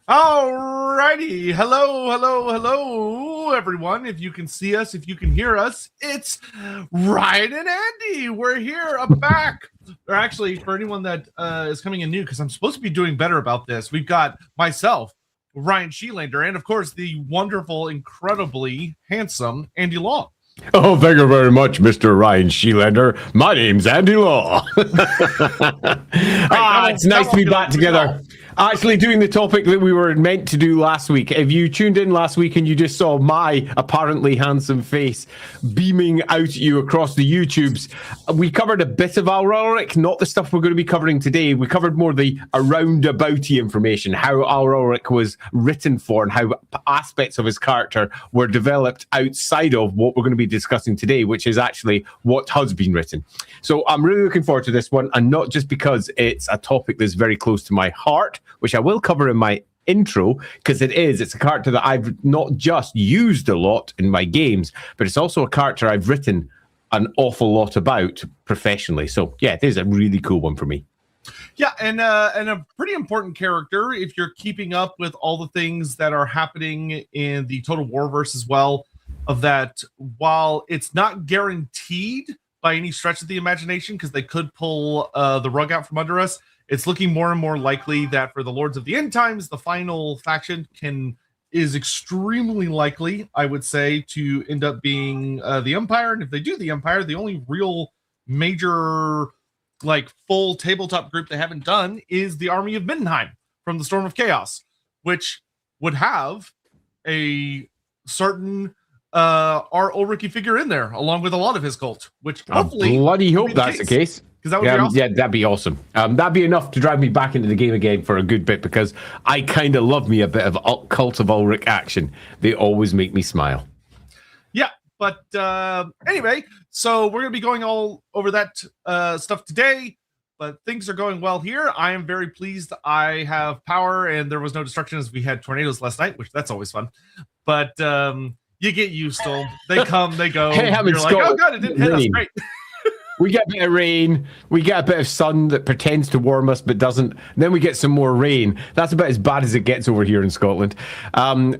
Alrighty, hello, everyone. If you can see us, if you can hear us, it's Ryan and Andy. We're here, back. Or actually, for anyone that is coming in new, because I'm supposed to be doing better about this, we've got myself, Ryan Sheelander, and of course, the wonderful, incredibly handsome Andy Law. Oh, thank you very much, Mr. Ryan Sheelander. My name's Andy Law. It's nice to be back together. Actually doing the topic that we were meant to do last week. If you tuned in last week and you just saw my apparently handsome face beaming out at you across the YouTubes, we covered a bit of Ar-Ulric, not the stuff we're going to be covering today. We covered more the around-abouty information, how Ar-Ulric was written for and how aspects of his character were developed outside of what we're going to be discussing today, which is actually what has been written. So I'm really looking forward to this one, and not just because it's a topic that's very close to my heart, which I will cover in my intro, because it's a character that I've not just used a lot in my games, but it's also a character I've written an awful lot about professionally. So yeah, it is a really cool one for me. Yeah, and a pretty important character if you're keeping up with all the things that are happening in the Total Warverse as well, of that while it's not guaranteed by any stretch of the imagination, because they could pull the rug out from under us, it's looking more and more likely that for the Lords of the End Times, the final faction is extremely likely, I would say, to end up being the Empire. And if they do the Empire, the only real major, like, full tabletop group they haven't done is the Army of Middenheim from the Storm of Chaos, which would have a certain Ar-Ulric figure in there, along with a lot of his cult, which hopefully... I bloody hope that's the case. That would be awesome. Yeah, that'd be awesome. That'd be enough to drive me back into the game again for a good bit, because I kind of love me a bit of Cult of Ulric action. They always make me smile. Yeah, but anyway, so we're going to be going all over that stuff today, but things are going well here. I am very pleased. I have power, and there was no destruction as we had tornadoes last night, which that's always fun. But you get used to them. They come, they go. Hey, you're like, oh god, it didn't hit us. Great. We get a bit of rain, we get a bit of sun that pretends to warm us but doesn't, and then we get some more rain. That's about as bad as it gets over here in Scotland.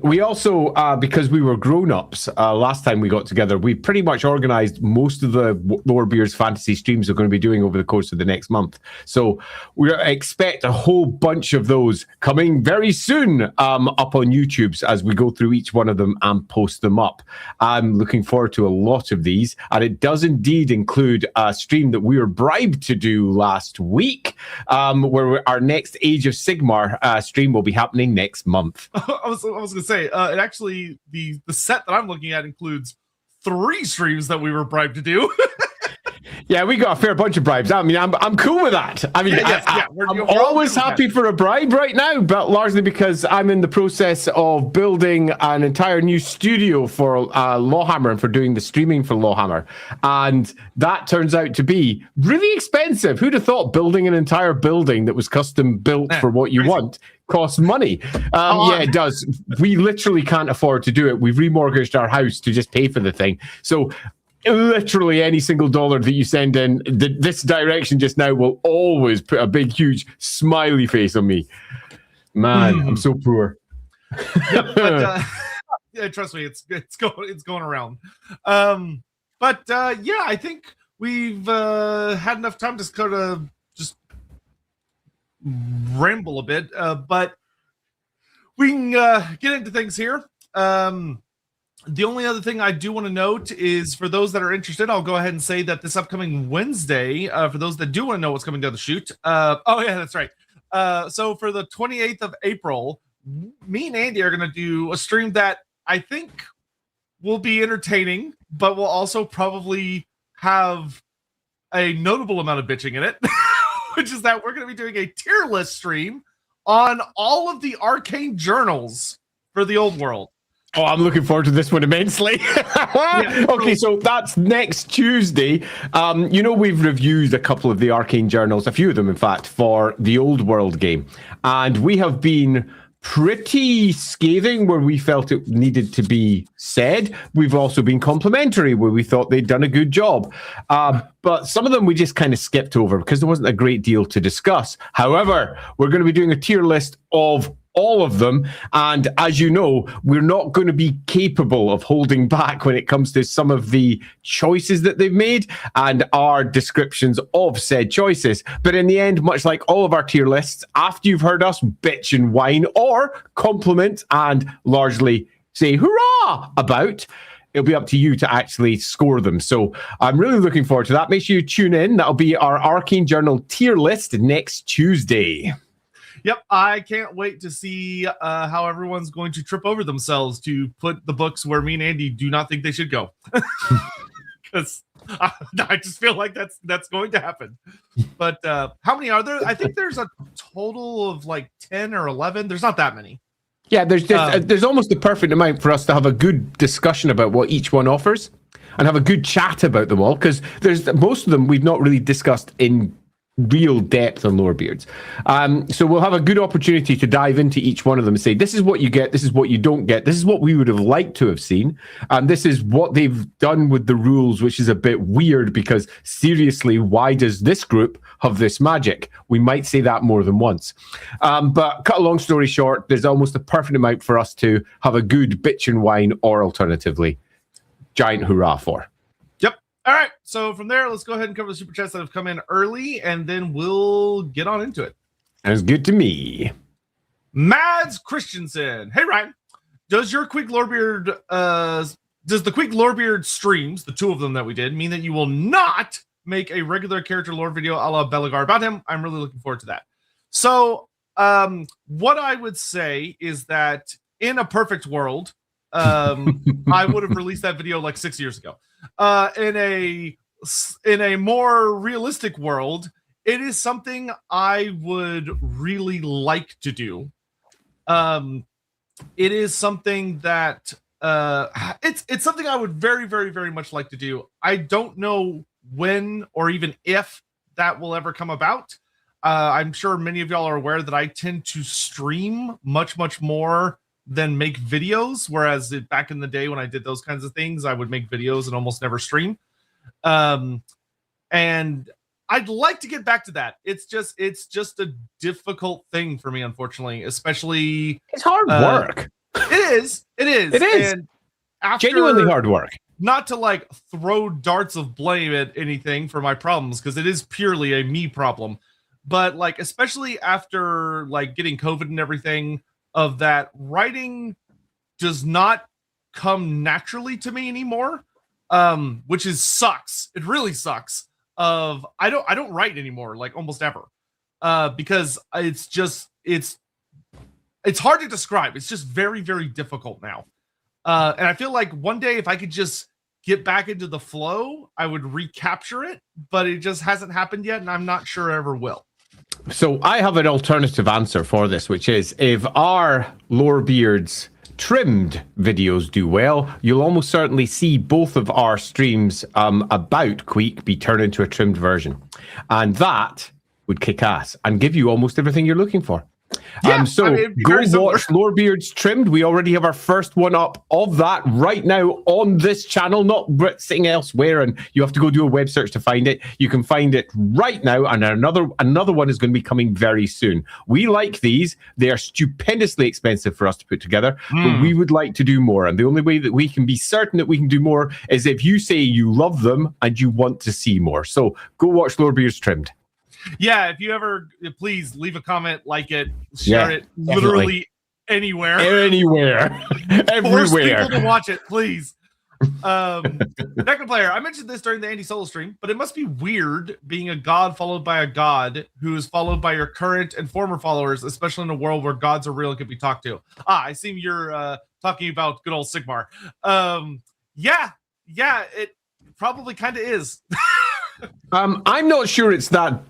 We also, because we were grown-ups last time we got together, we pretty much organised most of the Lorebeards Fantasy streams we're going to be doing over the course of the next month. So we expect a whole bunch of those coming very soon up on YouTube as we go through each one of them and post them up. I'm looking forward to a lot of these, and it does indeed include stream that we were bribed to do last week, where our next Age of Sigmar stream will be happening next month. I was going to say, it actually, the set that I'm looking at includes 3 streams that we were bribed to do. Yeah, we got a fair bunch of bribes. I mean, I'm cool with that. I mean, I'm always happy for a bribe right now, but largely because I'm in the process of building an entire new studio for Lawhammer and for doing the streaming for Lawhammer. And that turns out to be really expensive. Who'd have thought building an entire building that was custom built for what you want costs money? Yeah, it does. We literally can't afford to do it. We've remortgaged our house to just pay for the thing. So literally any single dollar that you send in this direction just now will always put a big, huge smiley face on me. Man, I'm so poor. Yep, but, yeah, trust me, it's going around. But yeah, I think we've had enough time to kind of just ramble a bit, but we can get into things here. The only other thing I do want to note is, for those that are interested, I'll go ahead and say that this upcoming Wednesday, for those that do want to know what's coming down the chute. Oh, yeah, that's right. So for the 28th of April, me and Andy are going to do a stream that I think will be entertaining, but will also probably have a notable amount of bitching in it, which is that we're going to be doing a tier list stream on all of the Arcane Journals for the old world. Oh, I'm looking forward to this one immensely. Yeah, okay, so that's next Tuesday. You know, we've reviewed a couple of the Arcane Journals, a few of them, in fact, for the old world game. And we have been pretty scathing where we felt it needed to be said. We've also been complimentary where we thought they'd done a good job. But some of them we just kind of skipped over because there wasn't a great deal to discuss. However, we're going to be doing a tier list of all of them. And as you know, we're not going to be capable of holding back when it comes to some of the choices that they've made and our descriptions of said choices. But in the end, much like all of our tier lists, after you've heard us bitch and whine or compliment and largely say hurrah about, it'll be up to you to actually score them. So I'm really looking forward to that. Make sure you tune in. That'll be our Arcane Journal tier list next Tuesday. Yep, I can't wait to see how everyone's going to trip over themselves to put the books where me and Andy do not think they should go. Because I just feel like that's going to happen. But how many are there? I think there's a total of like 10 or 11. There's not that many. Yeah, there's almost the perfect amount for us to have a good discussion about what each one offers and have a good chat about them all, because there's most of them we've not really discussed in real depth on Lorebeards. So we'll have a good opportunity to dive into each one of them and say, this is what you get, this is what you don't get, this is what we would have liked to have seen, and this is what they've done with the rules, which is a bit weird because seriously, why does this group have this magic? We might say that more than once. But cut a long story short, there's almost a perfect amount for us to have a good bitch and whine, or alternatively, giant hurrah for. All right, so from there, let's go ahead and cover the super chats that have come in early, and then we'll get on into it. Sounds good to me. Mads Christensen. Hey, Ryan. Does the Quick Lorebeard streams, the two of them that we did, mean that you will not make a regular character lore video a la Valgear about him? I'm really looking forward to that. So, what I would say is that in a perfect world, I would have released that video like 6 years ago. In a more realistic world, it is something I would really like to do. It is something that it's something I would very, very, very much like to do. I don't know when or even if that will ever come about. I'm sure many of y'all are aware that I tend to stream much, much more than make videos, whereas back in the day when I did those kinds of things, I would make videos and almost never stream. And I'd like to get back to that. It's just a difficult thing for me, unfortunately, especially it's hard work. It is. And after, genuinely hard work. Not to like throw darts of blame at anything for my problems, because it is purely a me problem. But like, especially after like getting COVID and everything, of that, writing does not come naturally to me anymore, which sucks. It really sucks. I don't write anymore, like almost ever, because it's hard to describe. It's just very, very difficult now, and I feel like one day if I could just get back into the flow, I would recapture it, but it just hasn't happened yet, and I'm not sure I ever will. So I have an alternative answer for this, which is if our Lorebeards trimmed videos do well, you'll almost certainly see both of our streams about Queek be turned into a trimmed version. And that would kick ass and give you almost everything you're looking for. Yeah, so go watch Lorebeards Trimmed. We already have our first one up of that right now on this channel, not sitting elsewhere, and you have to go do a web search to find it. You can find it right now, and another one is going to be coming very soon. We like these. They are stupendously expensive for us to put together, but we would like to do more, and the only way that we can be certain that we can do more is if you say you love them and you want to see more. So go watch Lorebeards Trimmed. Yeah, if you ever, please leave a comment, like it, share it, literally anywhere. Everywhere. Force people to watch it, please. Second player, I mentioned this during the Andy Solo stream, but it must be weird being a god followed by a god who is followed by your current and former followers, especially in a world where gods are real and can be talked to. I see you're talking about good old Sigmar. Yeah, it probably kind of is. I'm not sure it's that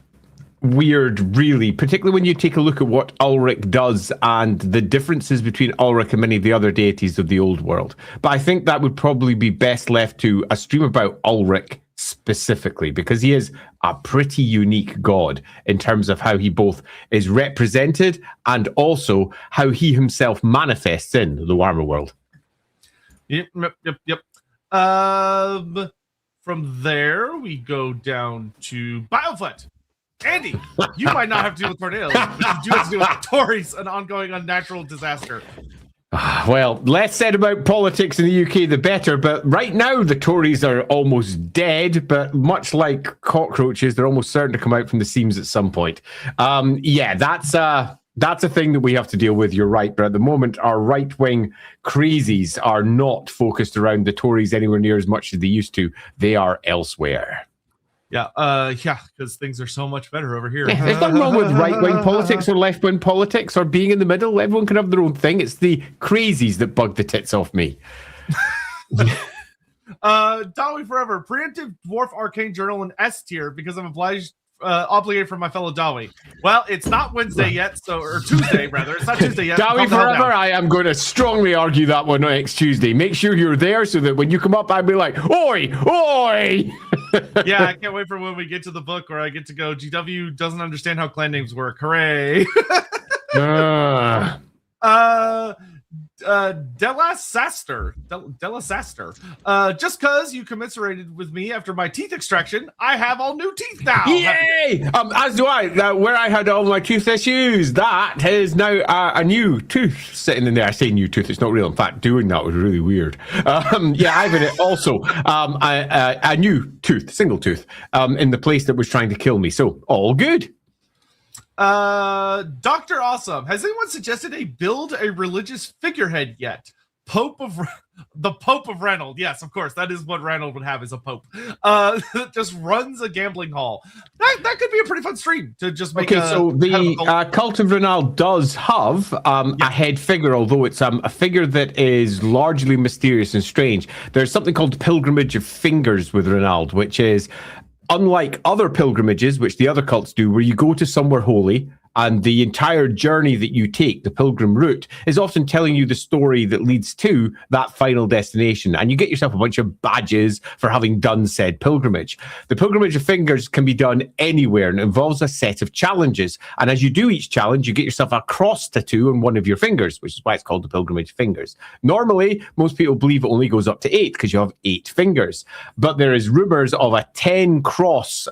weird, really, particularly when you take a look at what Ulric does and the differences between Ulric and many of the other deities of the old world. But I think that would probably be best left to a stream about Ulric specifically, because he is a pretty unique god in terms of how he both is represented and also how he himself manifests in the Warhammer world. Yep. From there, we go down to Biofoot. Andy, you might not have to deal with tornadoes, but you do have to deal with the Tories, an ongoing unnatural disaster. Well, less said about politics in the UK, the better. But right now, the Tories are almost dead. But much like cockroaches, they're almost certain to come out from the seams at some point. Yeah, that's a thing that we have to deal with. You're right. But at the moment, our right-wing crazies are not focused around the Tories anywhere near as much as they used to. They are elsewhere. Yeah, because things are so much better over here. Yeah, there's nothing wrong with right-wing politics or left-wing politics or being in the middle. Everyone can have their own thing. It's the crazies that bug the tits off me. Dawi Forever, preemptive dwarf arcane journal in S tier because I'm obligated for my fellow Dawi. Well, it's not Wednesday yet, or Tuesday rather. It's not Tuesday yet. Dawi Forever, I am going to strongly argue that one next Tuesday. Make sure you're there so that when you come up, I'll be like, oi, oi! Yeah, I can't wait for when we get to the book where I get to go, GW doesn't understand how clan names work. Hooray. Della Saster. Just because you commiserated with me after my teeth extraction, I have all new teeth now. Yay! As do I. Where I had all my tooth issues, that is now a new tooth sitting in there. I say new tooth, it's not real. In fact, doing that was really weird. Yeah, I've had it also. A new tooth, single tooth, in the place that was trying to kill me. So, all good. Dr. Awesome, has anyone suggested build a religious figurehead yet? The Pope of Ranald. Yes, of course, that is what Ranald would have as a pope. Just runs a gambling hall. That could be a pretty fun stream to just make. Okay, so the Cult of Ranald does have a head figure, although it's a figure that is largely mysterious and strange. There's something called Pilgrimage of Fingers with Ranald, which is unlike other pilgrimages, which the other cults do, where you go to somewhere holy, and the entire journey that you take, the pilgrim route, is often telling you the story that leads to that final destination. And you get yourself a bunch of badges for having done said pilgrimage. The Pilgrimage of Fingers can be done anywhere and involves a set of challenges. And as you do each challenge, you get yourself a cross tattoo on one of your fingers, which is why it's called the Pilgrimage of Fingers. Normally, most people believe it only goes up to 8 because you have 8 fingers. But there is rumors of a 10 cross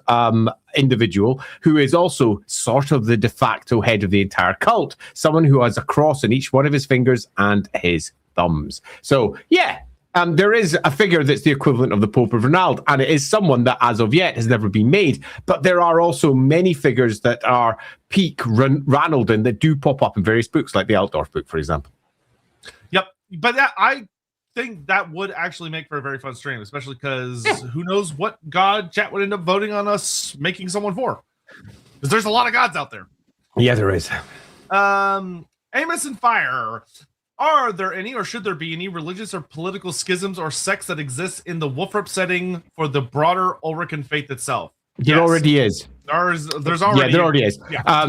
individual who is also sort of the de facto head of the entire cult, someone who has a cross on each one of his fingers and his thumbs. So yeah, there is a figure that's the equivalent of the Pope of Ranald, and it is someone that as of yet has never been made. But there are also many figures that are peak Ranaldan that do pop up in various books, like the Altdorf book, for example. Yep, but I think that would actually make for a very fun stream, especially because who knows what god chat would end up voting on us making someone for, because there's a lot of gods out there. Yeah, there is. Amos and Fire, are there any or should there be any religious or political schisms or sects that exist in the Wolfrup setting for the broader Ulrican faith itself? There already is. There's already. Yeah, there already is. Yeah.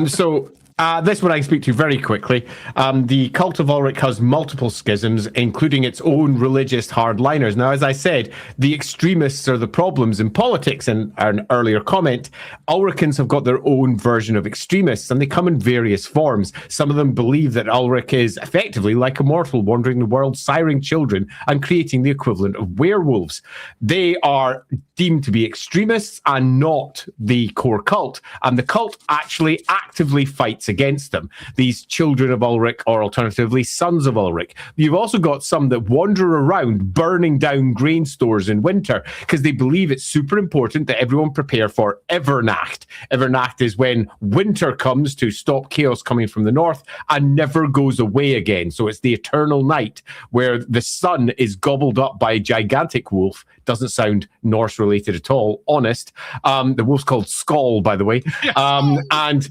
This one I can speak to very quickly. The Cult of Ulric has multiple schisms, including its own religious hardliners. Now, as I said, the extremists are the problems in politics. In an earlier comment, Ulricans have got their own version of extremists, and they come in various forms. Some of them believe that Ulric is effectively like a mortal, wandering the world, siring children, and creating the equivalent of werewolves. They are deemed to be extremists and not the core cult. And the cult actually actively fights against them. These children of Ulric, or alternatively, sons of Ulric. You've also got some that wander around burning down grain stores in winter because they believe it's super important that everyone prepare for Evernacht. Evernacht is when winter comes to stop chaos coming from the north and never goes away again. So it's the eternal night where the sun is gobbled up by a gigantic wolf. Doesn't sound Norse related at all, honest. The wolf's called Skoll, by the way. Yes. And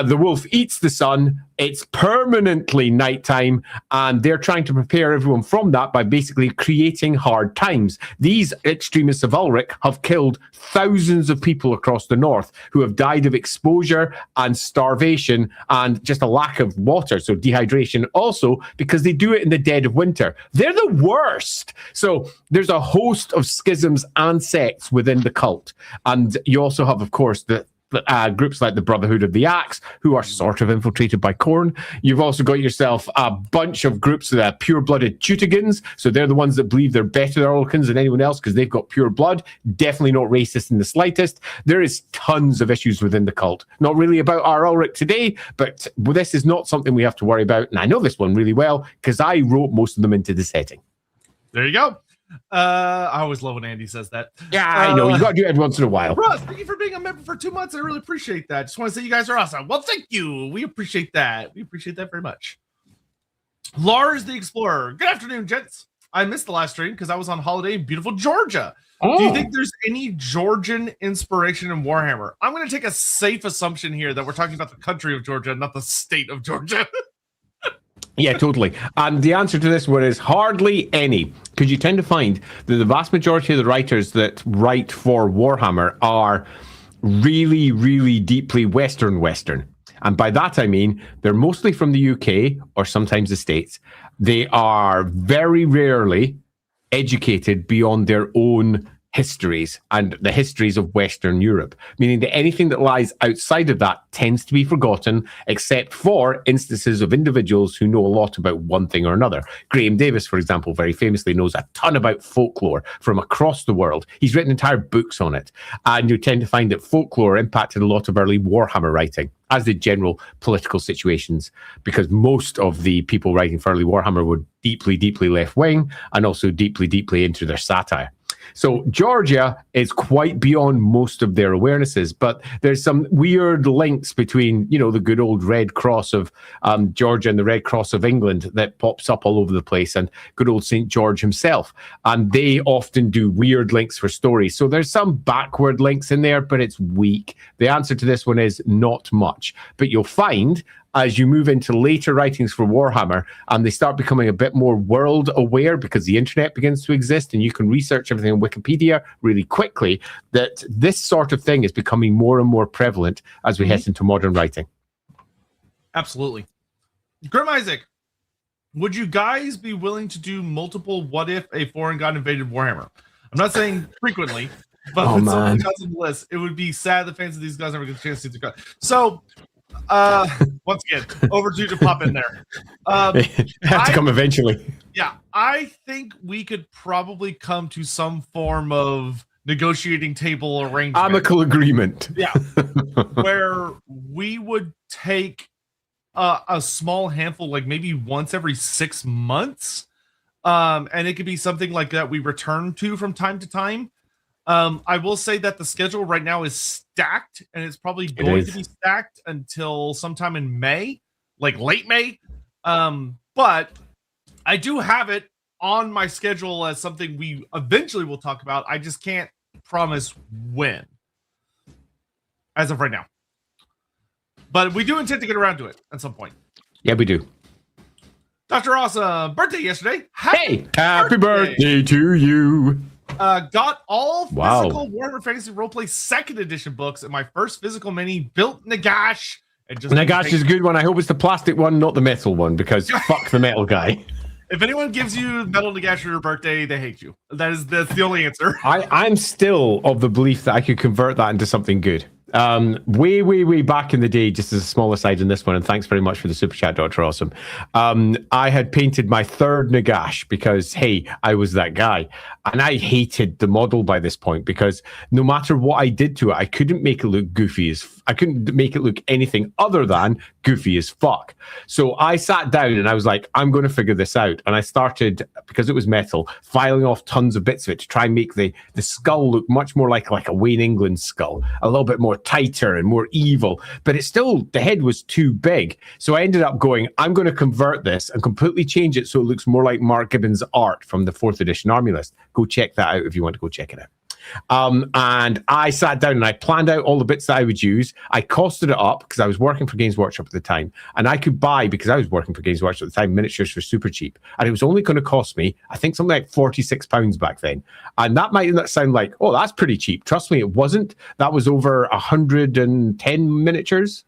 the wolf eats the sun. It's permanently nighttime, and they're trying to prepare everyone from that by basically creating hard times. These extremists of Ulric have killed thousands of people across the north who have died of exposure and starvation and just a lack of water, so dehydration also, because they do it in the dead of winter. They're the worst. So there's a host of schisms and sects within the cult. And you also have, of course, the groups like the Brotherhood of the Axe, who are sort of infiltrated by Khorne. You've also got yourself a bunch of groups of pure-blooded Teutigans, so they're the ones that believe they're better than Arlequins than anyone else because they've got pure blood. Definitely not racist in the slightest. There is tons of issues within the cult. Not really about Ar-Ulric today, but this is not something we have to worry about, and I know this one really well because I wrote most of them into the setting. There you go. I always love when Andy says that. Yeah, I know. You got to do it every once in a while. Russ, thank you for being a member for 2 months. I really appreciate that. Just want to say you guys are awesome. Well, thank you. We appreciate that. We appreciate that very much. Lars the Explorer. Good afternoon, gents. I missed the last stream because I was on holiday in beautiful Georgia. Do you think there's any Georgian inspiration in Warhammer? I'm going to take a safe assumption here that we're talking about the country of Georgia, not the state of Georgia. Yeah, totally. And the answer to this one is hardly any, because you tend to find that the vast majority of the writers that write for Warhammer are really, really deeply Western. And by that, I mean, they're mostly from the UK or sometimes the States. They are very rarely educated beyond their own histories and the histories of Western Europe, meaning that anything that lies outside of that tends to be forgotten, except for instances of individuals who know a lot about one thing or another. Graham Davis, for example, very famously knows a ton about folklore from across the world. He's written entire books on it, and you tend to find that folklore impacted a lot of early Warhammer writing, as did general political situations, because most of the people writing for early Warhammer were deeply, deeply left-wing and also deeply, deeply into their satire. So Georgia is quite beyond most of their awarenesses, but there's some weird links between, you know, the good old Red Cross of Georgia and the Red Cross of England that pops up all over the place, and good old St. George himself. And they often do weird links for stories. So there's some backward links in there, but it's weak. The answer to this one is not much. But you'll find, as you move into later writings for Warhammer and they start becoming a bit more world aware because the internet begins to exist and you can research everything on Wikipedia really quickly, that this sort of thing is becoming more and more prevalent as we head into modern writing. Absolutely. Grim Isaac, would you guys be willing to do multiple what if a foreign god invaded Warhammer? I'm not saying frequently, but with some gods on the list, it would be sad the fans of these guys never get a chance to see the god. So once again, overdue to pop in there. Have to come eventually. Yeah, I think we could probably come to some form of negotiating table arrangement. Amicable agreement. Yeah, where we would take a small handful, like maybe once every 6 months, and it could be something like that we return to from time to time. I will say that the schedule right now is stacked, and it's probably going to be stacked until sometime in May, like late May. But I do have it on my schedule as something we eventually will talk about. I just can't promise when, as of right now. But we do intend to get around to it at some point. Yeah, we do. Dr. Awesome, birthday yesterday. Happy birthday to you. Got all physical Warhammer Fantasy Roleplay 2nd edition books and my first physical mini, built Nagash. And just Nagash is a good one. I hope it's the plastic one, not the metal one, because fuck the metal guy. If anyone gives you metal Nagash for your birthday, they hate you. That's the only answer. I'm still of the belief that I could convert that into something good. Way back in the day, just as a small aside in this one, and thanks very much for the super chat, Dr. Awesome. I had painted my 3rd Nagash because, hey, I was that guy. And I hated the model by this point because no matter what I did to it, I couldn't make it look I couldn't make it look anything other than goofy as fuck. So I sat down and I was like, I'm going to figure this out. And I started, because it was metal, filing off tons of bits of it to try and make the skull look much more like a Wayne England skull, a little bit more tighter and more evil. But it's still, the head was too big. So I ended up going, I'm going to convert this and completely change it so it looks more like Mark Gibbons' art from the 4th edition Army List. Go check that out if you want to go check it out. And I sat down and I planned out all the bits that I would use. I costed it up because I was working for Games Workshop at the time, and I could buy, because I was working for Games Workshop at the time, miniatures for super cheap, and it was only going to cost me, I think, something like £46 back then. And that might not sound like, oh, that's pretty cheap. Trust me, it wasn't. That was over 110 miniatures,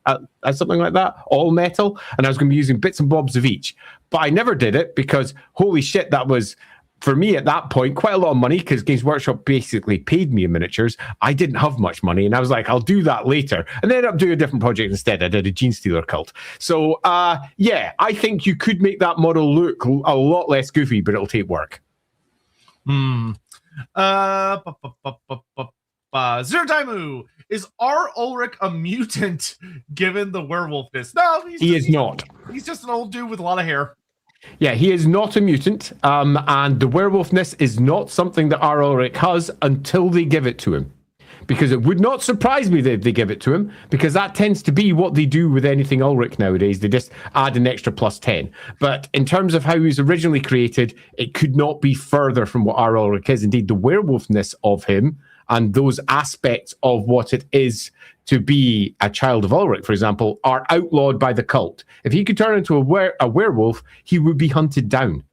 something like that, all metal, and I was going to be using bits and bobs of each. But I never did it because, holy shit, that was for me at that point, quite a lot of money because Games Workshop basically paid me in miniatures. I didn't have much money, and I was like, I'll do that later. And then ended up doing a different project instead. I did a Gene Stealer cult. So, yeah, I think you could make that model look a lot less goofy, but it'll take work. Zero Daimu. Is Ar-Ulric a mutant given the werewolfness? No, he is not. He's just an old dude with a lot of hair. Yeah, he is not a mutant, and the werewolfness is not something that Ar-Ulric has until they give it to him. Because it would not surprise me if they give it to him, because that tends to be what they do with anything Ulric nowadays. They just add an extra +10. But in terms of how he was originally created, it could not be further from what Ar-Ulric is. Indeed, the werewolfness of him and those aspects of what it is to be a child of Ulric, for example, are outlawed by the cult. If he could turn into a werewolf, he would be hunted down.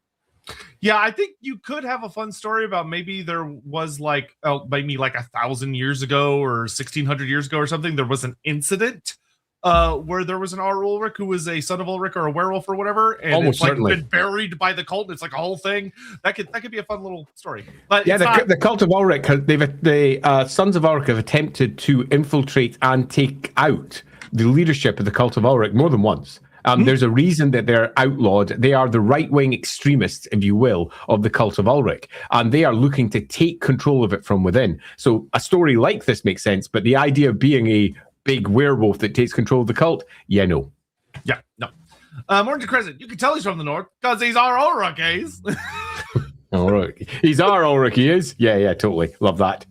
Yeah, I think you could have a fun story about maybe there was maybe 1,000 years ago or 1,600 years ago or something. There was an incident where there was an Ar-Ulric who was a son of Ulric or a werewolf or whatever, and almost it's certainly been buried by the cult. It's like a whole thing. That could be a fun little story. But yeah, the cult of Ulric, the sons of Ulric have attempted to infiltrate and take out the leadership of the cult of Ulric more than once. There's a reason that they're outlawed. They are the right-wing extremists, if you will, of the cult of Ulric, and they are looking to take control of it from within. So a story like this makes sense, but the idea of being a big werewolf that takes control of the cult, yeah, no. Yeah, no. Morning Crescent, you can tell he's from the north because he's Ar-Ulric, All right. He's Ar-Ulric, he is? Yeah, totally. Love that.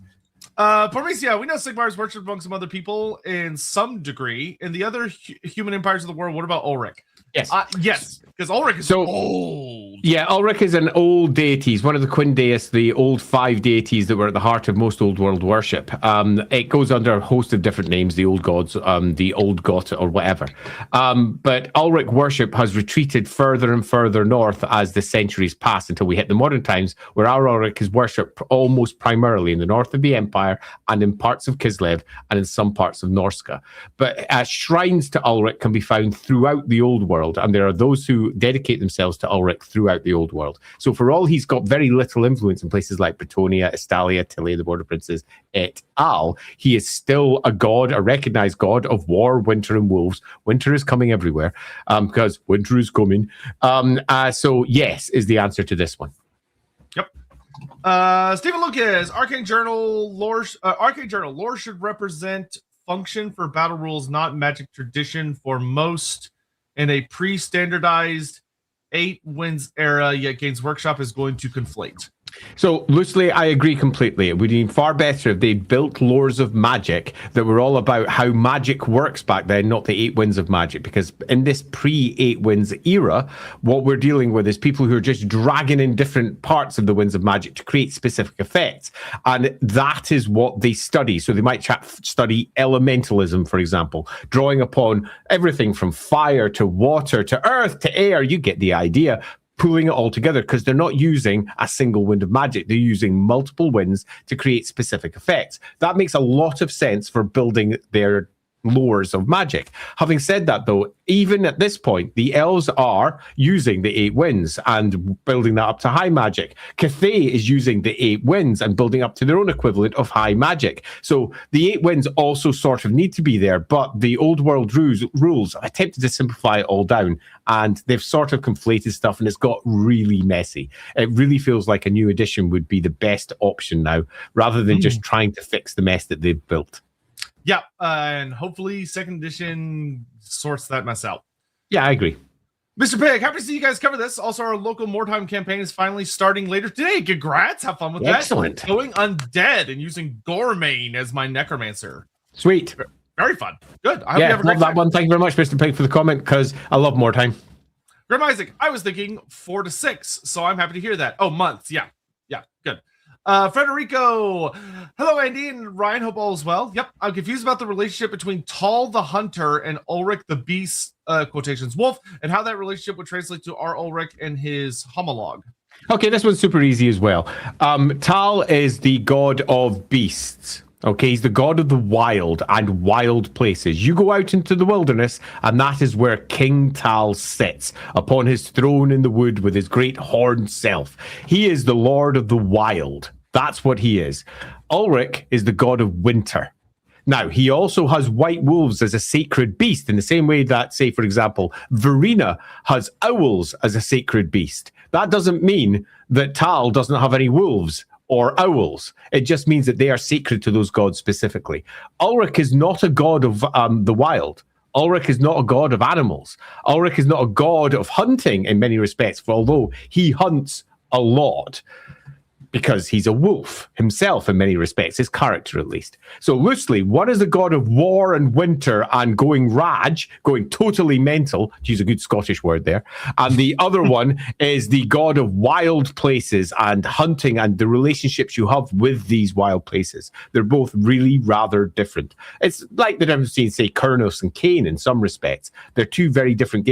Parmesia, we know Sigmar is worshipped among some other people in some degree. In the other human empires of the world, what about Ulric? Yes. Yes, because Ulric is old. Yeah, Ulric is an old deity. He's one of the Quin Deus, the old 5 deities that were at the heart of most old world worship. It goes under a host of different names, the old gods, the old god, or whatever. But Ulric worship has retreated further and further north as the centuries pass until we hit the modern times, where Ar-Ulric is worshipped almost primarily in the north of the empire and in parts of Kislev and in some parts of Norska. But shrines to Ulric can be found throughout the old world, and there are those who dedicate themselves to Ulric throughout the old world. So for all he's got very little influence in places like Bretonia, Estalia, Tilea, the Border Princes, et al., he is still a god, a recognized god of war, winter, and wolves. Winter is coming everywhere because winter is coming. So yes is the answer to this one. Yep. Stephen Lucas, Arcane Journal lore should represent function for battle rules, not magic tradition for most. In a pre-standardized 8 wins era, yet Games Workshop is going to conflate. So loosely, I agree completely. It would be far better if they built lores of magic that were all about how magic works back then, not the 8 winds of magic. Because in this pre-8 winds era, what we're dealing with is people who are just dragging in different parts of the winds of magic to create specific effects. And that is what they study. So they might study elementalism, for example, drawing upon everything from fire to water to earth to air. You get the idea. Pulling it all together because they're not using a single wind of magic. They're using multiple winds to create specific effects. That makes a lot of sense for building their lores of magic. Having said that, though, even at this point, the elves are using the 8 winds and building that up to high magic. Cathay is using the 8 winds and building up to their own equivalent of high magic. So the 8 winds also sort of need to be there, but the old world rules have attempted to simplify it all down, and they've sort of conflated stuff, and it's got really messy. It really feels like a new edition would be the best option now, rather than just trying to fix the mess that they've built. Yeah, and hopefully second edition sorts that mess out. Yeah, I agree. Mr. Pig, happy to see you guys cover this. Also, our local Mordheim campaign is finally starting later today. Congrats, have fun with that. Excellent. Going undead and using Gormain as my necromancer. Sweet. Very fun. Good. I hope you have a love great that time. one. Thank you very much, Mr. Pig, for the comment, because I love Mordheim. Grim Isaac, I was thinking 4 to 6, so I'm happy to hear that. Oh, months. Yeah, good. Federico, hello Andy and Ryan, hope all is well. Yep, I'm confused about the relationship between Tal the Hunter and Ulric the Beast, quotations, wolf, and how that relationship would translate to Ar-Ulric and his homologue. Okay, this one's super easy as well. Tal is the god of beasts. Okay, he's the god of the wild and wild places. You go out into the wilderness, and that is where King Tal sits, upon his throne in the wood with his great horned self. He is the lord of the wild. That's what he is. Ulric is the god of winter. Now, he also has white wolves as a sacred beast, in the same way that, say, for example, Verena has owls as a sacred beast. That doesn't mean that Tal doesn't have any wolves or owls. It just means that they are sacred to those gods specifically. Ulric is not a god of the wild. Ulric is not a god of animals. Ulric is not a god of hunting in many respects, for although he hunts a lot, because he's a wolf himself in many respects, his character at least. So loosely, one is the god of war and winter and going raj, going totally mental, to use a good Scottish word there. And the other one is the god of wild places and hunting and the relationships you have with these wild places. They're both really rather different. It's like the difference between, say, Kurnos and Cain in some respects. They're two very different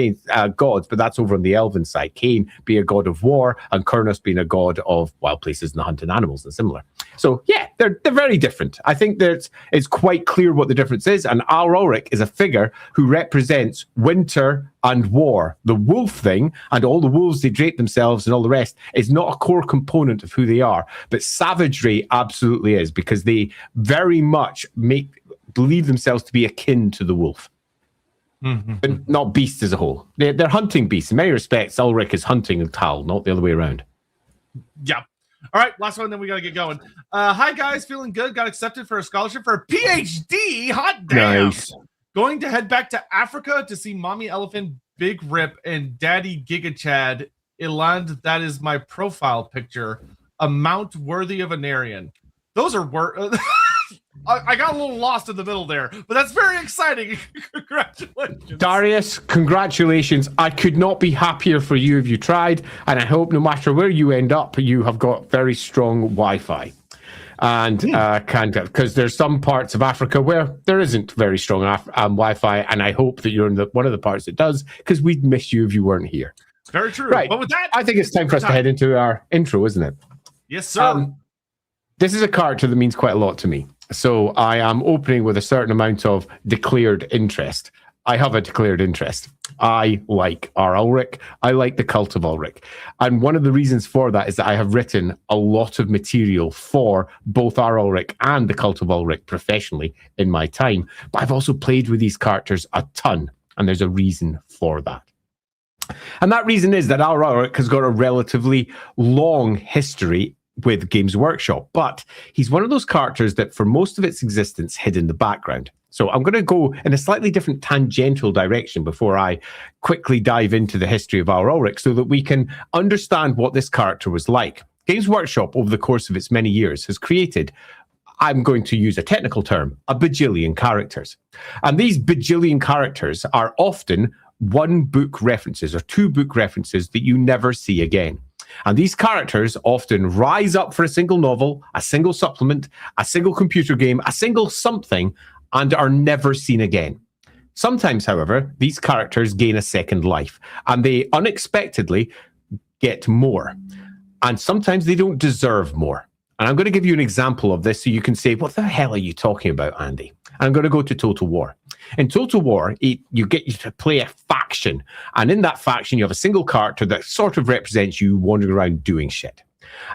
gods, but that's over on the elven side. Cain being a god of war and Kurnos being a god of wild places and hunting animals and similar. So yeah, they're very different. I think that it's quite clear what the difference is, and Ar-Ulric is a figure who represents winter and war. The wolf thing and all the wolves they drape themselves and all the rest is not a core component of who they are, but savagery absolutely is, because they very much believe themselves to be akin to the wolf. But not beasts as a whole. They're hunting beasts. In many respects, Ulric is hunting Tal, not the other way around. Yeah. All right, last one, then we got to get going. Hi, guys. Feeling good. Got accepted for a scholarship for a PhD. Hot damn. Nice. Going to head back to Africa to see Mommy Elephant, Big Rip, and Daddy Giga Chad. Eland, that is my profile picture. A mount worthy of an Aryan. Those are I got a little lost in the middle there, but that's very exciting. Congratulations. Darius, congratulations. I could not be happier for you if you tried, and I hope no matter where you end up, you have got very strong Wi-Fi. And because there's some parts of Africa where there isn't very strong Wi-Fi, and I hope that you're in one of the parts that does, because we'd miss you if you weren't here. It's very true. Right. But with that, I think it's time for us to head into our intro, isn't it? Yes, sir. This is a character that means quite a lot to me. So I am opening with a certain amount of declared interest. I have a declared interest. I like Ar-Ulric. I like the Cult of Ulric. And one of the reasons for that is that I have written a lot of material for both Ar-Ulric and the Cult of Ulric professionally in my time. But I've also played with these characters a ton, and there's a reason for that. And that reason is that Ar-Ulric has got a relatively long history with Games Workshop, but he's one of those characters that for most of its existence hid in the background. So I'm going to go in a slightly different tangential direction before I quickly dive into the history of Ar-Ulric so that we can understand what this character was like. Games Workshop, over the course of its many years, has created, I'm going to use a technical term, a bajillion characters. And these bajillion characters are often one book references or two book references that you never see again. And these characters often rise up for a single novel, a single supplement, a single computer game, a single something, and are never seen again. Sometimes, however, these characters gain a second life, and they unexpectedly get more. And sometimes they don't deserve more. And I'm going to give you an example of this so you can say, what the hell are you talking about, Andy? And I'm going to go to Total War. In Total War, you get to play a faction. And in that faction, you have a single character that sort of represents you wandering around doing shit.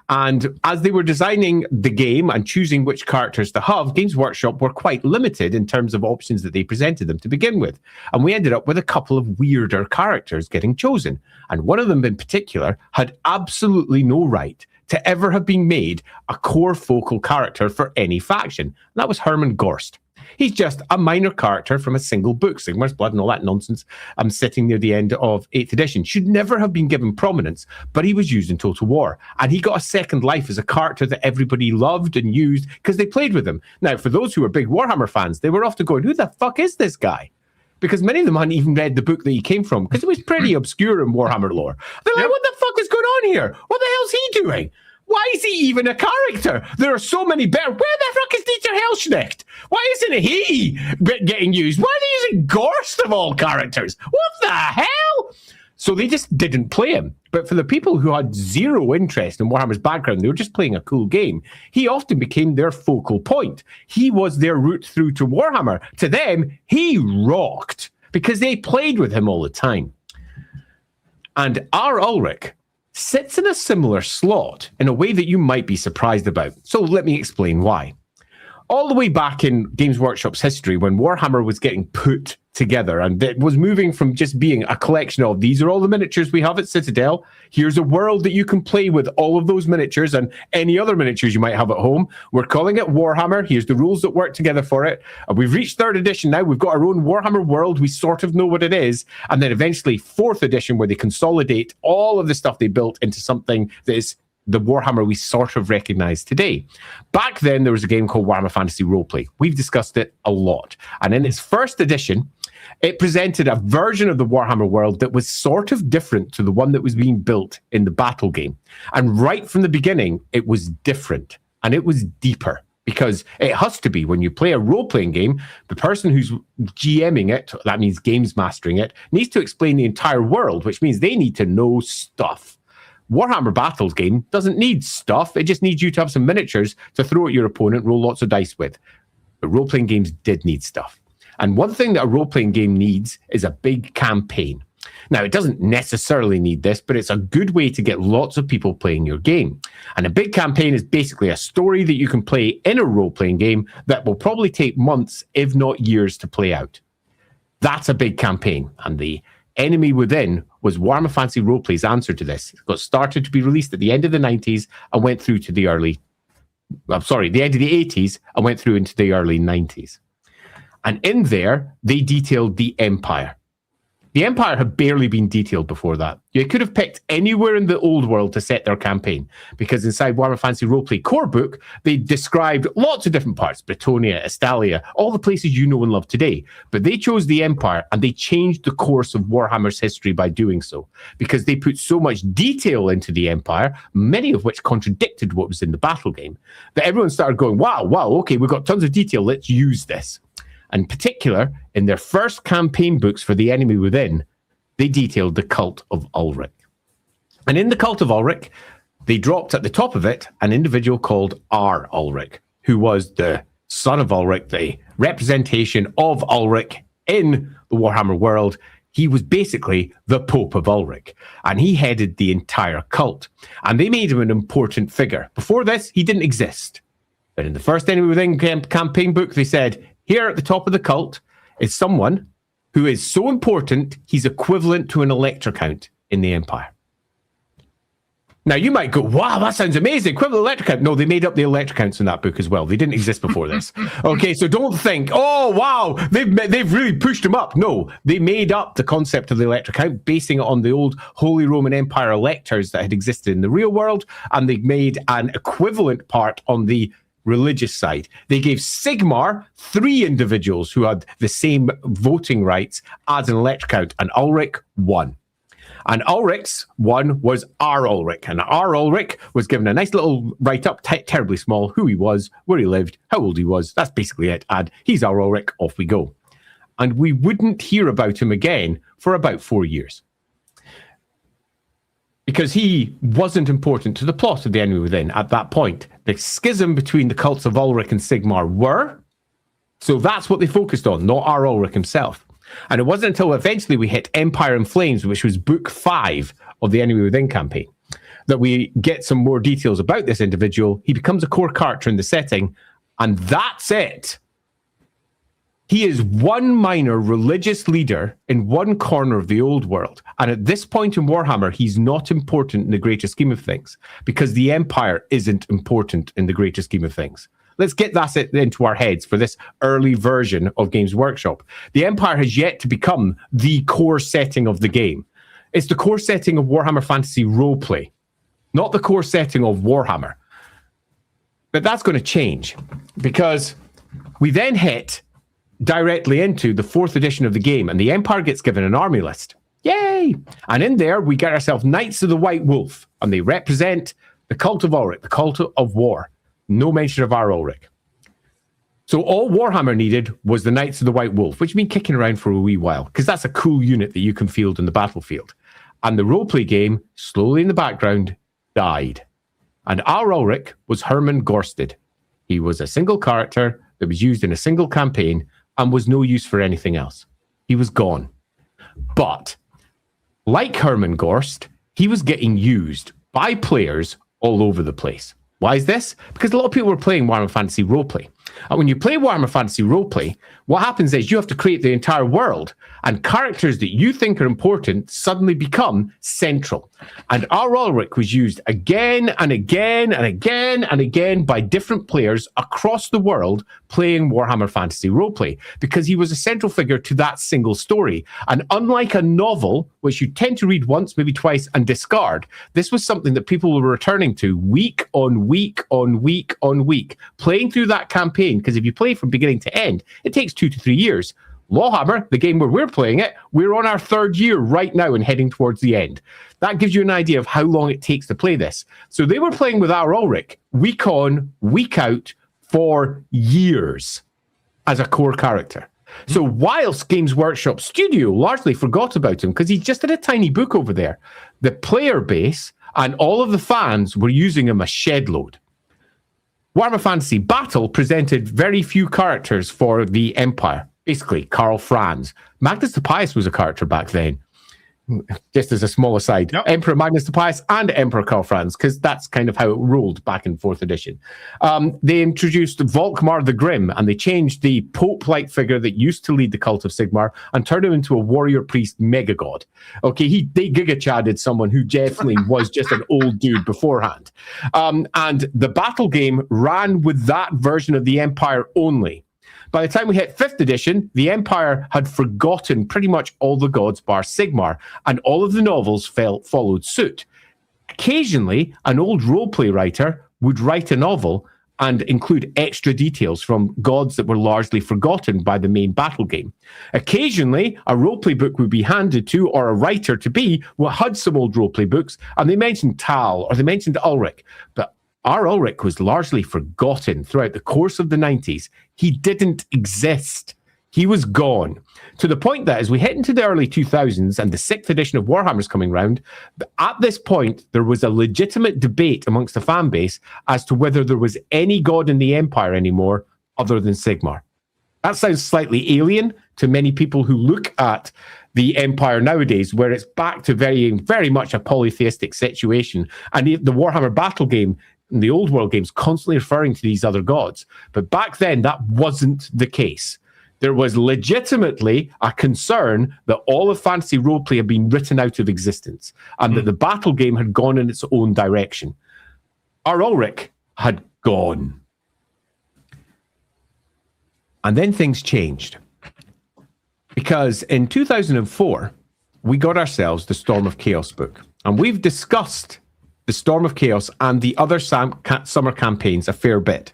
And as they were designing the game and choosing which characters to have, Games Workshop were quite limited in terms of options that they presented them to begin with. And we ended up with a couple of weirder characters getting chosen. And one of them in particular had absolutely no right to ever have been made a core focal character for any faction. And that was Hermann Gorst. He's just a minor character from a single book, Sigmar's Blood and all that nonsense. I'm sitting near the end of 8th edition. Should never have been given prominence, but he was used in Total War. And he got a second life as a character that everybody loved and used because they played with him. Now, for those who are big Warhammer fans, they were often going, who the fuck is this guy? Because many of them hadn't even read the book that he came from, because it was pretty obscure in Warhammer lore. They're like, what the fuck is going on here? What the hell's he doing? Why is he even a character? There are so many better. Where the fuck is Dieter Hellschnecht? Why isn't he getting used? Why are they using Gorst of all characters? What the hell? So they just didn't play him. But for the people who had zero interest in Warhammer's background, they were just playing a cool game, he often became their focal point. He was their route through to Warhammer. To them, he rocked because they played with him all the time. And Ar-Ulric sits in a similar slot in a way that you might be surprised about. So let me explain why. All the way back in Games Workshop's history, when Warhammer was getting put together and it was moving from just being a collection of, these are all the miniatures we have at Citadel, here's a world that you can play with all of those miniatures and any other miniatures you might have at home. We're calling it Warhammer. Here's the rules that work together for it. And we've reached 3rd edition now. We've got our own Warhammer world. We sort of know what it is. And then eventually 4th edition, where they consolidate all of the stuff they built into something that is the Warhammer we sort of recognize today. Back then, there was a game called Warhammer Fantasy Roleplay. We've discussed it a lot. And in its 1st edition, it presented a version of the Warhammer world that was sort of different to the one that was being built in the battle game. And right from the beginning, it was different and it was deeper, because it has to be. When you play a role-playing game, the person who's GMing it, that means games mastering it, needs to explain the entire world, which means they need to know stuff. Warhammer Battles game doesn't need stuff. It just needs you to have some miniatures to throw at your opponent, roll lots of dice with. But role-playing games did need stuff. And one thing that a role-playing game needs is a big campaign. Now, it doesn't necessarily need this, but it's a good way to get lots of people playing your game. And a big campaign is basically a story that you can play in a role-playing game that will probably take months, if not years, to play out. That's a big campaign. And the Enemy Within was Warhammer Fantasy Roleplay's answer to this. It got started to be released at the end of the 90s and went through to the the end of the 80s and went through into the early 90s. And in there, they detailed the Empire. The Empire had barely been detailed before that. You could have picked anywhere in the old world to set their campaign, because inside Warhammer Fantasy Roleplay core book, they described lots of different parts, Bretonnia, Estalia, all the places you know and love today. But they chose the Empire, and they changed the course of Warhammer's history by doing so, because they put so much detail into the Empire, many of which contradicted what was in the battle game, that everyone started going, wow, okay, we've got tons of detail, let's use this. In particular, in their first campaign books for The Enemy Within, they detailed the Cult of Ulric. And in the Cult of Ulric, they dropped at the top of it an individual called Ar-Ulric, who was the son of Ulric, the representation of Ulric in the Warhammer world. He was basically the Pope of Ulric, and he headed the entire cult. And they made him an important figure. Before this, he didn't exist. But in the first Enemy Within campaign book, they said, here at the top of the cult is someone who is so important, he's equivalent to an Electrocount in the Empire. Now, you might go, wow, that sounds amazing. Equivalent Electrocount. No, they made up the Electrocounts in that book as well. They didn't exist before this. Okay, so don't think, oh, wow, they've really pushed him up. No, they made up the concept of the Electrocount, basing it on the old Holy Roman Empire electors that had existed in the real world, and they made an equivalent part on the religious side. They gave Sigmar 3 individuals who had the same voting rights as an Electrocount, and Ulric 1. And Ulric's 1 was Ar-Ulric, and Ar-Ulric was given a nice little write-up, terribly small, who he was, where he lived, how old he was. That's basically it. And he's Ar-Ulric, off we go. And we wouldn't hear about him again for about 4 years, because he wasn't important to the plot of The Enemy Within at that point. The schism between the cults of Ulric and Sigmar were, so that's what they focused on, not Ar-Ulric himself. And it wasn't until eventually we hit Empire in Flames, which was book 5 of the Enemy Within campaign, that we get some more details about this individual. He becomes a core character in the setting, and that's it. He is one minor religious leader in one corner of the old world. And at this point in Warhammer, he's not important in the greater scheme of things, because the Empire isn't important in the greater scheme of things. Let's get that into our heads for this early version of Games Workshop. The Empire has yet to become the core setting of the game. It's the core setting of Warhammer Fantasy Roleplay, not the core setting of Warhammer. But that's going to change, because we then hit directly into the 4th edition of the game, and the Empire gets given an army list. Yay! And in there, we get ourselves Knights of the White Wolf, and they represent the Cult of Ulric, the Cult of War. No mention of Ar-Ulric. So all Warhammer needed was the Knights of the White Wolf, which have been kicking around for a wee while, because that's a cool unit that you can field in the battlefield. And the roleplay game, slowly in the background, died. And Ar-Ulric was Hermann Gorsted. He was a single character that was used in a single campaign and was no use for anything else. He was gone. But, like Hermann Gorst, he was getting used by players all over the place. Why is this? Because a lot of people were playing Warhammer Fantasy Roleplay. And when you play Warhammer Fantasy Roleplay, what happens is you have to create the entire world, and characters that you think are important suddenly become central. And Ar-Ulric was used again and again and again and again by different players across the world playing Warhammer Fantasy Roleplay, because he was a central figure to that single story. And unlike a novel, which you tend to read once, maybe twice, and discard, this was something that people were returning to week on week on week on week, playing through that campaign, because if you play from beginning to end, it takes 2 to 3 years. Lawhammer, the game where we're playing it, we're on our 3rd year right now and heading towards the end. That gives you an idea of how long it takes to play this. So they were playing with Ar-Ulric week on, week out for years as a core character. So whilst Games Workshop Studio largely forgot about him because he just had a tiny book over there, the player base and all of the fans were using him a shed load. Warhammer Fantasy Battle presented very few characters for the Empire. Basically, Karl Franz. Magnus the Pious was a character back then. Just as a small aside, yep. Emperor Magnus the Pious and Emperor Karl Franz, because that's kind of how it rolled back in 4th edition. They introduced Volkmar the Grim, and they changed the Pope-like figure that used to lead the cult of Sigmar and turned him into a warrior priest mega-god. Okay, they giga-chadded someone who definitely was just an old dude beforehand. And the battle game ran with that version of the Empire only. By the time we hit 5th edition, the Empire had forgotten pretty much all the gods bar Sigmar, and all of the novels followed suit. Occasionally, an old roleplay writer would write a novel and include extra details from gods that were largely forgotten by the main battle game. Occasionally, a roleplay book would be handed to, or a writer-to-be had some old roleplay books, and they mentioned Tal, or they mentioned Ulric, but Ar-Ulric was largely forgotten throughout the course of the 90s. He didn't exist. He was gone. To the point that as we hit into the early 2000s and the 6th edition of Warhammer's coming round, at this point, there was a legitimate debate amongst the fan base as to whether there was any god in the Empire anymore other than Sigmar. That sounds slightly alien to many people who look at the Empire nowadays, where it's back to very, very much a polytheistic situation. And the Warhammer battle game, the old world games, constantly referring to these other gods. But back then, that wasn't the case. There was legitimately a concern that all of fantasy roleplay had been written out of existence and that the battle game had gone in its own direction. Ar-Ulric had gone. And then things changed. Because in 2004, we got ourselves the Storm of Chaos book. And we've discussed the Storm of Chaos and the other summer campaigns a fair bit.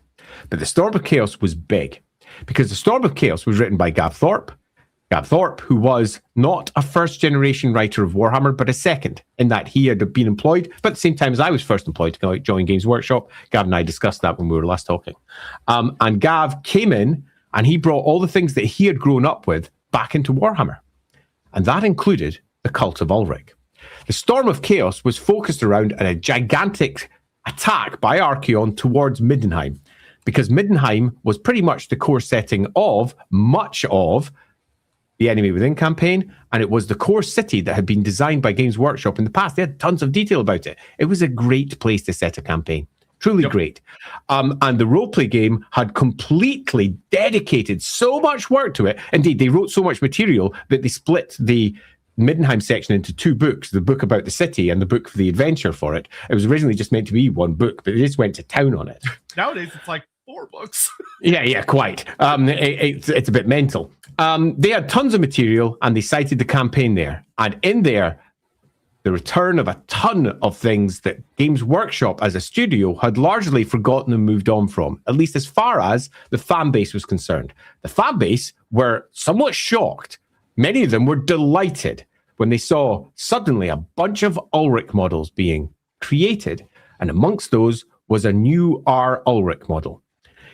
But the Storm of Chaos was big, because the Storm of Chaos was written by Gav Thorpe. Gav Thorpe, who was not a first-generation writer of Warhammer, but a second, in that he had been employed, but at the same time as I was first employed to join Games Workshop. Gav and I discussed that when we were last talking. And Gav came in, and he brought all the things that he had grown up with back into Warhammer. And that included the Cult of Ulric. The Storm of Chaos was focused around a gigantic attack by Archaon towards Middenheim, because Middenheim was pretty much the core setting of much of the Enemy Within campaign, and it was the core city that had been designed by Games Workshop in the past. They had tons of detail about it. It was a great place to set a campaign. Truly great. And the roleplay game had completely dedicated so much work to it. Indeed, they wrote so much material that they split the Middenheim section into 2 books, the book about the city and the book for the adventure for it. It was originally just meant to be 1 book, but they just went to town on it. Nowadays, it's like 4 books. Yeah, quite. It's a bit mental. They had tons of material, and they cited the campaign there. And in there, the return of a ton of things that Games Workshop as a studio had largely forgotten and moved on from, at least as far as the fan base was concerned. The fan base were somewhat shocked. Many of them were delighted when they saw suddenly a bunch of Ulric models being created, and amongst those was a new Ar-Ulric model.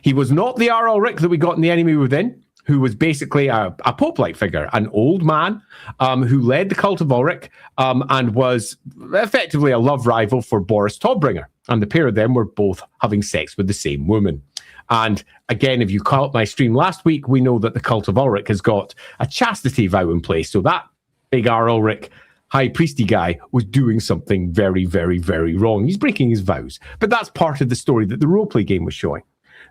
He was not the Ar-Ulric that we got in the Enemy Within, who was basically a pope-like figure, an old man who led the cult of Ulric and was effectively a love rival for Boris Todbringer. And the pair of them were both having sex with the same woman. And again, if you caught my stream last week, we know that the cult of Ulric has got a chastity vow in place. So that big Ar-Ulric high priesty guy was doing something very, very, very wrong. He's breaking his vows. But that's part of the story that the roleplay game was showing.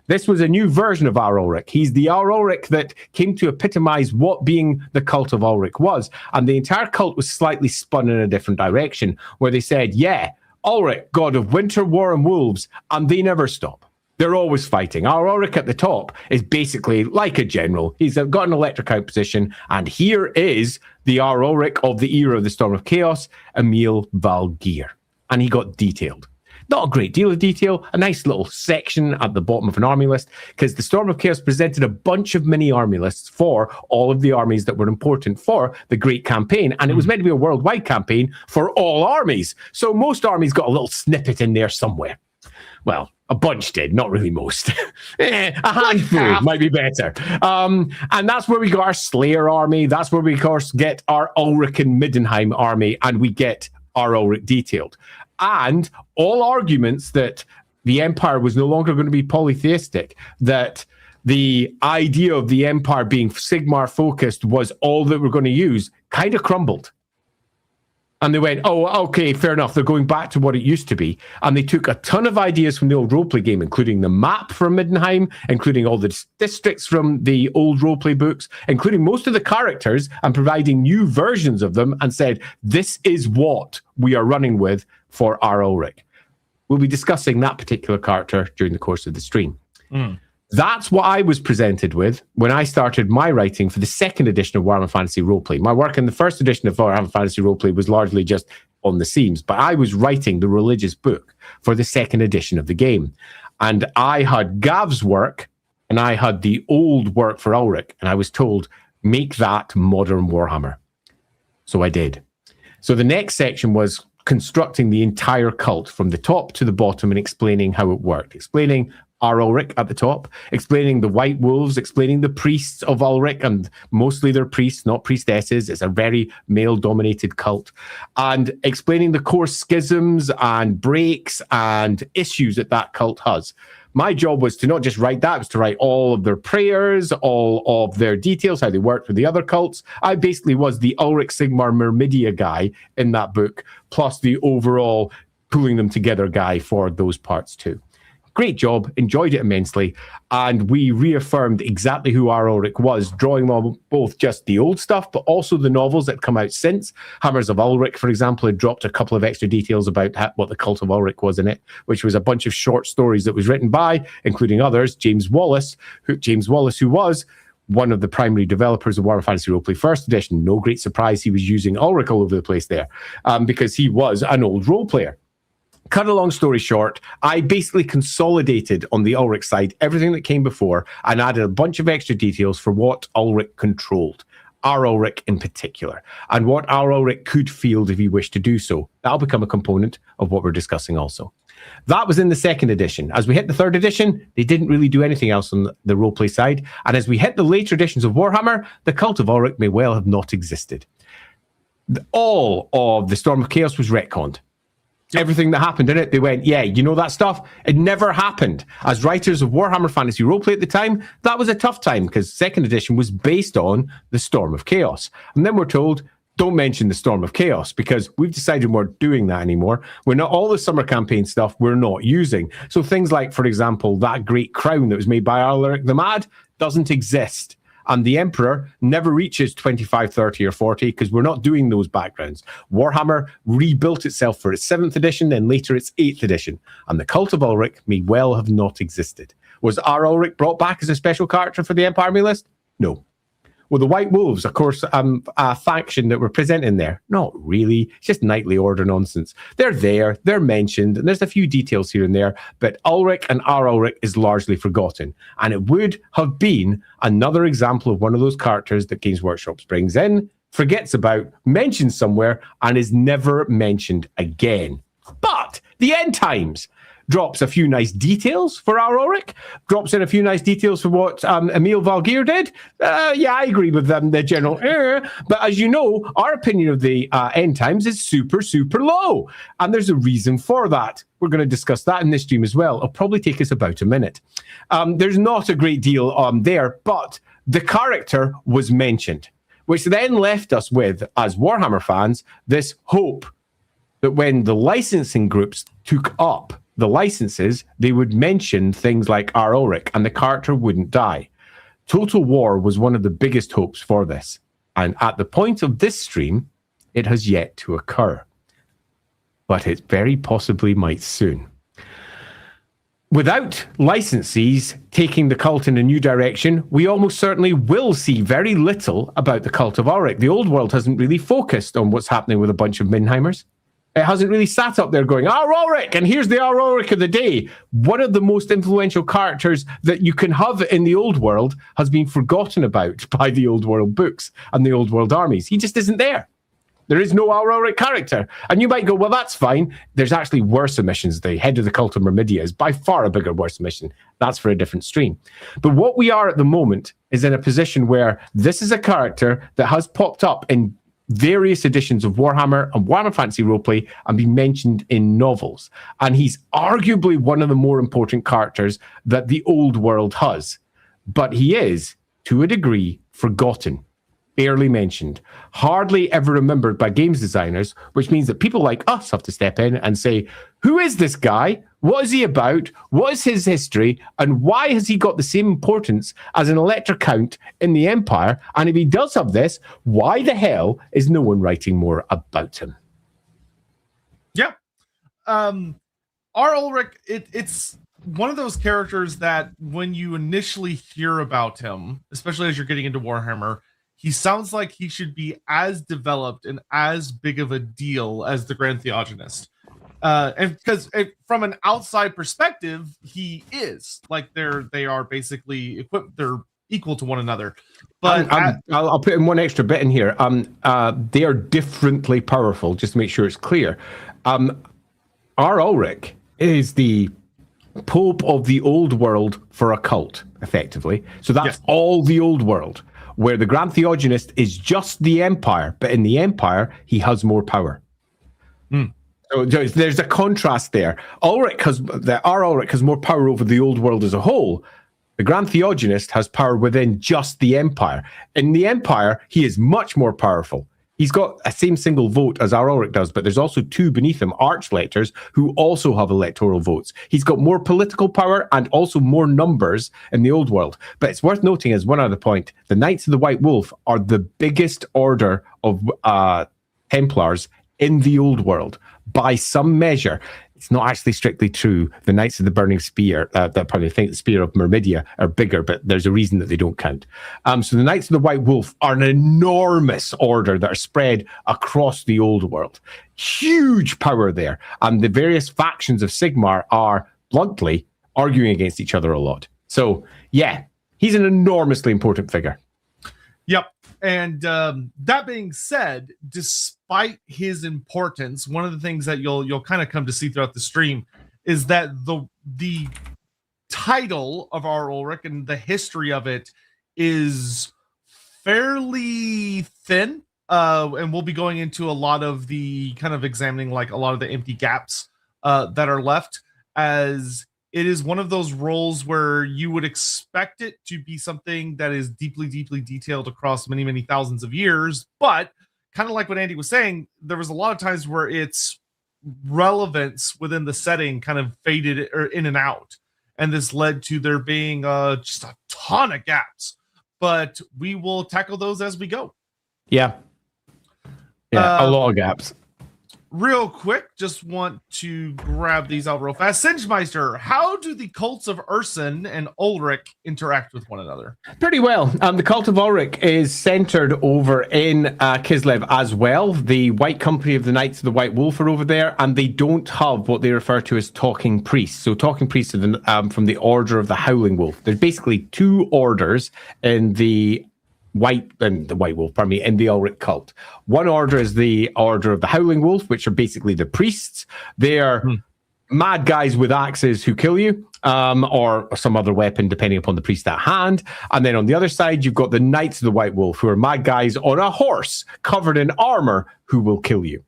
This was a new version of Ar-Ulric. He's the Ar-Ulric that came to epitomize what being the cult of Ulric was. And the entire cult was slightly spun in a different direction, where they said, yeah, Ulric, god of winter, war, and wolves, and they never stop. They're always fighting. Ar-Ulric at the top is basically like a general. He's got an electric position, and here is the Ar-Ulric of the era of the Storm of Chaos, Emil Valgear. And he got detailed. Not a great deal of detail, a nice little section at the bottom of an army list, because the Storm of Chaos presented a bunch of mini army lists for all of the armies that were important for the Great Campaign, and it was meant to be a worldwide campaign for all armies. So most armies got a little snippet in there somewhere. Well, a bunch did, not really most. A handful might be better. And that's where we got our Slayer army. That's where we, of course, get our Ulrican Middenheim army, and we get Ar-Ulric detailed. And all arguments that the Empire was no longer going to be polytheistic, that the idea of the Empire being Sigmar focused was all that we're going to use, kind of crumbled. And they went, oh, okay, fair enough. They're going back to what it used to be. And they took a ton of ideas from the old roleplay game, including the map from Middenheim, including all the districts from the old roleplay books, including most of the characters, and providing new versions of them, and said, this is what we are running with for Ar-Ulric. We'll be discussing that particular character during the course of the stream. That's what I was presented with when I started my writing for the second edition of Warhammer Fantasy Roleplay. My work in the first edition of Warhammer Fantasy Roleplay was largely just on the seams, but I was writing the religious book for the second edition of the game. And I had Gav's work, and I had the old work for Ulric, and I was told, make that modern Warhammer. So I did. So the next section was constructing the entire cult from the top to the bottom and explaining how it worked, explaining Ar-Ulric at the top, explaining the White Wolves, explaining the priests of Ulric, and mostly they're priests, not priestesses. It's a very male-dominated cult. And explaining the core schisms and breaks and issues that that cult has. My job was to not just write that, it was to write all of their prayers, all of their details, how they worked with the other cults. I basically was the Ulric Sigmar Myrmidia guy in that book, plus the overall pulling them together guy for those parts too. Great job, enjoyed it immensely, and we reaffirmed exactly who Ar-Ulric was, drawing on both just the old stuff, but also the novels that come out since. Hammers of Ulric, for example, had dropped a couple of extra details about what the cult of Ulric was in it, which was a bunch of short stories that was written by, including others, James Wallace, who was one of the primary developers of Warhammer Fantasy Roleplay First Edition. No great surprise he was using Ulric all over the place there, because he was an old role player. Cut a long story short, I basically consolidated on the Ulric side everything that came before and added a bunch of extra details for what Ulric controlled, Ar-Ulric in particular, and what Ar-Ulric could field if he wished to do so. That'll become a component of what we're discussing also. That was in the second edition. As we hit the third edition, they didn't really do anything else on the roleplay side. And as we hit the later editions of Warhammer, the cult of Ulric may well have not existed. All of the Storm of Chaos was retconned. Everything that happened in it, they went, yeah, you know that stuff? It never happened. As writers of Warhammer Fantasy Roleplay at the time, that was a tough time because second edition was based on the Storm of Chaos. And then we're told, don't mention the Storm of Chaos because we've decided we're not doing that anymore. We're not, all the summer campaign stuff we're not using. So things like, for example, that great crown that was made by Ar-Ulric the Mad doesn't exist. And the Emperor never reaches 25, 30, or 40 because we're not doing those backgrounds. Warhammer rebuilt itself for its 7th edition, then later its 8th edition. And the Cult of Ulric may well have not existed. Was Ar-Ulric brought back as a special character for the Empire Army list? No. Well, the White Wolves, of course, a faction that were present in there. Not really. It's just knightly order nonsense. They're there, they're mentioned, and there's a few details here and there, but Ulric and Ar-Ulric is largely forgotten. And it would have been another example of one of those characters that Games Workshop brings in, forgets about, mentions somewhere, and is never mentioned again. But the end times. drops a few nice details for Ar-Ulric, drops in a few nice details for what Emil Valgear did. Yeah, I agree with them, the general. But as you know, our opinion of the end times is super, super low. And there's a reason for that. We're going to discuss that in this stream as well. It'll probably take us about a minute. There's not a great deal there, but the character was mentioned, which then left us with, as Warhammer fans, this hope that when the licensing groups took up the licenses, they would mention things like Ar-Ulric and the character wouldn't die. Total War was one of the biggest hopes for this. And at the point of this stream, it has yet to occur. But it very possibly might soon. Without licensees taking the cult in a new direction, we almost certainly will see very little about the cult of Ar-Ulric. The old world hasn't really focused on what's happening with a bunch of Minheimers. It hasn't really sat up there going, Ar-Ulric, and here's the Ar-Ulric of the day. One of the most influential characters that you can have in the old world has been forgotten about by the old world books and the old world armies. He just isn't there. There is no Ar-Ulric character. And you might go, well, that's fine. There's actually worse missions. The head of the cult of Myrmidia is by far a bigger, worse mission. That's for a different stream. But what we are at the moment is in a position where this is a character that has popped up in various editions of Warhammer and Warhammer Fantasy Roleplay and been mentioned in novels. And he's arguably one of the more important characters that the old world has. But he is, to a degree, forgotten. Barely mentioned, hardly ever remembered by games designers, which means that people like us have to step in and say, who is this guy? What is he about? What is his history? And why has he got the same importance as an Elector Count in the Empire? And if he does have this, why the hell is no one writing more about him? Yeah. Ar-Ulric, it's one of those characters that when you initially hear about him, especially as you're getting into Warhammer, he sounds like he should be as developed and as big of a deal as the Grand Theogonist. And because from an outside perspective, he is like they are basically equipped. They're equal to one another. But I'll put in one extra bit in here. They are differently powerful. Just to make sure it's clear. Ar-Ulric is the Pope of the old world for a cult, effectively. So that's all the old world. Where the Grand Theogonist is just the Empire, but in the Empire, he has more power. So there's a contrast there. Ar-Ulric has more power over the old world as a whole. The Grand Theogonist has power within just the Empire. In the Empire, he is much more powerful. He's got a same single vote as Ar-Ulric does, but there's also two beneath him, archlectors, who also have electoral votes. He's got more political power and also more numbers in the old world. But it's worth noting as one other point, the Knights of the White Wolf are the biggest order of Templars in the old world by some measure. It's not actually strictly true. The Knights of the Burning Spear, probably think the Spear of Myrmidia are bigger, but there's a reason that they don't count. So the Knights of the White Wolf are an enormous order that are spread across the old world. Huge power there. And the various factions of Sigmar are, bluntly, arguing against each other a lot. So, yeah, he's an enormously important figure. Yep. And that being said, despite his importance, one of the things that you'll kind of come to see throughout the stream is that the title of Ar-Ulric and the history of it is fairly thin. And we'll be going into a lot of the kind of examining like a lot of the empty gaps that are left, as it is one of those roles where you would expect it to be something that is deeply, deeply detailed across many, many thousands of years. But kind of like what Andy was saying, there was a lot of times where its relevance within the setting kind of faded in and out. And this led to there being just a ton of gaps. But we will tackle those as we go. Yeah. Yeah, a lot of gaps. Real quick, just want to grab these out real fast. Singemeister, how do the cults of Ursun and Ulric interact with one another? Pretty well. The cult of Ulric is centered over in Kislev as well. The White Company of the Knights of the White Wolf are over there, and they don't have what they refer to as talking priests. So talking priests are from the Order of the Howling Wolf. There's basically two orders in the White Wolf, in the Ulric cult. One order is the Order of the Howling Wolf, which are basically the priests. They are mad guys with axes who kill you, or some other weapon, depending upon the priest at hand. And then on the other side, you've got the Knights of the White Wolf, who are mad guys on a horse covered in armor who will kill you.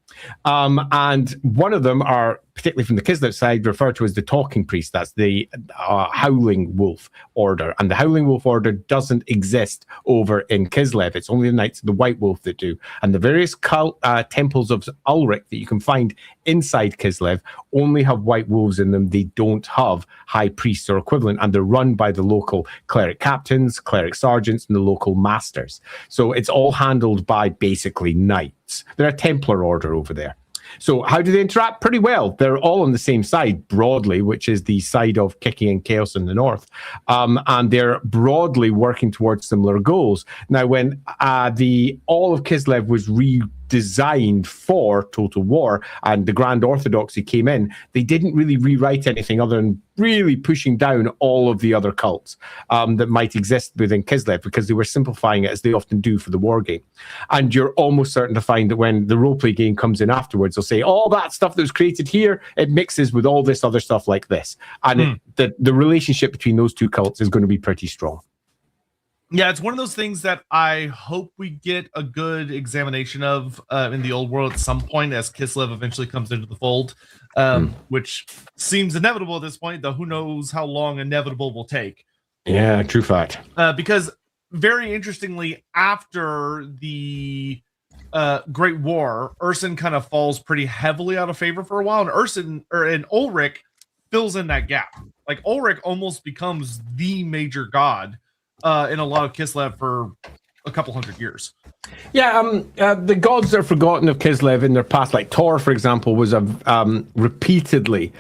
And one of them are, particularly from the Kislev side, referred to as the Talking Priest. That's the Howling Wolf Order. And the Howling Wolf Order doesn't exist over in Kislev. It's only the Knights of the White Wolf that do. And the various temples of Ulric that you can find inside Kislev only have white wolves in them. They don't have high priests or equivalent, and they're run by the local cleric captains, cleric sergeants, and the local masters. So it's all handled by basically knights. They're a Templar order over there. So how do they interact? Pretty well. They're all on the same side, broadly, which is the side of kicking and chaos in the north. And they're broadly working towards similar goals. Now, when all of Kislev was redesigned for Total War and the Grand Orthodoxy came in, they didn't really rewrite anything other than really pushing down all of the other cults that might exist within Kislev, because they were simplifying it, as they often do for the war game. And you're almost certain to find that when the roleplay game comes in afterwards, they'll say, all that stuff that was created here, it mixes with all this other stuff like this. And the relationship between those two cults is going to be pretty strong. Yeah, it's one of those things that I hope we get a good examination of in the old world at some point, as Kislev eventually comes into the fold, which seems inevitable at this point, though who knows how long inevitable will take. Yeah, true fact. Because very interestingly, after the Great War, Urson kind of falls pretty heavily out of favor for a while, and Ulric fills in that gap. Like, Ulric almost becomes the major god in a lot of Kislev for a couple hundred years. Yeah, the gods that are forgotten of Kislev in their past, like Tor, for example, was repeatedly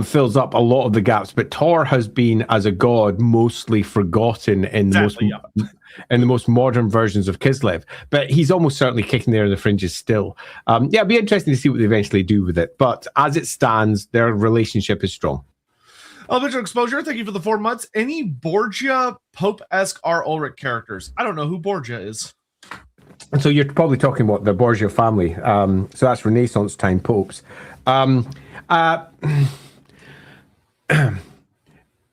fills up a lot of the gaps. But Tor has been, as a god, mostly forgotten in the most modern versions of Kislev. But he's almost certainly kicking there in the fringes still. It'd be interesting to see what they eventually do with it. But as it stands, their relationship is strong. Elemental Exposure, thank you for the 4 months. Any Borgia Pope-esque Ar-Ulric characters? I don't know who Borgia is. And so you're probably talking about the Borgia family. So that's Renaissance time popes. Not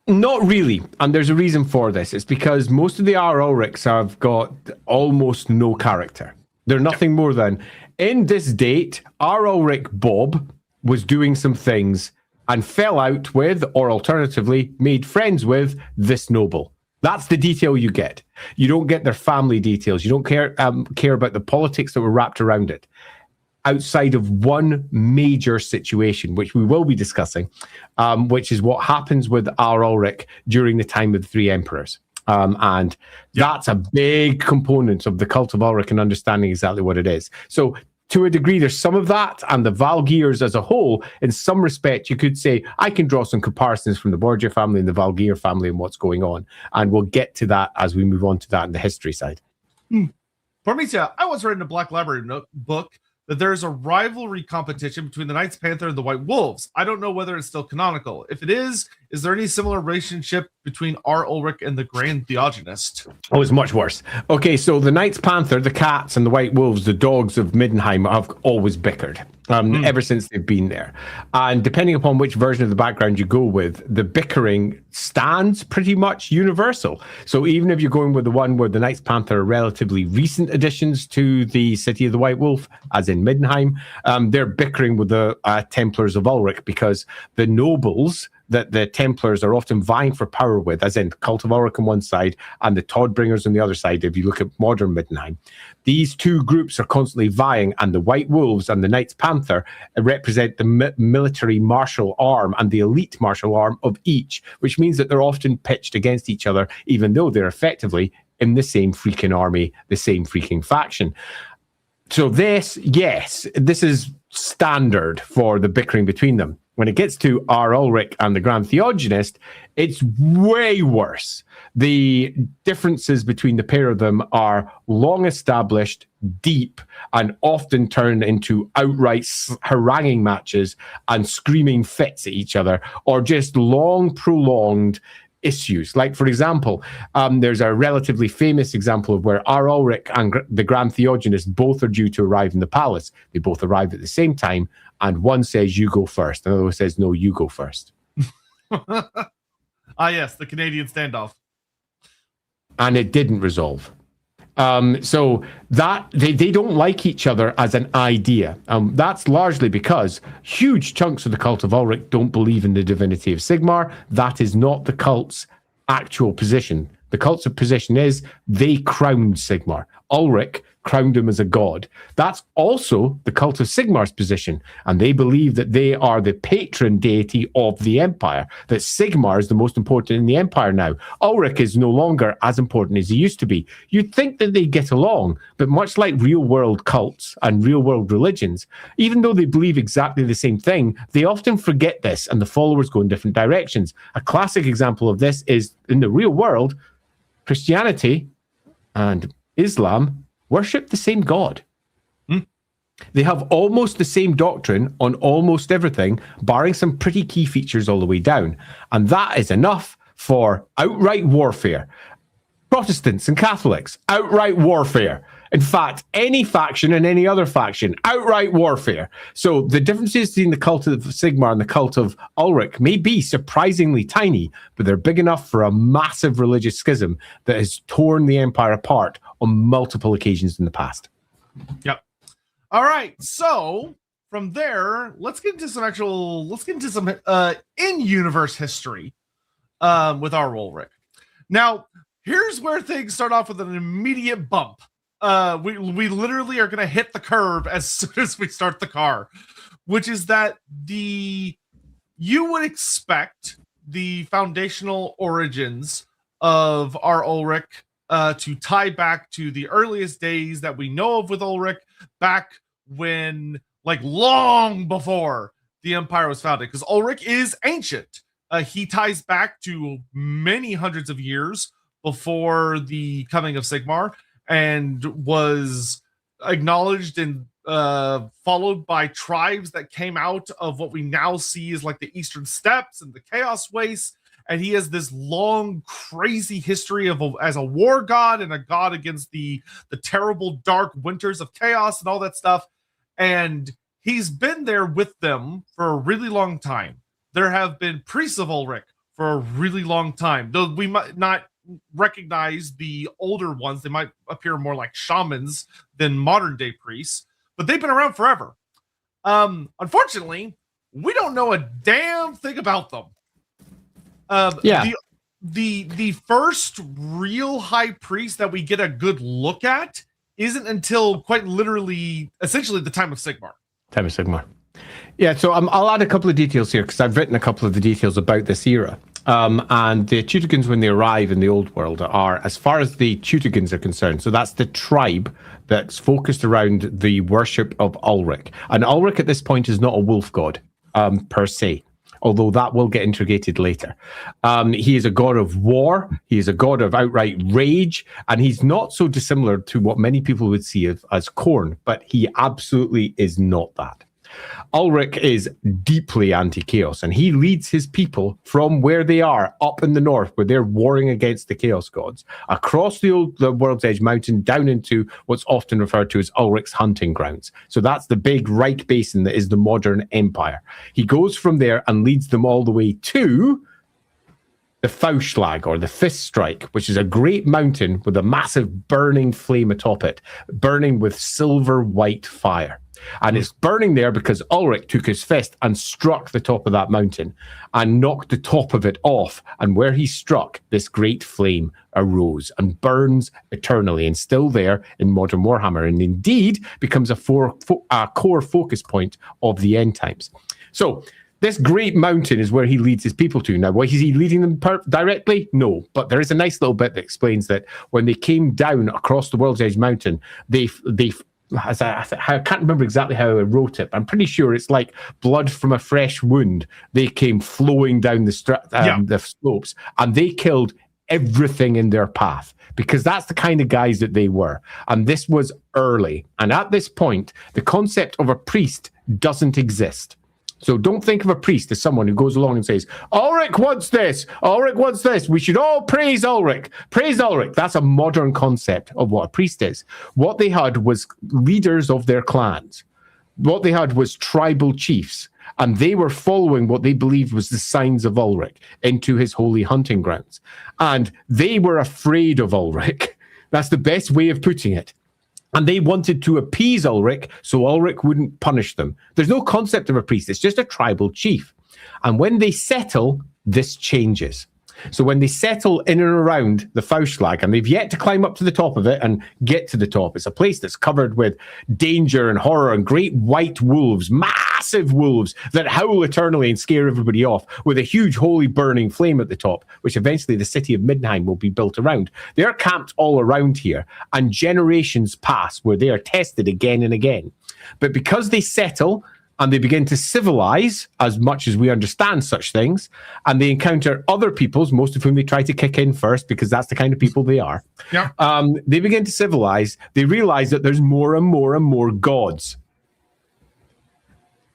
really. And there's a reason for this. It's because most of the Ar-Ulrics have got almost no character. They're nothing more than, in this date, Ar-Ulric Bob was doing some things and fell out with, or alternatively, made friends with, this noble. That's the detail you get. You don't get their family details. You don't care about the politics that were wrapped around it, outside of one major situation, which we will be discussing, which is what happens with Ar-Ulric during the time of the Three Emperors. And that's a big component of the cult of Ulric and understanding exactly what it is. So, to a degree, there's some of that, and the Valgears as a whole, in some respect, you could say, I can draw some comparisons from the Borgia family and the Valgear family and what's going on. And we'll get to that as we move on to that in the history side. Prometheus, I once read in a Black Library book that there's a rivalry competition between the Knights Panther and the White Wolves. I don't know whether it's still canonical. If it is there any similar relationship between Ar-Ulric and the Grand Theogenist? Oh, it's much worse. Okay, so the Knights Panther, the cats, and the White Wolves, the dogs of Middenheim, have always bickered ever since they've been there. And depending upon which version of the background you go with, the bickering stands pretty much universal. So even if you're going with the one where the Knights Panther are relatively recent additions to the City of the White Wolf, as in Middenheim, they're bickering with the Templars of Ulric, because the nobles that the Templars are often vying for power with, as in Cult of Ulric on one side and the Todbringers on the other side, if you look at modern Middenheim, these two groups are constantly vying, and the White Wolves and the Knights Panther represent the military martial arm and the elite martial arm of each, which means that they're often pitched against each other, even though they're effectively in the same freaking army, the same freaking faction. So this is standard for the bickering between them. When it gets to Ar-Ulric and the Grand Theogenist, it's way worse. The differences between the pair of them are long established, deep, and often turn into outright haranguing matches and screaming fits at each other, or just long, prolonged issues. Like, for example, there's a relatively famous example of where Ar-Ulric and the Grand Theogenist both are due to arrive in the palace. They both arrive at the same time, and one says you go first, and the other one says no, you go first. Yes, the Canadian standoff. And it didn't resolve. So that they don't like each other as an idea. That's largely because huge chunks of the cult of Ulric don't believe in the divinity of Sigmar. That is not the cult's actual position. The cult's position is they crowned Sigmar. Ulric crowned him as a god. That's also the cult of Sigmar's position, and they believe that they are the patron deity of the empire, that Sigmar is the most important in the empire now. Ulric is no longer as important as he used to be. You'd think that they get along, but much like real-world cults and real-world religions, even though they believe exactly the same thing, they often forget this, and the followers go in different directions. A classic example of this is, in the real world, Christianity and Islam worship the same God. They have almost the same doctrine on almost everything, barring some pretty key features all the way down. And that is enough for outright warfare. Protestants and Catholics, outright warfare. In fact, any faction and any other faction, outright warfare. So the differences between the cult of Sigmar and the cult of Ulric may be surprisingly tiny, but they're big enough for a massive religious schism that has torn the empire apart on multiple occasions in the past. Yep. All right. So from there, let's get into some in-universe history with Ar-Ulric. Now, here's where things start off with an immediate bump. We literally are going to hit the curb as soon as we start the car, which is that you would expect the foundational origins of Ar-Ulric to tie back to the earliest days that we know of with Ulric, back when, like, long before the empire was founded, because Ulric is ancient. He ties back to many hundreds of years before the coming of Sigmar, and was acknowledged and followed by tribes that came out of what we now see as like the Eastern Steppes and the Chaos Wastes. And he has this long, crazy history of as a war god and a god against the terrible dark winters of chaos and all that stuff. And he's been there with them for a really long time. There have been priests of Ulric for a really long time, though we might not recognize the older ones. They might appear more like shamans than modern day priests, but they've been around forever. Unfortunately, we don't know a damn thing about them. The first real high priest that we get a good look at isn't until quite literally, essentially, the time of Sigmar. Time of Sigmar. Yeah, so I'll add a couple of details here, because I've written a couple of the details about this era. And the Teutogens, when they arrive in the old world, are, as far as the Teutogens are concerned, so that's the tribe that's focused around the worship of Ulric. And Ulric at this point is not a wolf god, per se, although that will get integrated later. He is a god of war, he is a god of outright rage, and he's not so dissimilar to what many people would see as Khorne, but he absolutely is not that. Ulric is deeply anti-chaos, and he leads his people from where they are up in the north, where they're warring against the chaos gods, across the World's Edge Mountain, down into what's often referred to as Ulric's hunting grounds. So that's the big Reich Basin that is the modern empire. He goes from there and leads them all the way to the Faustschlag, or the Fist Strike, which is a great mountain with a massive burning flame atop it, burning with silver white fire. And it's burning there because Ulric took his fist and struck the top of that mountain and knocked the top of it off. And where he struck, this great flame arose and burns eternally, and still there in modern Warhammer, and indeed becomes a core focus point of the end times. So this great mountain is where he leads his people to. Now, why is he leading them directly? No, but there is a nice little bit that explains that when they came down across the World's Edge Mountain, they I can't remember exactly how I wrote it, but I'm pretty sure it's like blood from a fresh wound. They came flowing down the slopes, and they killed everything in their path, because that's the kind of guys that they were. And this was early. And at this point, the concept of a priest doesn't exist. So don't think of a priest as someone who goes along and says, Ulric wants this, Ulric wants this, we should all praise Ulric, praise Ulric. That's a modern concept of what a priest is. What they had was leaders of their clans. what they had was tribal chiefs, and they were following what they believed was the signs of Ulric into his holy hunting grounds. And they were afraid of Ulric. That's the best way of putting it. And they wanted to appease Ulric so Ulric wouldn't punish them. There's no concept of a priest. It's just a tribal chief. And when they settle, this changes. So when they settle in and around the Faustschlag, and they've yet to climb up to the top of it and get to the top, it's a place that's covered with danger and horror and great white wolves, massive wolves that howl eternally and scare everybody off, with a huge holy burning flame at the top, which eventually the city of Middenheim will be built around. They are camped all around here, and generations pass where they are tested again and again. But because they settle and they begin to civilize, as much as we understand such things, and they encounter other peoples, most of whom they try to kick in first, because that's the kind of people they are. Yeah. They begin to civilize. They realize that there's more and more and more gods.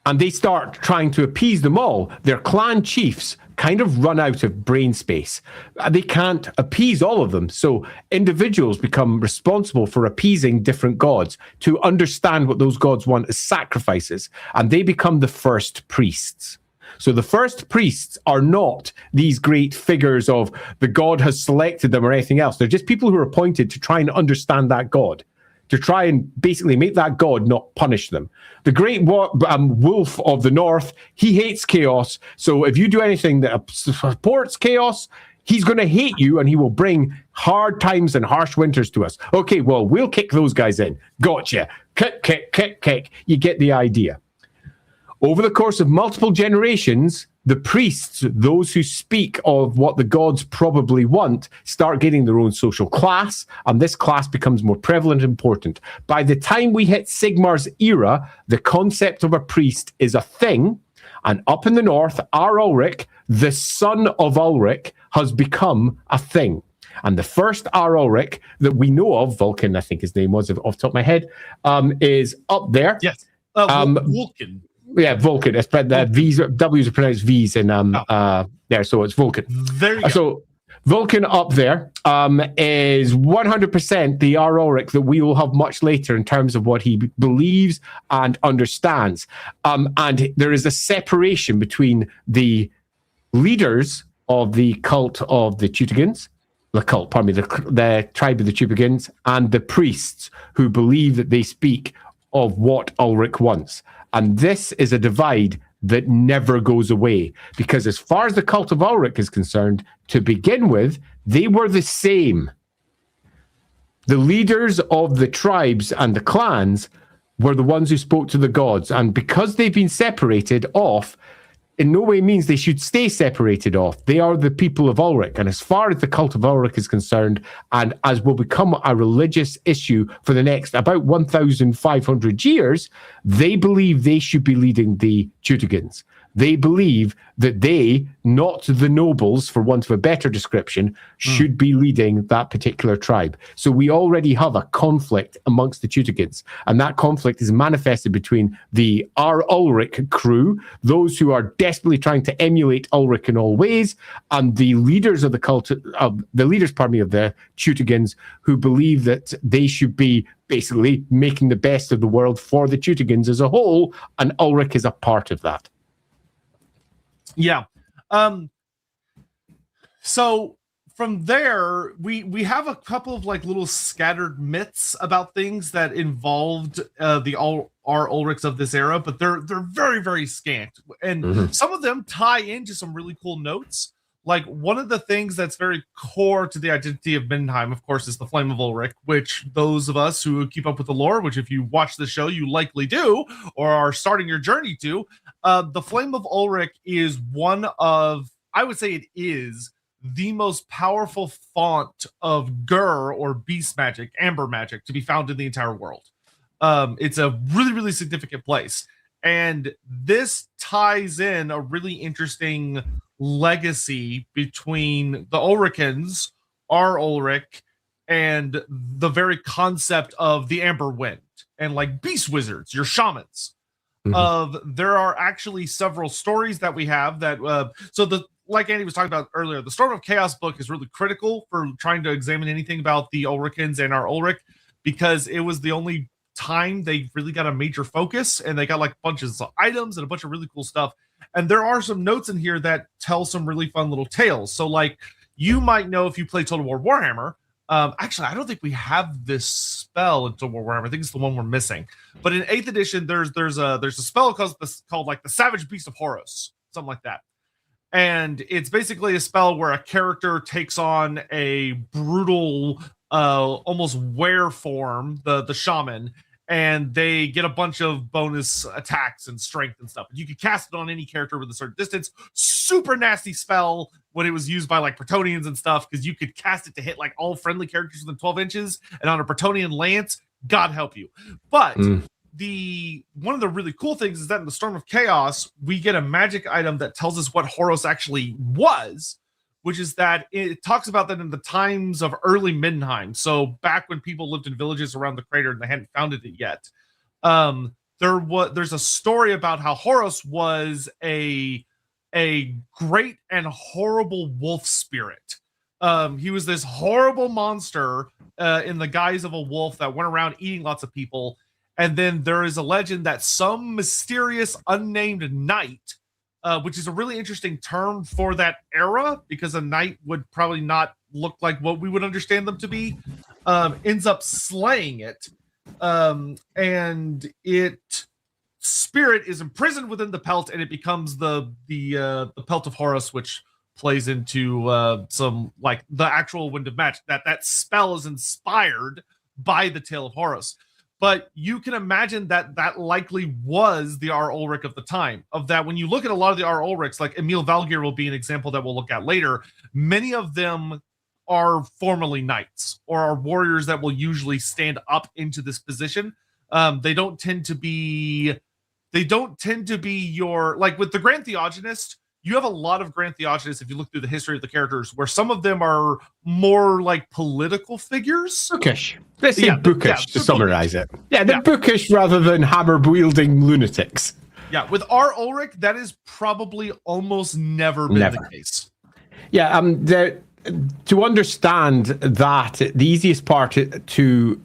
And they start trying to appease them all. Their clan chiefs kind of run out of brain space. They can't appease all of them. So individuals become responsible for appeasing different gods to understand what those gods want as sacrifices. And they become the first priests. So the first priests are not these great figures of the god has selected them or anything else. They're just people who are appointed to try and understand that god, to try and basically make that god not punish them. The great wolf of the north, he hates chaos. So if you do anything that supports chaos, he's going to hate you, and he will bring hard times and harsh winters to us. Okay, well, we'll kick those guys in. Gotcha. Kick, kick, kick, kick. You get the idea. Over the course of multiple generations, the priests, those who speak of what the gods probably want, start getting their own social class, and this class becomes more prevalent and important. By the time we hit Sigmar's era, the concept of a priest is a thing, and up in the north, Ar-Ulric, the son of Ulric, has become a thing. And the first Ar-Ulric that we know of, Vulcan, I think his name was off the top of my head, is up there. Yes. Vulcan. Yeah, Vulcan. It's V's, W's are pronounced V's in there, so it's Vulcan. There you go. So Vulcan up there is 100% the Ar-Ulric that we will have much later in terms of what he believes and understands. And there is a separation between the leaders of the cult of the Teutigans, the tribe of the Teutigans, and the priests who believe that they speak of what Ulric wants. And this is a divide that never goes away, because as far as the cult of Ulric is concerned, to begin with, they were the same. The leaders of the tribes and the clans were the ones who spoke to the gods. And because they've been separated off, in no way means they should stay separated off. They are the people of Ulric. And as far as the cult of Ulric is concerned, and as will become a religious issue for the next about 1,500 years, they believe they should be leading the Teutigans. They believe that they, not the nobles, for want of a better description, should be leading that particular tribe. So we already have a conflict amongst the Teutigans, and that conflict is manifested between the Ar-Ulric crew, those who are desperately trying to emulate Ulric in all ways, and the leaders of the cult of the Teutigans, who believe that they should be basically making the best of the world for the Teutigans as a whole, and Ulric is a part of that. Yeah. So from there, we have a couple of like little scattered myths about things that involved the Ar-Ulrics of this era, but they're very, very scant. And some of them tie into some really cool notes. Like one of the things that's very core to the identity of Middenheim, of course, is the Flame of Ulric, which those of us who keep up with the lore, which if you watch the show, you likely do, or are starting your journey to, the Flame of Ulric is one of, I would say it is the most powerful font of Gur or beast magic, amber magic, to be found in the entire world. It's a really, really significant place. And this ties in a really interesting legacy between the Ulricans, Ar-Ulric, and the very concept of the Amber Wind and like beast wizards, your shamans. There are actually several stories that we have that like Andy was talking about earlier, the Storm of Chaos book is really critical for trying to examine anything about the Ulricans and Ar-Ulric, because it was the only time they really got a major focus, and they got like bunches of items and a bunch of really cool stuff. And there are some notes in here that tell some really fun little tales. So like you might know if you play Total War Warhammer. Actually, I don't think we have this spell in Total War Warhammer. I think it's the one we're missing. But in 8th edition, there's a spell called like the Savage Beast of Horus, something like that. And it's basically a spell where a character takes on a brutal, almost were form, the shaman, and they get a bunch of bonus attacks and strength and stuff. You can cast it on any character with a certain distance. Super nasty spell when it was used by like Bretonians and stuff, because you could cast it to hit like all friendly characters within 12 inches, and on a Bretonian lance, God help you. But one of the really cool things is that in the Storm of Chaos, we get a magic item that tells us what Horus actually was, which is that it talks about that in the times of early Middenheim. So back when people lived in villages around the crater and they hadn't founded it yet. There's a story about how Horus was a great and horrible wolf spirit. He was this horrible monster in the guise of a wolf that went around eating lots of people. And then there is a legend that some mysterious unnamed knight, which is a really interesting term for that era, because a knight would probably not look like what we would understand them to be, ends up slaying it. And its spirit is imprisoned within the pelt, and it becomes the pelt of Horus, which plays into some like the actual Wind of Match. That spell is inspired by the Tale of Horus. But you can imagine that likely was the Ar-Ulric of the time. Of that, when you look at a lot of the Ar-Ulrics, like Emil Valgear will be an example that we'll look at later. Many of them are formerly knights or are warriors that will usually stand up into this position. They don't tend to be your, like with the Grand Theogonist. You have a lot of Grand Theogonists, if you look through the history of the characters, where some of them are more like political figures. Bookish. Let's say bookish to summarize it. Yeah, they're bookish rather than hammer-wielding lunatics. Yeah, with Ar-Ulric, that is probably almost never been the case. Yeah, to understand that, the easiest part to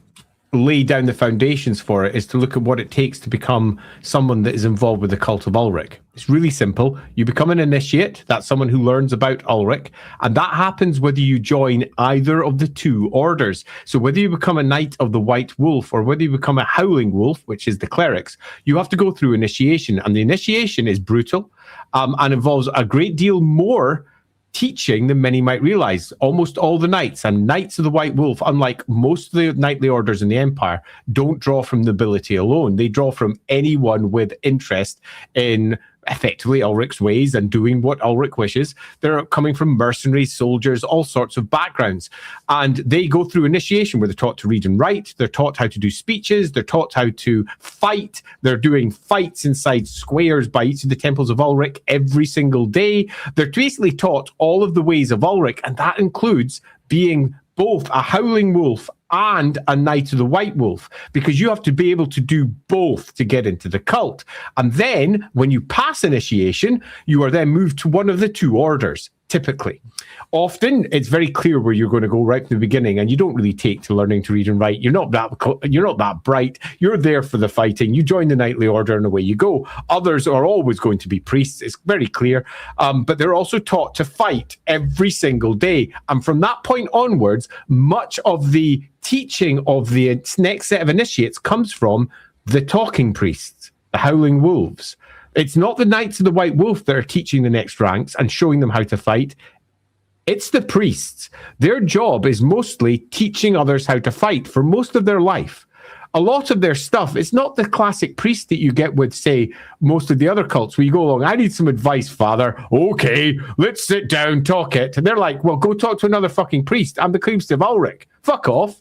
lay down the foundations for it is to look at what it takes to become someone that is involved with the cult of Ulric. It's really simple. You become an initiate. That's someone who learns about Ulric, and that happens whether you join either of the two orders. So whether you become a Knight of the White Wolf or whether you become a Howling Wolf, which is the clerics, you have to go through initiation, and the initiation is brutal and involves a great deal more teaching than many might realize. Almost all the knights and Knights of the White Wolf, unlike most of the knightly orders in the Empire, don't draw from nobility alone. They draw from anyone with interest in effectively Ulric's ways and doing what Ulric wishes. They're coming from mercenaries, soldiers, all sorts of backgrounds. And they go through initiation where they're taught to read and write. They're taught how to do speeches. They're taught how to fight. They're doing fights inside squares by each of the temples of Ulric every single day. They're basically taught all of the ways of Ulric, and that includes being both a Howling Wolf and a Knight of the White Wolf, because you have to be able to do both to get into the cult. And then when you pass initiation, you are then moved to one of the two orders, typically. Often it's very clear where you're going to go right from the beginning, and you don't really take to learning to read and write. You're not that bright. You're there for the fighting. You join the knightly order and away you go. Others are always going to be priests. It's very clear. But they're also taught to fight every single day. And from that point onwards, much of the teaching of the next set of initiates comes from the talking priests, the Howling Wolves. It's not the Knights of the White Wolf that are teaching the next ranks and showing them how to fight. It's the priests. Their job is mostly teaching others how to fight for most of their life. A lot of their stuff, it's not the classic priest that you get with, say, most of the other cults where you go along, I need some advice, Father. Okay, let's sit down, talk it. And they're like, well, go talk to another fucking priest. I'm the priest of Ulric. Fuck off.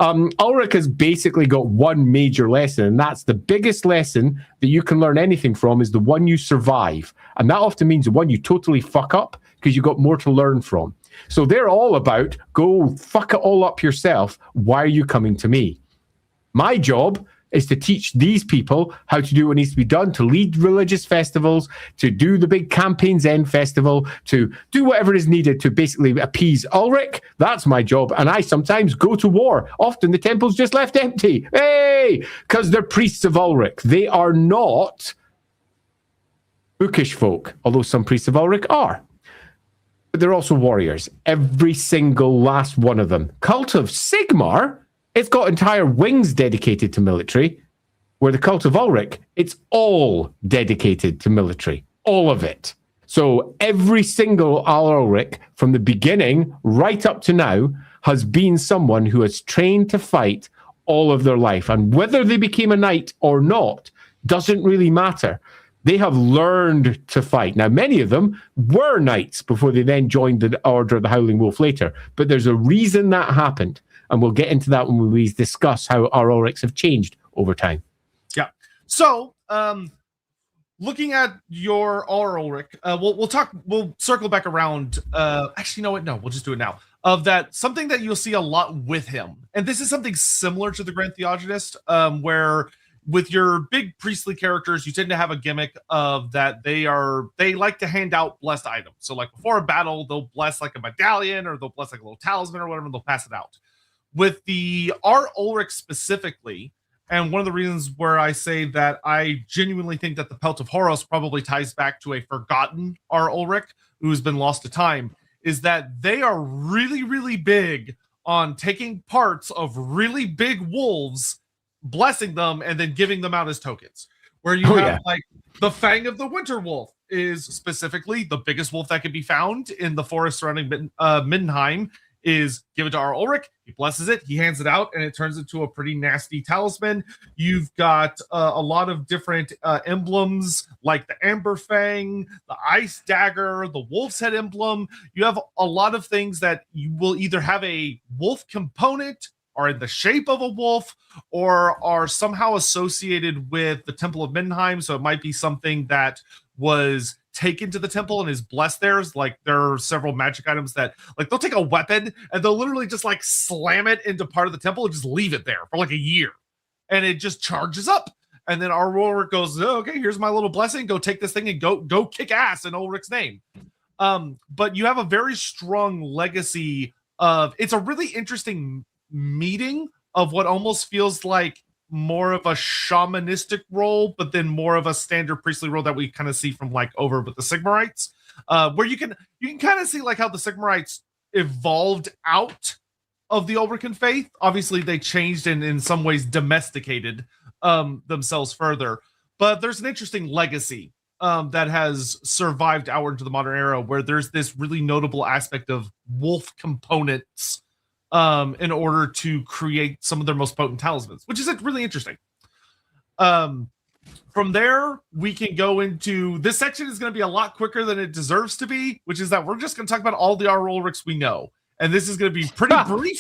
Ulric has basically got one major lesson, and that's the biggest lesson that you can learn anything from is the one you survive. And that often means the one you totally fuck up because you've got more to learn from. So they're all about, go fuck it all up yourself. Why are you coming to me? My job, is to teach these people how to do what needs to be done, to lead religious festivals, to do the big Campaign's End festival, to do whatever is needed to basically appease Ulric. That's my job. And I sometimes go to war. Often the temple's just left empty. Hey! Because they're priests of Ulric. They are not bookish folk, although some priests of Ulric are. But they're also warriors. Every single last one of them. Cult of Sigmar, it's got entire wings dedicated to military, where the Cult of Ulric, it's all dedicated to military. All of it. So every single Ar-Ulric from the beginning right up to now has been someone who has trained to fight all of their life. And whether they became a knight or not doesn't really matter. They have learned to fight. Now, many of them were knights before they then joined the Order of the Howling Wolf later. But there's a reason that happened. And we'll get into that when we discuss how Ar-Ulrics have changed over time. Yeah. So, looking at your Ar-Ulric, we'll circle back around. Actually, you know what? No, we'll just do it now. Of that, something that you'll see a lot with him. And this is something similar to the Grand Theogonist, where with your big priestly characters, you tend to have a gimmick of that they like to hand out blessed items. So like before a battle, they'll bless like a medallion or they'll bless like a little talisman or whatever, and they'll pass it out. With the Ar-Ulric specifically, and one of the reasons where I say that I genuinely think that the Pelt of Horus probably ties back to a forgotten Ar-Ulric who's been lost to time, is that they are really, really big on taking parts of really big wolves, blessing them, and then giving them out as tokens. Where you have like the Fang of the Winter Wolf is specifically the biggest wolf that can be found in the forest surrounding Middenheim, is given to Ar-Ulric. He blesses it, he hands it out, and it turns into a pretty nasty talisman. You've got a lot of different emblems like the Amber Fang, the Ice Dagger, the Wolf's Head emblem. You have a lot of things that you will either have a wolf component, are in the shape of a wolf, or are somehow associated with the Temple of Middenheim. So it might be something that was taken to the temple and is blessed there. Like there are several magic items that like they'll take a weapon and they'll literally just like slam it into part of the temple and just leave it there for like a year. And it just charges up. And then Ar-Ulric goes, oh, okay, here's my little blessing. Go take this thing and go kick ass in Ulric's name. But you have a very strong legacy of, it's a really interesting meeting of what almost feels like more of a shamanistic role, but then more of a standard priestly role that we kind of see from like over with the Sigmarites, where you can kind of see like how the Sigmarites evolved out of the Ulrican faith. Obviously, they changed and in some ways domesticated themselves further, but there's an interesting legacy that has survived out into the modern era, where there's this really notable aspect of wolf components in order to create some of their most potent talismans, which is really interesting. From there, we can go into, this section is going to be a lot quicker than it deserves to be, which is that we're just going to talk about all the Ar-Ulrics we know. And this is going to be pretty brief.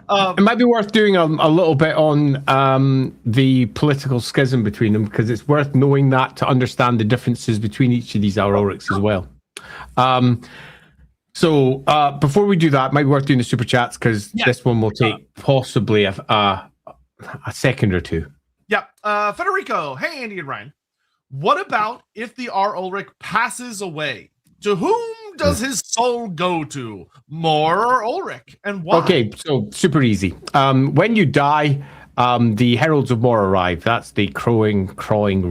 It might be worth doing a little bit on the political schism between them, because it's worth knowing that to understand the differences between each of these Ar-Ulrics as well. So before we do that, it might be worth doing the super chats, because this one will take possibly a second or two. Yeah. Federico, hey, Andy and Ryan. What about if the Ar-Ulric passes away? To whom does his soul go to? More or Ulric? And why? Okay, so super easy. When you die, the Heralds of Mor arrive. That's the crowing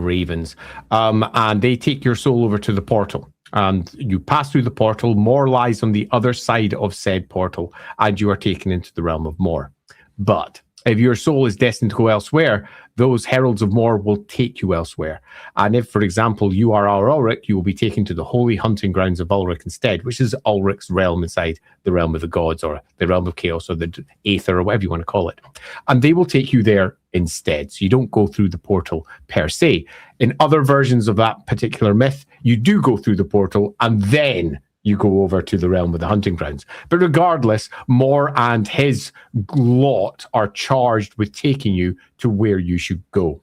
ravens. And they take your soul over to the portal. And you pass through the portal. Mor lies on the other side of said portal, and you are taken into the realm of Mor. But if your soul is destined to go elsewhere, those Heralds of Mor will take you elsewhere. And if, for example, you are Ar-Ulric, you will be taken to the holy hunting grounds of Ulric instead, which is Ulric's realm inside the realm of the gods, or the realm of chaos, or the aether, or whatever you want to call it. And they will take you there instead. So you don't go through the portal per se. In other versions of that particular myth, you do go through the portal and then you go over to the realm of the hunting grounds. But regardless, Mor and his lot are charged with taking you to where you should go.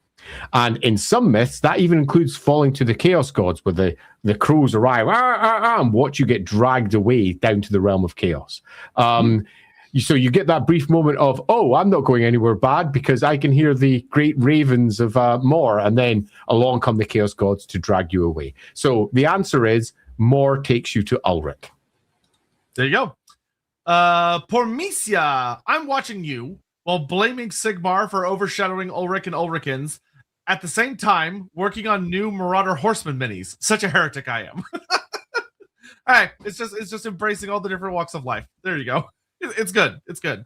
And in some myths, that even includes falling to the chaos gods, where the crows arrive and watch you get dragged away down to the realm of chaos. you get that brief moment of, oh, I'm not going anywhere bad because I can hear the great ravens of Mor, and then along come the Chaos Gods to drag you away. So the answer is Mor takes you to Ulric. There you go. Pormisia, I'm watching you while blaming Sigmar for overshadowing Ulric and Ulricans. At the same time, working on new Marauder Horseman minis. Such a heretic I am. Hey, it's just embracing all the different walks of life. There you go. It's good. It's good.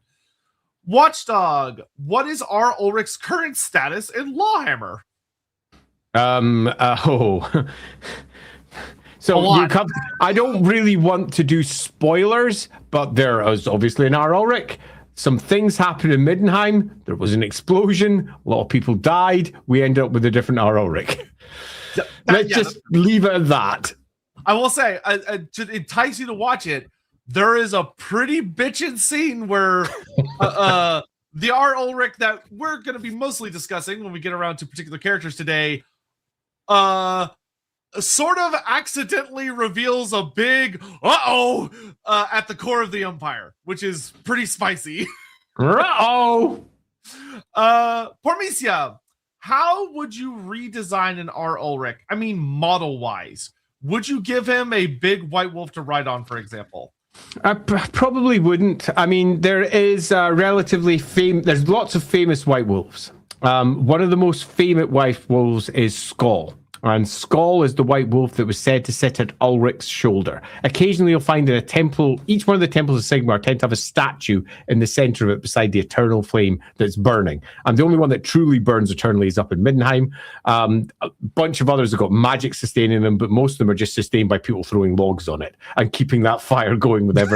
Watchdog, what is Ar-Ulric's current status in Lawhammer? So I don't really want to do spoilers, but there is obviously an Ar-Ulric. Some things happened in Middenheim. There was an explosion. A lot of people died. We ended up with a different Ar-Ulric. Let's just leave it at that. I will say, to entice you to watch it, there is a pretty bitchin' scene where the Ar-Ulric that we're going to be mostly discussing when we get around to particular characters today, sort of accidentally reveals a big at the core of the Empire, which is pretty spicy. Pormisia, how would you redesign an Ar-Ulric? I mean, model-wise. Would you give him a big white wolf to ride on, for example? I probably wouldn't. I mean, there is there's lots of famous white wolves. One of the most famous white wolves is Skoll. And Skoll is the white wolf that was said to sit at Ulric's shoulder. Occasionally you'll find in a temple, each one of the temples of Sigmar tend to have a statue in the center of it beside the eternal flame that's burning. And the only one that truly burns eternally is up in Middenheim. A bunch of others have got magic sustaining them, but most of them are just sustained by people throwing logs on it and keeping that fire going without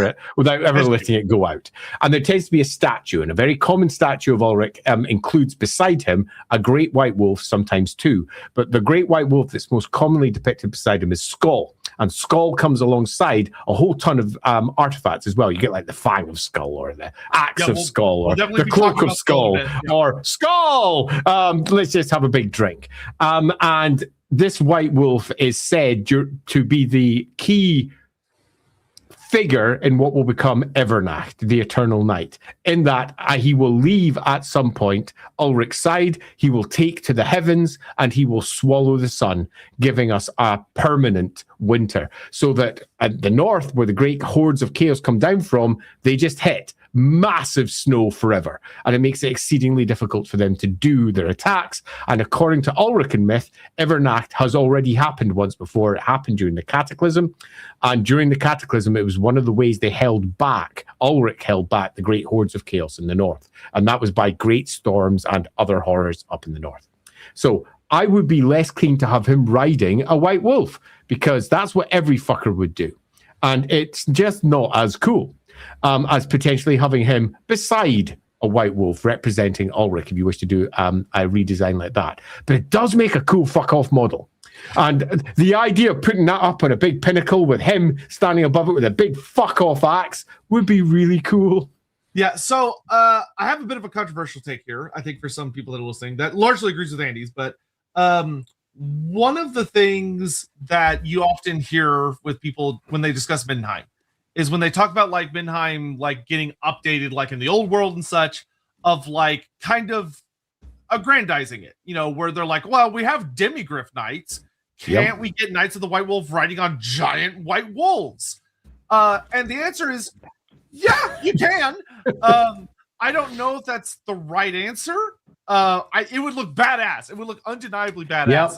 ever letting it go out. And there tends to be a statue, and a very common statue of Ulric includes beside him a great white wolf, sometimes two. But the great white wolf that's most commonly depicted beside him is Skoll, and Skoll comes alongside a whole ton of artifacts as well. You get like the Fang of Skoll, or the Axe of Skoll, or the Cloak of Skoll, or Skoll. Let's just have a big drink. And this white wolf is said to be the key figure in what will become Evernacht, the Eternal Night, in that he will leave at some point Ulric's side, he will take to the heavens, and he will swallow the sun, giving us a permanent winter. So that at the north, where the great hordes of chaos come down from, they just hit massive snow forever, and it makes it exceedingly difficult for them to do their attacks. And according to Ulrican myth, Evernacht has already happened once before. It happened during the Cataclysm, and during the Cataclysm, it was one of the ways they held back, Ulric held back the great hordes of chaos in the north, and that was by great storms and other horrors up in the north. So I would be less keen to have him riding a white wolf, because that's what every fucker would do, and it's just not as cool as potentially having him beside a white wolf representing Ulric, if you wish to do a redesign like that. But it does make a cool fuck-off model. And the idea of putting that up on a big pinnacle with him standing above it with a big fuck-off axe would be really cool. Yeah, so I have a bit of a controversial take here, I think, for some people that are listening, that largely agrees with Andy's, but one of the things that you often hear with people when they discuss Middenheim is when they talk about like Middenheim like getting updated like in the old world and such, of like kind of aggrandizing it, you know, where they're like, well, we have demigryph knights, can't we get Knights of the White Wolf riding on giant white wolves? And the answer is yeah, you can. I don't know if that's the right answer. It would look badass. It would look undeniably badass.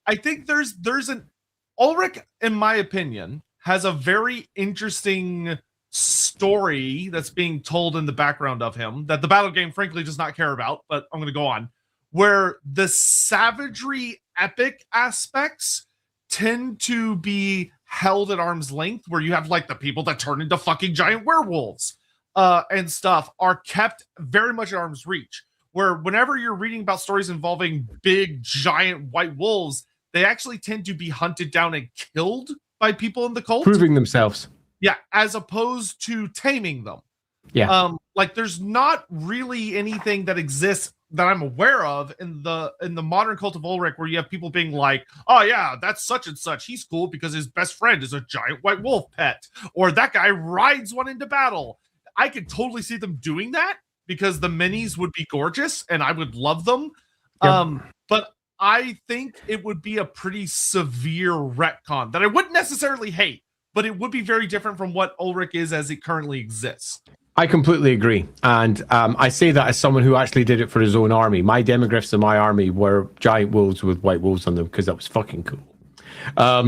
I think there's an Ulric, in my opinion, has a very interesting story that's being told in the background of him that the battle game frankly does not care about, but I'm going to go on, where the savagery epic aspects tend to be held at arm's length, where you have like the people that turn into fucking giant werewolves and stuff are kept very much at arm's reach, where whenever you're reading about stories involving big giant white wolves, they actually tend to be hunted down and killed by people in the cult, proving themselves. Yeah, as opposed to taming them. Yeah. Like there's not really anything that exists that I'm aware of in the modern cult of Ulric where you have people being like, oh yeah, that's such and such, he's cool because his best friend is a giant white wolf pet, or that guy rides one into battle. I could totally see them doing that because the minis would be gorgeous and I would love them. Yep. But I think it would be a pretty severe retcon that I wouldn't necessarily hate, but it would be very different from what Ulric is as it currently exists. I completely agree. And I say that as someone who actually did it for his own army. My demogryphs in my army were giant wolves with white wolves on them because that was fucking cool.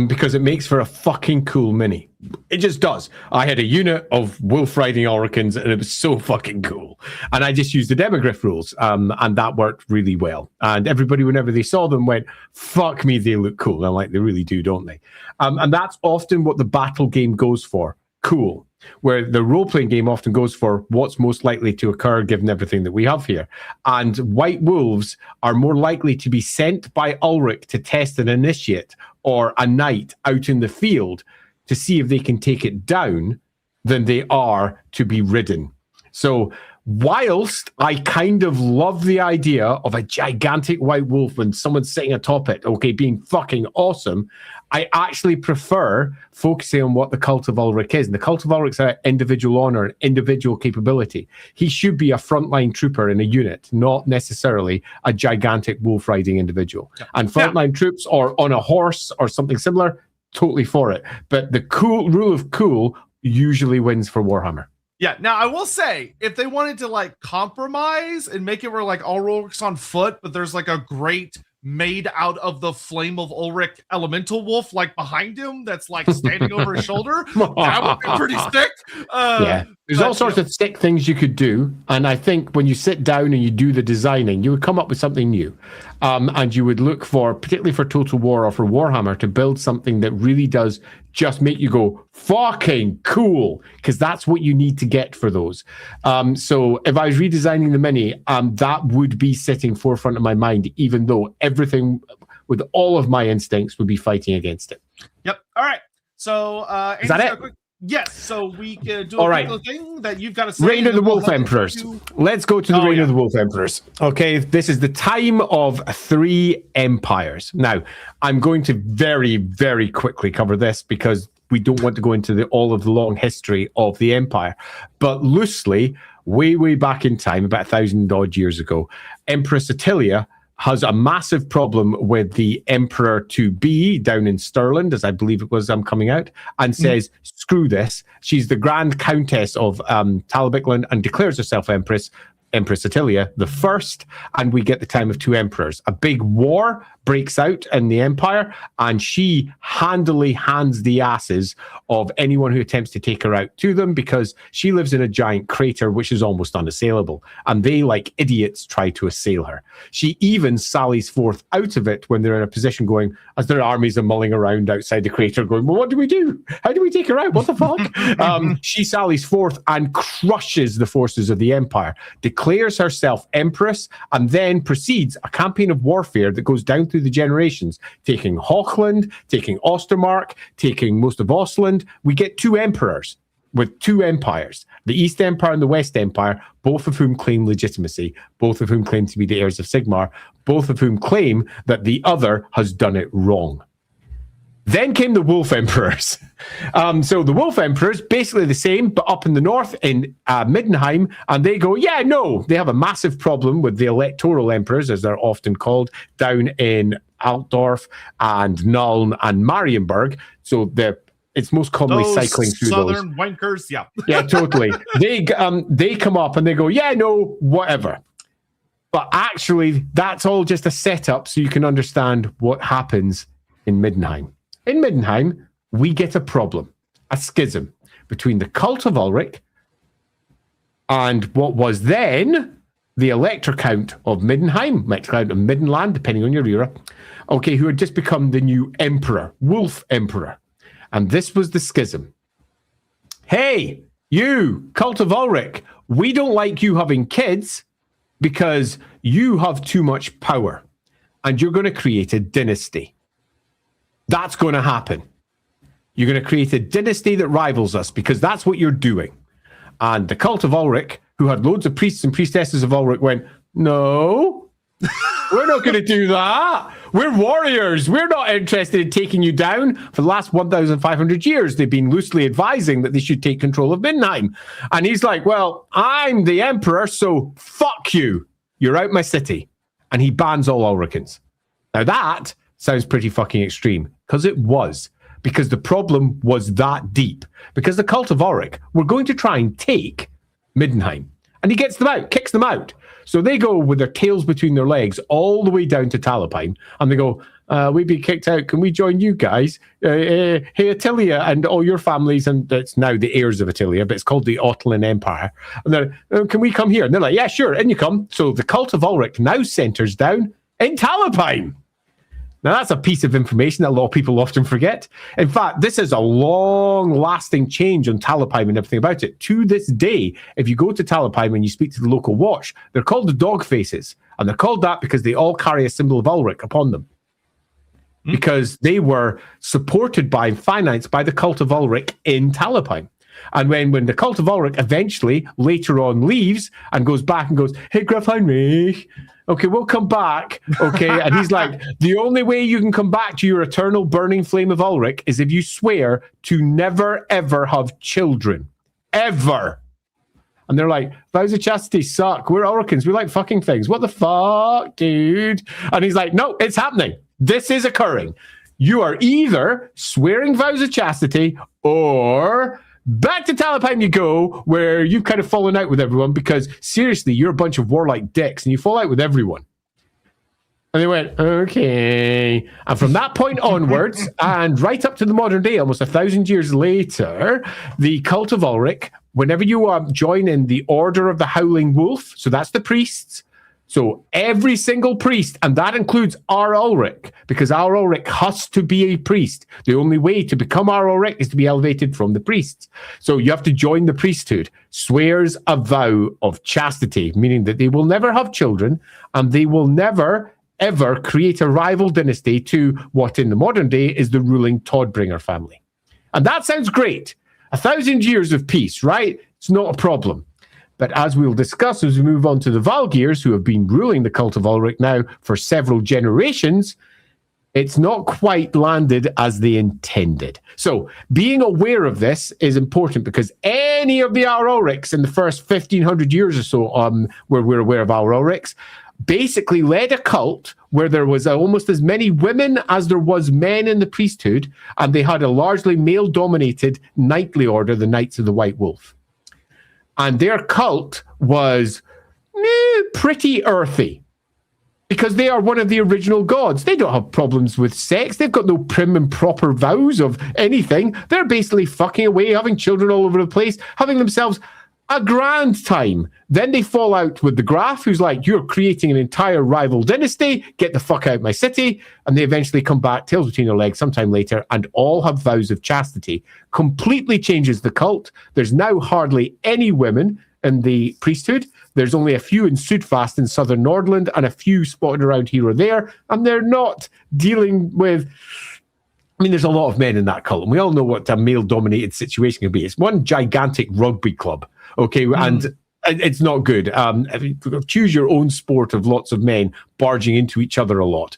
Because it makes for a fucking cool mini. It just does. I had a unit of wolf riding Ulricans and it was so fucking cool. And I just used the demogryph rules and that worked really well. And everybody, whenever they saw them, went, fuck me, they look cool. And I'm like, they really do, don't they? And that's often what the battle game goes for. Cool. Where the role-playing game often goes for what's most likely to occur given everything that we have here. And white wolves are more likely to be sent by Ulric to test an initiate or a knight out in the field to see if they can take it down than they are to be ridden. So whilst I kind of love the idea of a gigantic white wolf when someone's sitting atop it, okay, being fucking awesome, I actually prefer focusing on what the Cult of Ulric is. And the Cult of Ulric's an individual honor, individual capability. He should be a frontline trooper in a unit, not necessarily a gigantic wolf riding individual. Yeah. And frontline troops or on a horse or something similar, totally for it. But the cool rule of cool usually wins for Warhammer. Yeah, now I will say, if they wanted to like compromise and make it where like Ar-Ulric's on foot, but there's like a great made out of the flame of Ulric elemental wolf like behind him that's like standing over his shoulder, that would be pretty sick. Yeah, there's all sorts of sick things you could do, and I think when you sit down and you do the designing, you would come up with something new. And you would look for, particularly for Total War or for Warhammer, to build something that really does just make you go, fucking cool, because that's what you need to get for those. So if I was redesigning the mini, that would be sitting forefront of my mind, even though everything with all of my instincts would be fighting against it. Yep. All right. So is that it? Yes, so we can do a particular thing that you've got to say. Reign of the Wolf Emperors. Let's go to the Reign of the Wolf Emperors. Okay, this is the time of 3 empires. Now, I'm going to very, very quickly cover this because we don't want to go into all of the long history of the empire. But loosely, way, way back in time, about 1,000 odd years ago, Empress Attilia has a massive problem with the emperor-to-be down in Stirland, as I believe it was coming out, and says, screw this. She's the Grand Countess of Talabicland and declares herself Empress Attilia the First, and we get the time of 2 emperors. A big war breaks out in the empire, and she handily hands the asses of anyone who attempts to take her out to them because she lives in a giant crater which is almost unassailable, and they, like idiots, try to assail her. She even sallies forth out of it when they're in a position going, as their armies are mulling around outside the crater going, well, what do we do? How do we take her out? What the fuck? She sallies forth and crushes the forces of the empire, declares herself empress, and then proceeds a campaign of warfare that goes down through the generations, taking Hochland, taking Ostermark, taking most of Ostland. We get 2 emperors with 2 empires, the East Empire and the West Empire, both of whom claim legitimacy, both of whom claim to be the heirs of Sigmar, both of whom claim that the other has done it wrong. Then came the Wolf Emperors. So the Wolf Emperors, basically the same, but up in the north in Middenheim, and they go, yeah, no, they have a massive problem with the Electoral Emperors, as they're often called, down in Altdorf and Nuln and Marienburg. So it's most commonly those cycling through southern those. wankers, yeah. Yeah, totally. They come up and they go, yeah, no, whatever. But actually, that's all just a setup so you can understand what happens in Middenheim. In Middenheim, we get a problem, a schism between the Cult of Ulric and what was then the Elector Count of Middenheim, Elector Count of Middenland, depending on your era, okay, who had just become the new emperor, Wolf Emperor. And this was the schism. Hey, you, Cult of Ulric, we don't like you having kids because you have too much power and you're going to create a dynasty. That's going to happen. You're going to create a dynasty that rivals us because that's what you're doing. And the Cult of Ulric, who had loads of priests and priestesses of Ulric, went, no, We're not going to do that. We're warriors. We're not interested in taking you down. For the last 1,500 years, they've been loosely advising that they should take control of Middenheim. And he's like, well, I'm the emperor, so fuck you. You're out my city. And he bans all Ulricans. Now that sounds pretty fucking extreme, because it was. Because the problem was that deep. Because the cult of Ulric were going to try and take Middenheim. And he gets them out, kicks them out. So they go with their tails between their legs all the way down to Talabheim, and they go, we've been kicked out. Can we join you guys? Hey, Attilia and all your families, and it's now the heirs of Attilia, but it's called the Ottoman Empire. And they're, can we come here? And they're like, yeah, sure, in you come. So the cult of Ulric now centers down in Talabheim. Now, that's a piece of information that a lot of people often forget. In fact, this is a long-lasting change on Talabheim and everything about it. To this day, if you go to Talabheim and you speak to the local watch, they're called the Dog Faces. And they're called that because they all carry a symbol of Ulric upon them. Because they were supported by and financed by the cult of Ulric in Talabheim. And when the cult of Ulric eventually, later on, leaves and goes back and goes, hey, Graf Heinrich, okay, we'll come back, okay? And he's like, the only way you can come back to your eternal burning flame of Ulric is if you swear to never, ever have children. Ever. And they're like, vows of chastity suck. We're Ulricans. We like fucking things. What the fuck, dude? And he's like, no, it's happening. This is occurring. You are either swearing vows of chastity or back to Talabheim you go, where you've kind of fallen out with everyone because, seriously, you're a bunch of warlike dicks and you fall out with everyone. And they went, okay. And from that point onwards, and right up to the modern day, almost 1,000 years later, the cult of Ulric, whenever you join in the Order of the Howling Wolf, so that's the priests, so every single priest, and that includes Ar-Ulric, because Ar-Ulric has to be a priest. The only way to become Ar-Ulric is to be elevated from the priests. So you have to join the priesthood, swears a vow of chastity, meaning that they will never have children, and they will never, ever create a rival dynasty to what in the modern day is the ruling Todbringer family. And that sounds great. 1,000 years of peace, right? It's not a problem. But as we'll discuss as we move on to the Valgears, who have been ruling the cult of Ulric now for several generations, it's not quite landed as they intended. So being aware of this is important because any of the Ar-Ulrics in the first 1,500 years or so, where we're aware of Ar-Ulrics, basically led a cult where there was almost as many women as there was men in the priesthood, and they had a largely male-dominated knightly order, the Knights of the White Wolf. And their cult was pretty earthy because they are one of the original gods. They don't have problems with sex. They've got no prim and proper vows of anything. They're basically fucking away, having children all over the place, having themselves a grand time. Then they fall out with the Graf, who's like, you're creating an entire rival dynasty. Get the fuck out of my city. And they eventually come back, tails between their legs, sometime later, and all have vows of chastity. Completely changes the cult. There's now hardly any women in the priesthood. There's only a few in Sudfast in southern Nordland and a few spotted around here or there. And they're not dealing with... I mean, there's a lot of men in that cult, and we all know what a male-dominated situation can be. It's one gigantic rugby club, okay? And it's not good. Choose your own sport of lots of men barging into each other a lot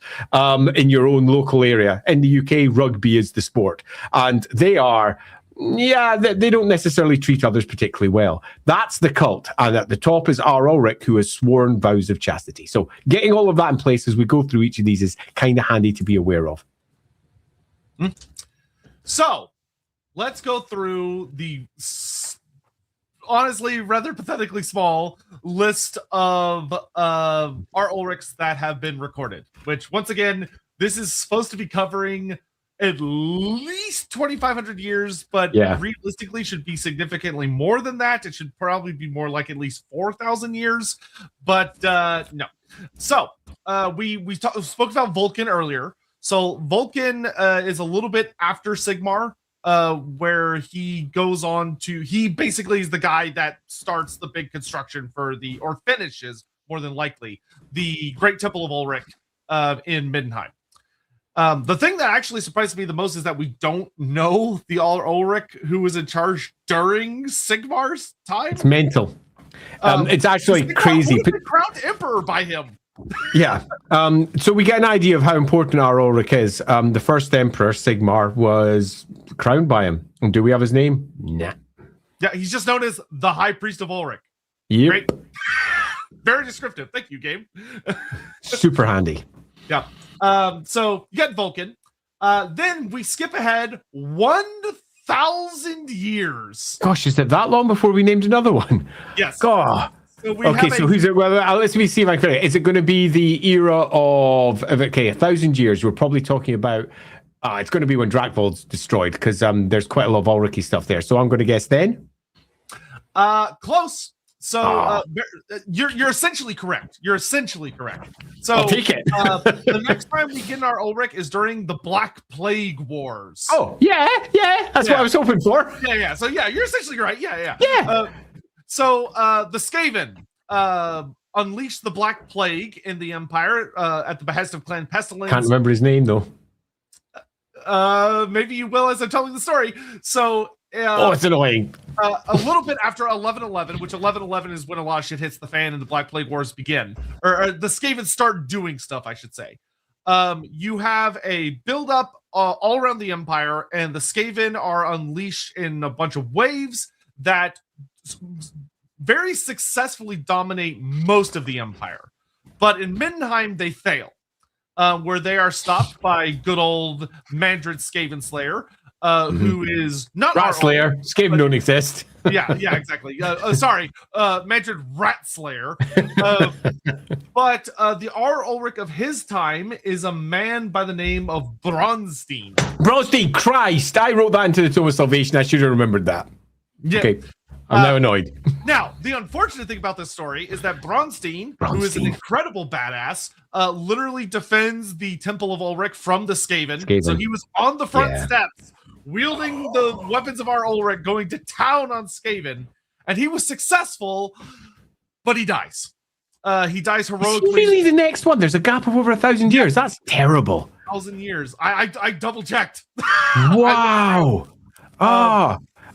in your own local area. In the UK, rugby is the sport. And they are... Yeah, they don't necessarily treat others particularly well. That's the cult. And at the top is Ar-Ulric, who has sworn vows of chastity. So getting all of that in place as we go through each of these is kind of handy to be aware of. So let's go through the honestly rather pathetically small list of Ar-Ulrics that have been recorded, which once again, this is supposed to be covering at least 2,500 years, but realistically should be significantly more than that. It should probably be more like at least 4,000 years, but no. So we spoke about Vulcan earlier. So Vulcan is a little bit after Sigmar, where he goes on to, he basically is the guy that starts the big construction for or finishes, more than likely, the Great Temple of Ulric in Middenheim. The thing that actually surprised me the most is that we don't know the Ar-Ulric who was in charge during Sigmar's time. It's mental. It's actually crazy. The crowned emperor by him. Yeah. So we get an idea of how important Ar-Ulric is. The first emperor, Sigmar, was crowned by him. And do we have his name? Nah. Yeah, he's just known as the High Priest of Ulric. Yep. Great. Very descriptive. Thank you, game. Super handy. Yeah. So you got Vulcan. Then we skip ahead 1,000 years. Gosh, is it that long before we named another one? Yes. God. So who's it? Well, let me see if I can. Is it going to be the era of 1,000 years? We're probably talking about. It's going to be when Drakvold's destroyed because there's quite a lot of Ulric stuff there. So I'm going to guess then. Close. So you're essentially correct. So I'll take it. The next time we get in Ar-Ulric is during the Black Plague Wars. Oh, yeah. That's what I was hoping for. Yeah. So yeah, you're essentially right. Yeah. So the Skaven unleashed the Black Plague in the Empire at the behest of Clan Pestilence. Can't remember his name though. Maybe you will as I'm telling the story. So it's annoying. A little bit after 1111, which 1111 is when a lot of shit hits the fan and the Black Plague Wars begin, or the Skaven start doing stuff, I should say. You have a build-up all around the Empire, and the Skaven are unleashed in a bunch of waves that very successfully dominate most of the Empire. But in Middenheim, they fail, where they are stopped by good old Mandred Skaven Slayer, who is not Rat Slayer. Skaven don't exist. yeah, exactly. Sorry, Mandred Rat Slayer. But the Ar-Ulric of his time is a man by the name of Bronstein. Bronstein, Christ! I wrote that into the Tome of Salvation. I should have remembered that. Yeah. Okay. I'm now annoyed. Now, the unfortunate thing about this story is that Bronstein, who is an incredible badass, literally defends the Temple of Ulric from the Skaven. So he was on the front steps, wielding the weapons of Ar-Ulric, going to town on Skaven, and he was successful, but he dies. He dies heroically. Is he really the next one? There's a gap of over 1,000 years. That's terrible. 1,000 years. I double checked. Wow.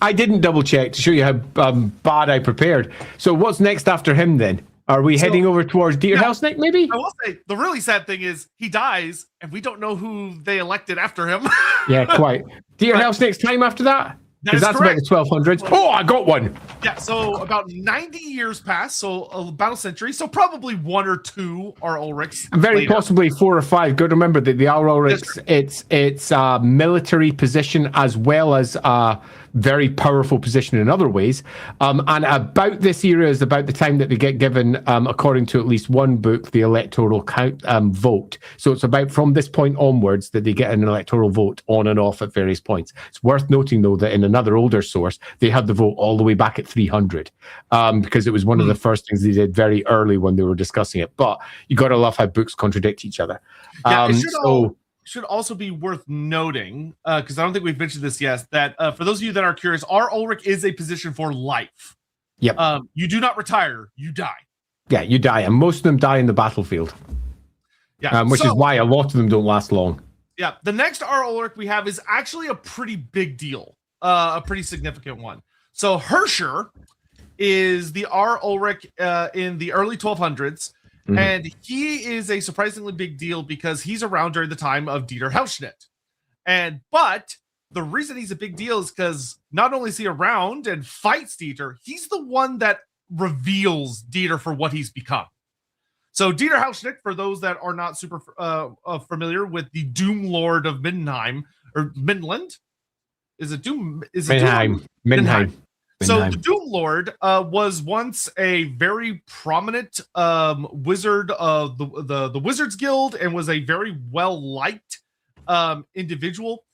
I didn't double check to show you how bad I prepared. So what's next after him then? Are we heading over towards Dieter Helsnick, maybe? I will say, the really sad thing is he dies, and we don't know who they elected after him. Yeah, quite. Dieter Helsnick's time after that? Because that's about the 1200s. Oh, I got one. Yeah, so about 90 years pass, so about a century, so probably one or two Ar-Ulrics. Very possibly 4 or 5. Good to remember that the Ar-Ulrics, it's a military position as well as a very powerful position in other ways. And about this era is about the time that they get given, according to at least one book, the electoral vote. So it's about from this point onwards that they get an electoral vote on and off at various points. It's worth noting, though, that in another older source, they had the vote all the way back at 300, because it was one of the first things they did very early when they were discussing it. But you got to love how books contradict each other. Should also be worth noting, because I don't think we've mentioned this yet, that for those of you that are curious, Ar-Ulric is a position for life. Yep. You do not retire, you die. Yeah, you die, and most of them die in the battlefield. Yeah, which is why a lot of them don't last long. Yeah, the next Ar-Ulric we have is actually a pretty big deal, a pretty significant one. So Hersher is the Ar-Ulric in the early 1200s. Mm-hmm. And he is a surprisingly big deal because he's around during the time of Dieter Helsnick. But the reason he's a big deal is because not only is he around and fights Dieter, he's the one that reveals Dieter for what he's become. So Dieter Helsnick, for those that are not super familiar with the Doom Lord of Middenheim, or Midland, is it Doom? Is it Middenheim. So the Doom Lord was once a very prominent wizard of the Wizards Guild and was a very well-liked individual.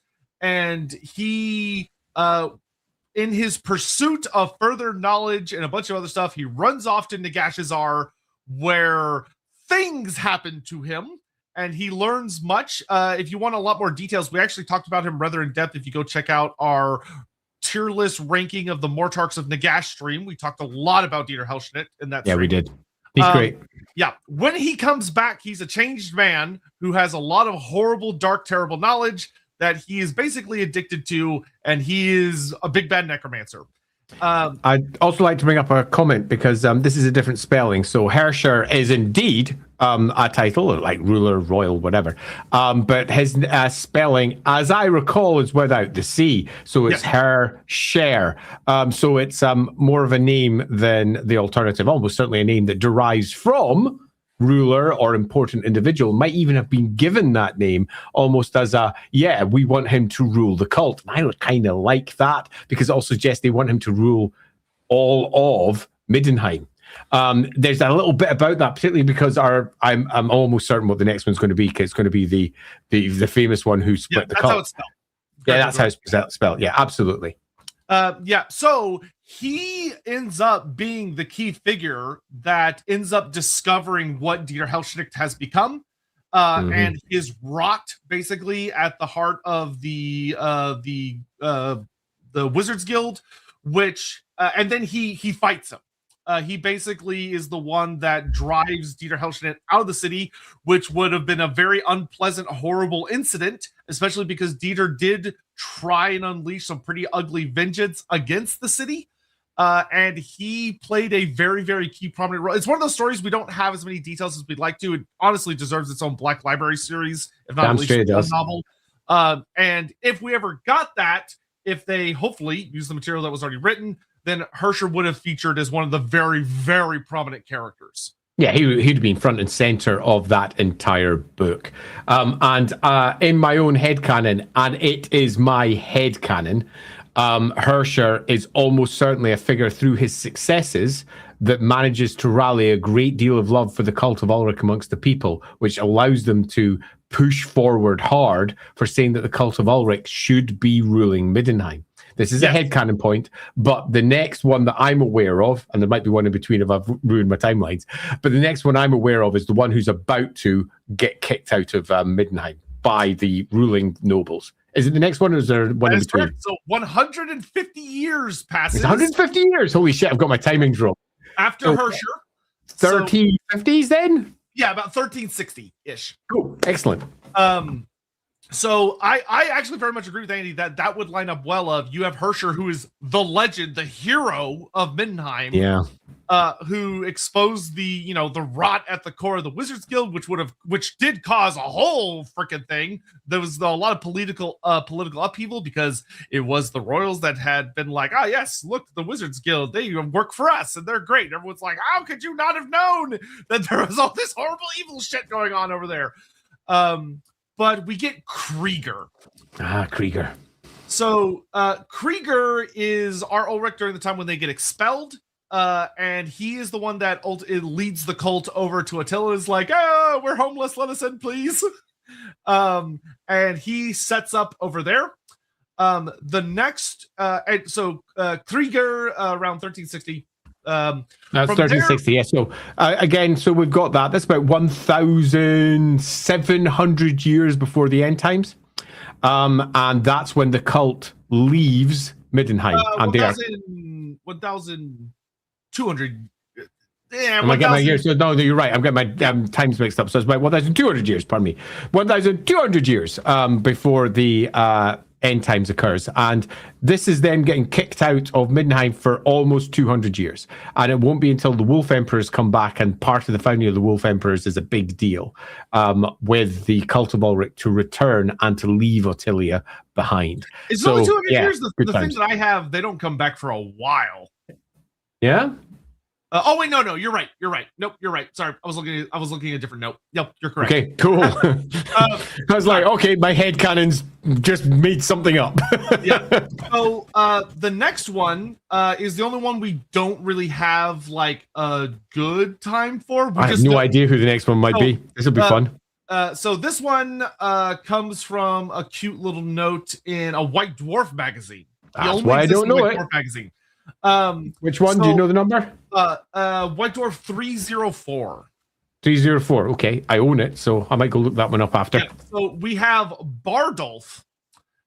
And he, in his pursuit of further knowledge and a bunch of other stuff, he runs off to Nagashazar, where things happen to him and he learns much. If you want a lot more details, we actually talked about him rather in depth. If you go check out our tier list ranking of the Mortarchs of Nagash stream, we talked a lot about Dieter Helsnick in that stream. We did. He's great. Yeah, when he comes back, he's a changed man who has a lot of horrible, dark, terrible knowledge that he is basically addicted to, and he is a big bad necromancer. I'd also like to bring up a comment because this is a different spelling. So Herrscher is indeed a title, like ruler, royal, whatever. But his spelling, as I recall, is without the C. So it's Herrscher. So it's more of a name than the alternative, almost certainly a name that derives from ruler or important individual, might even have been given that name almost as we want him to rule the cult. And I would kind of like that because it also suggests they want him to rule all of Middenheim. There's a little bit about that, particularly because I'm almost certain what the next one's going to be, because it's going to be the famous one who split the cult. How it's spelled. That's how it's spelled. Yeah, absolutely. So he ends up being the key figure that ends up discovering what Dieter Hellschnicht has become, and is rot basically at the heart of the Wizards Guild, which and then he fights him. He basically is the one that drives Dieter Hellschnicht out of the city, which would have been a very unpleasant, horrible incident, especially because Dieter did try and unleash some pretty ugly vengeance against the city. And he played a very, very key prominent role. It's one of those stories we don't have as many details as we'd like to. It honestly deserves its own Black Library series, if not at least one novel. And if we ever got that, if they hopefully use the material that was already written, then Herrscher would have featured as one of the very, very prominent characters. Yeah, he'd been front and center of that entire book. And in my own headcanon, and it is my headcanon, Herrscher is almost certainly a figure through his successes that manages to rally a great deal of love for the cult of Ulric amongst the people, which allows them to push forward hard for saying that the cult of Ulric should be ruling Middenheim. This is a headcanon point, but the next one that I'm aware of, and there might be one in between if I've ruined my timelines, but the next one I'm aware of is the one who's about to get kicked out of Middenheim by the ruling nobles. Is it the next one, or is there one in between? Correct. So 150 years passes. It's 150 years? Holy shit, I've got my timings wrong. After Herrscher. 1350s then? Yeah, about 1360-ish. Cool, excellent. So I actually very much agree with Andy that would line up well. You have Herrscher, who is the legend, the hero of Middenheim, who exposed the rot at the core of the Wizards Guild, which did cause a whole freaking thing. There was a lot of political upheaval because it was the royals that had been like, oh yes, look, the Wizards Guild, they work for us and they're great. Everyone's like, how could you not have known that there was all this horrible evil shit going on over there? But we get Krieger. Krieger. So Krieger is Ar-Ulric during the time when they get expelled. And he is the one that leads the cult over to Attila. Is like, oh, we're homeless. Let us in, please. And he sets up over there. The next, Krieger around 1360. That's 1360. Yeah. So again, so we've got that. That's about 1,700 years before the end times, and that's when the cult leaves Middenheim. And they are 1,200. Yeah, am I getting my years? No, you're right. I'm getting my times mixed up. So it's about 1,200 years. Pardon me. 1,200 years before the end times occurs, and this is them getting kicked out of Middenheim for almost 200 years, and it won't be until the Wolf Emperors come back, and part of the founding of the Wolf Emperors is a big deal with the cult of Ulric to return and to leave Ottilia behind. It's only 200 years. The thing that I have, they don't come back for a while. Yeah. Oh wait, no, you're right. Nope, you're right. Sorry, I was looking at a different note. Yep, you're correct. Okay, cool. I was like, okay, my headcanons just made something up. Yeah. So the next one is the only one we don't really have like a good time for. I have no idea who the next one might be. This will be fun. So this one comes from a cute little note in a White Dwarf magazine. That's why I don't know it. Dwarf magazine. Which one? Do you know the number? White Dwarf 304. 304. Okay, I own it, so I might go look that one up after. Yeah, so we have Bardolph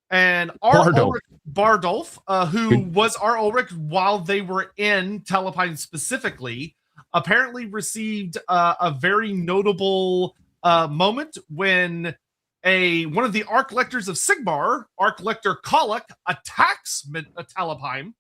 and Bardolph, who was Ar-Ulric while they were in Telepine specifically, apparently received a very notable moment when one of the Arch Lectors of Sigmar, Arch Lector Koloch, attacks Telepine.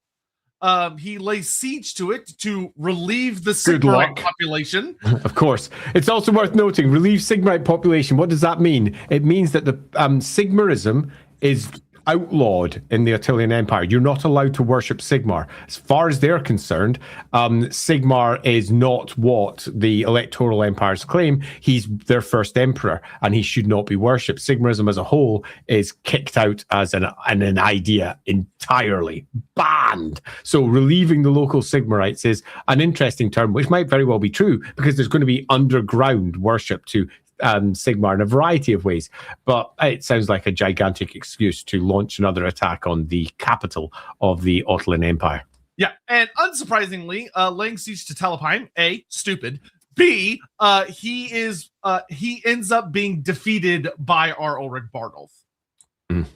He lays siege to it to relieve the Good Sigmarite luck. population. Of course. It's also worth noting, relieve Sigmarite population. What does that mean? It means that the Sigmarism is outlawed in the Attilian Empire. You're not allowed to worship Sigmar. As far as they're concerned, Sigmar is not what the electoral empires claim. He's their first emperor, and he should not be worshipped. Sigmarism as a whole is kicked out as an idea entirely. Banned. So relieving the local Sigmarites is an interesting term, which might very well be true, because there's going to be underground worship to Sigmar in a variety of ways, but it sounds like a gigantic excuse to launch another attack on the capital of the Ottoman Empire. Yeah, and unsurprisingly, laying siege to Talapine, A, stupid. B, he ends up being defeated by Ar-Ulric Bardolph,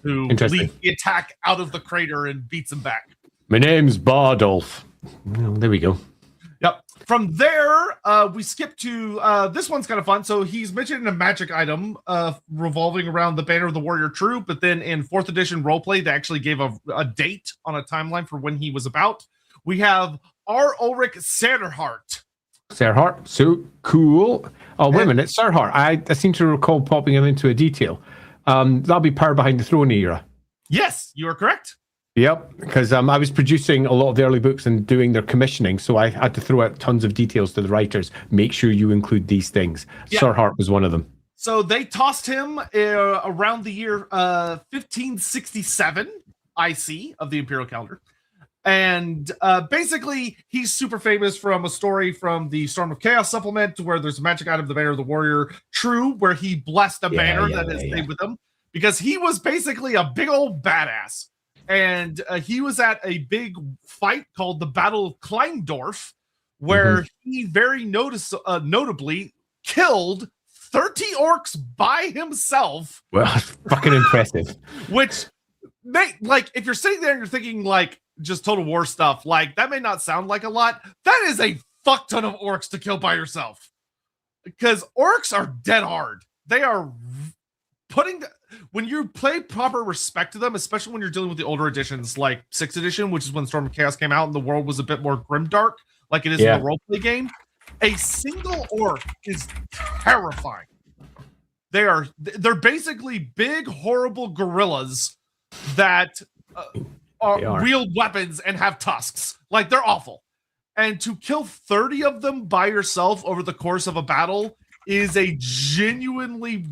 who leads the attack out of the crater and beats him back. My name's Bardolph. Well, there we go. Yep. From there, we skip to this one's kind of fun. So he's mentioned a magic item revolving around the Banner of the Warrior True, but then in 4th edition roleplay, they actually gave a date on a timeline for when he was about. We have Ar-Ulric Serhart. Serhart, so cool. Oh, wait a minute, Serhart. I seem to recall popping him into a detail. That'll be Power Behind the Throne era. Yes, you are correct. Yep, because I was producing a lot of the early books and doing their commissioning, so I had to throw out tons of details to the writers. Make sure you include these things. Yeah. Serhart was one of them. So they tossed him around the year 1567 IC of the Imperial calendar. And basically, he's super famous from a story from the Storm of Chaos supplement, where there's a magic item, the Banner of the Warrior True, where he blessed a banner that has stayed with him, because he was basically a big old badass. And he was at a big fight called the Battle of Kleindorf, where he very notably killed 30 orcs by himself. Well, fucking impressive. Which, like, if you're sitting there and you're thinking, like, just Total War stuff, like, that may not sound like a lot. That is a fuck ton of orcs to kill by yourself. Because orcs are dead hard. They are when you play proper respect to them, especially when you're dealing with the older editions like 6th edition, which is when Storm of Chaos came out and the world was a bit more grimdark, like it is in the roleplay game, a single orc is terrifying. They're basically big, horrible gorillas that wield weapons and have tusks. Like, they're awful. And to kill 30 of them by yourself over the course of a battle is a genuinely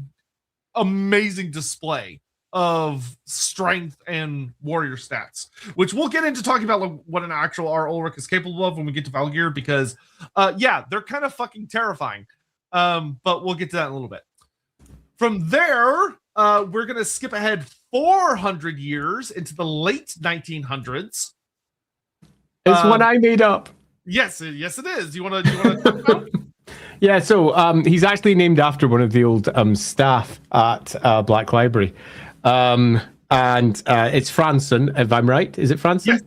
amazing display of strength and warrior stats, which we'll get into talking about, like, what an actual Ar-Ulric is capable of when we get to Valgear, because they're kind of fucking terrifying, but we'll get to that in a little bit. From there, we're gonna skip ahead 400 years into the late 1900s. It's one I made up. Yes it is. You want to talk about it? Yeah, so he's actually named after one of the old staff at Black Library. And it's Franson, if I'm right. Is it Franson? Yes.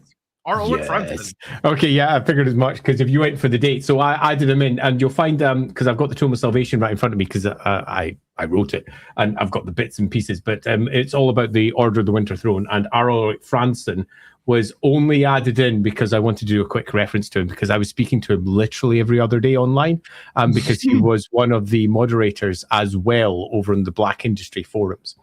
Ar-Ulric Franson. Okay, yeah, I figured as much, because if you went for the date. So I did them in, and you'll find, because I've got the Tome of Salvation right in front of me, because I wrote it, and I've got the bits and pieces, but it's all about the Order of the Winter Throne, and Ar-Ulric Franson was only added in because I wanted to do a quick reference to him, because I was speaking to him literally every other day online, because he was one of the moderators as well over in the Black Industry forums.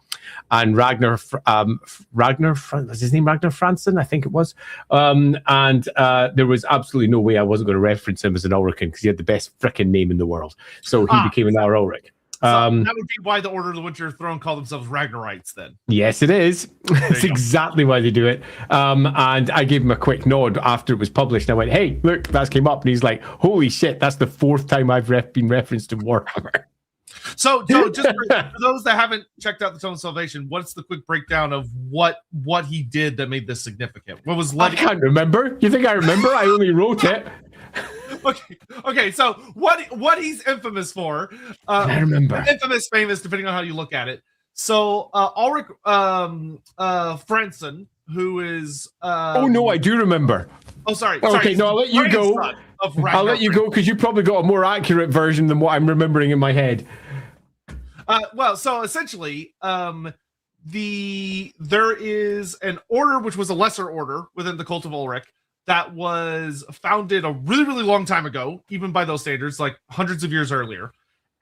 And Ragnar, was his name Ragnar Franson? I think it was. And there was absolutely no way I wasn't going to reference him as an Ulrican, because he had the best frickin' name in the world. So he became an Ar-Ulric. So that would be why the Order of the Winter Throne call themselves Ragnarites, then. Yes, it is. It's exactly why they do it. And I gave him a quick nod after it was published. And I went, hey, look, that came up. And he's like, holy shit, that's the 4th time I've been referenced in Warhammer. So just for those that haven't checked out the Tome of Salvation, what's the quick breakdown of what he did that made this significant? What was I can't remember. You think I remember? I only wrote it. Okay. So what he's infamous for? I remember. Infamous, famous, depending on how you look at it. So Ulric Franson, who is oh no, I do remember. Oh, sorry. Okay, no, I'll let you go. I'll let you go, because you probably got a more accurate version than what I'm remembering in my head. Well, so essentially, there is an order which was a lesser order within the Cult of Ulric, that was founded a really, really long time ago, even by those standards, like hundreds of years earlier.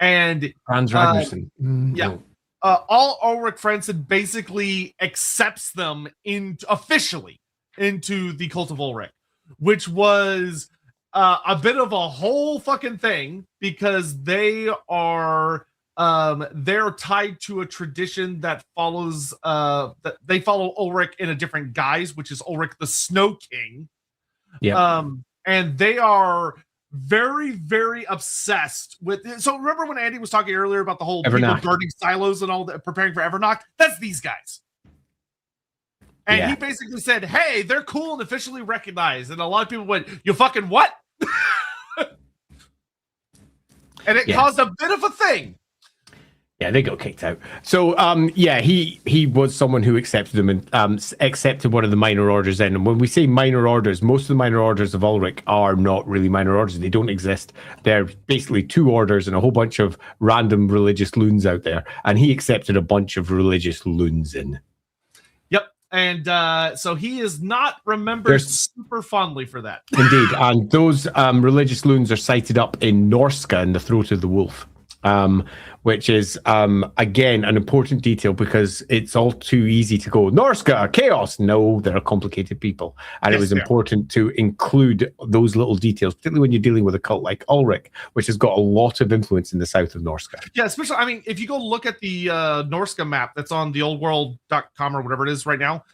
And Hans Ragnarsson. yeah, all Ulric Franson basically accepts them officially into the Cult of Ulric, which was a bit of a whole fucking thing because they're tied to a tradition that follows that they follow Ulric in a different guise, which is Ulric the Snow King. Yeah. And they are very, very obsessed with. So remember when Andy was talking earlier about the whole people burning silos and all that, preparing for Evernock? That's these guys. And he basically said, "Hey, they're cool and officially recognized." And a lot of people went, "You fucking what?" And it caused a bit of a thing. Yeah, they got kicked out. So, he was someone who accepted them and accepted one of the minor orders in. And when we say minor orders, most of the minor orders of Ulric are not really minor orders. They don't exist. They're basically 2 orders and a whole bunch of random religious loons out there. And he accepted a bunch of religious loons in. Yep. And so he is not remembered super fondly for that. Indeed. And those religious loons are cited up in Norska in the Throat of the Wolf. Which is, again, an important detail because it's all too easy to go, Norska, chaos. No, they're complicated people. And it was important to include those little details, particularly when you're dealing with a cult like Ulric, which has got a lot of influence in the south of Norska. Yeah, especially, I mean, if you go look at the Norska map that's on the oldworld.com or whatever it is right now,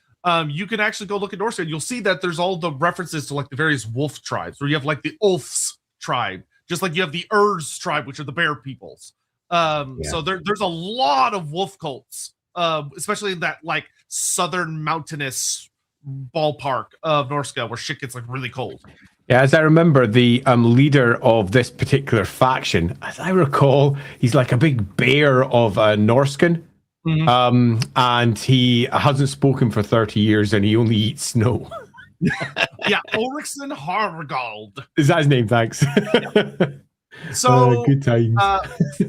you can actually go look at Norska and you'll see that there's all the references to like the various wolf tribes, where you have like the Ulfs tribe, just like you have the Urs tribe, which are the bear peoples. So there's a lot of wolf cults, especially in that like southern mountainous ballpark of Norska where shit gets like really cold. Yeah, as I remember, the leader of this particular faction, as I recall, he's like a big bear of Norskan. Mm-hmm. And he hasn't spoken for 30 years and he only eats snow. Yeah, Ulrichsen Hargald. Is that his name? Thanks. So good times.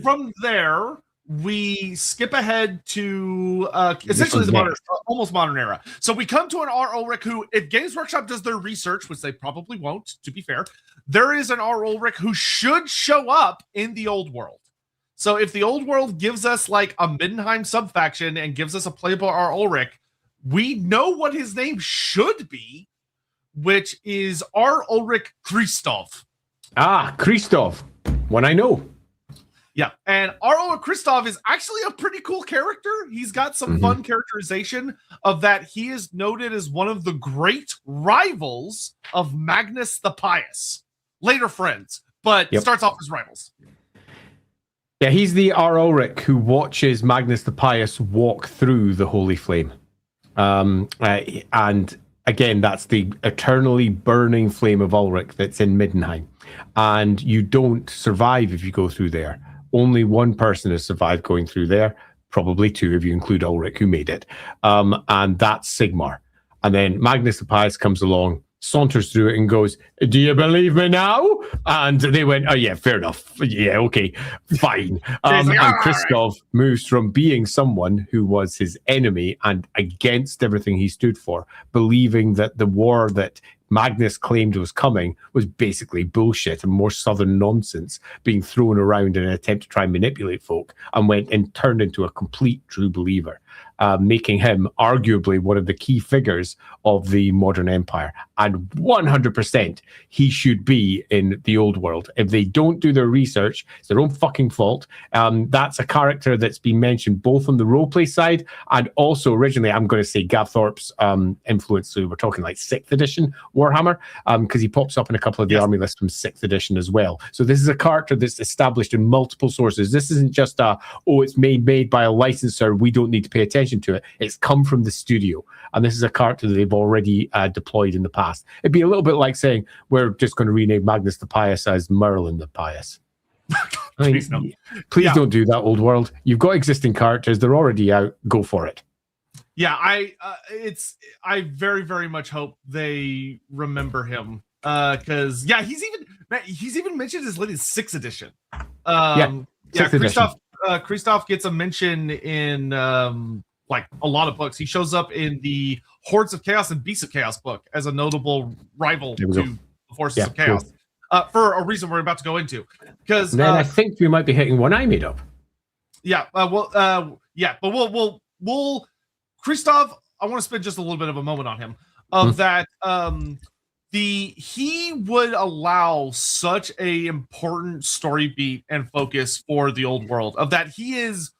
From there, we skip ahead to essentially the almost modern era. So we come to an Ar-Ulric who, if Games Workshop does their research, which they probably won't, to be fair, there is an Ar-Ulric who should show up in the old world. So if the old world gives us like a Middenheim sub-faction and gives us a playable Ar-Ulric, we know what his name should be, which is Ar-Ulric Kristoff. Ah, Kristoff. One I know. Yeah, and Ar-Ulric Kristoff is actually a pretty cool character. He's got some fun characterization of that. He is noted as one of the great rivals of Magnus the Pious. Later friends, but starts off as rivals. Yeah, he's the Ar-Ulric who watches Magnus the Pious walk through the Holy Flame. And again, that's the eternally burning flame of Ulric that's in Middenheim. And you don't survive if you go through there. Only one person has survived going through there, probably 2 if you include Ulric, who made it. And that's Sigmar. And then Magnus the Pious comes along, saunters through it and goes, "Do you believe me now?" And they went, "Oh yeah, fair enough. Yeah, okay, fine." And Kristoff moves from being someone who was his enemy and against everything he stood for, believing that the war that Magnus claimed was coming was basically bullshit and more southern nonsense being thrown around in an attempt to try and manipulate folk, and went and turned into a complete true believer, making him arguably one of the key figures of the modern empire. And 100% he should be in the old world. If they don't do their research, it's their own fucking fault. That's a character that's been mentioned both on the roleplay side and also originally, I'm going to say Gav Thorpe's influence. So we're talking like 6th edition Warhammer, because he pops up in a couple of the army lists from 6th edition as well. So this is a character that's established in multiple sources. This isn't just it's made by a licensor, we don't need to pay attention to it. It's come from the studio. And this is a character that they've already deployed in the past. It'd be a little bit like saying, we're just going to rename Magnus the Pious as Merlin the Pious. Please don't do that, old world. You've got existing characters. They're already out. Go for it. Yeah, I very, very much hope they remember him. Because he's even mentioned as late as 6th edition. Kristoff gets a mention in like a lot of books. He shows up in the Hordes of Chaos and Beasts of Chaos book as a notable rival to the Forces of Chaos, for a reason we're about to go into. Because then I think we might be hitting one I made up. Yeah, but we'll Kristoff. I want to spend just a little bit of a moment on him. That he would allow such a important story beat and focus for the old world, of that he is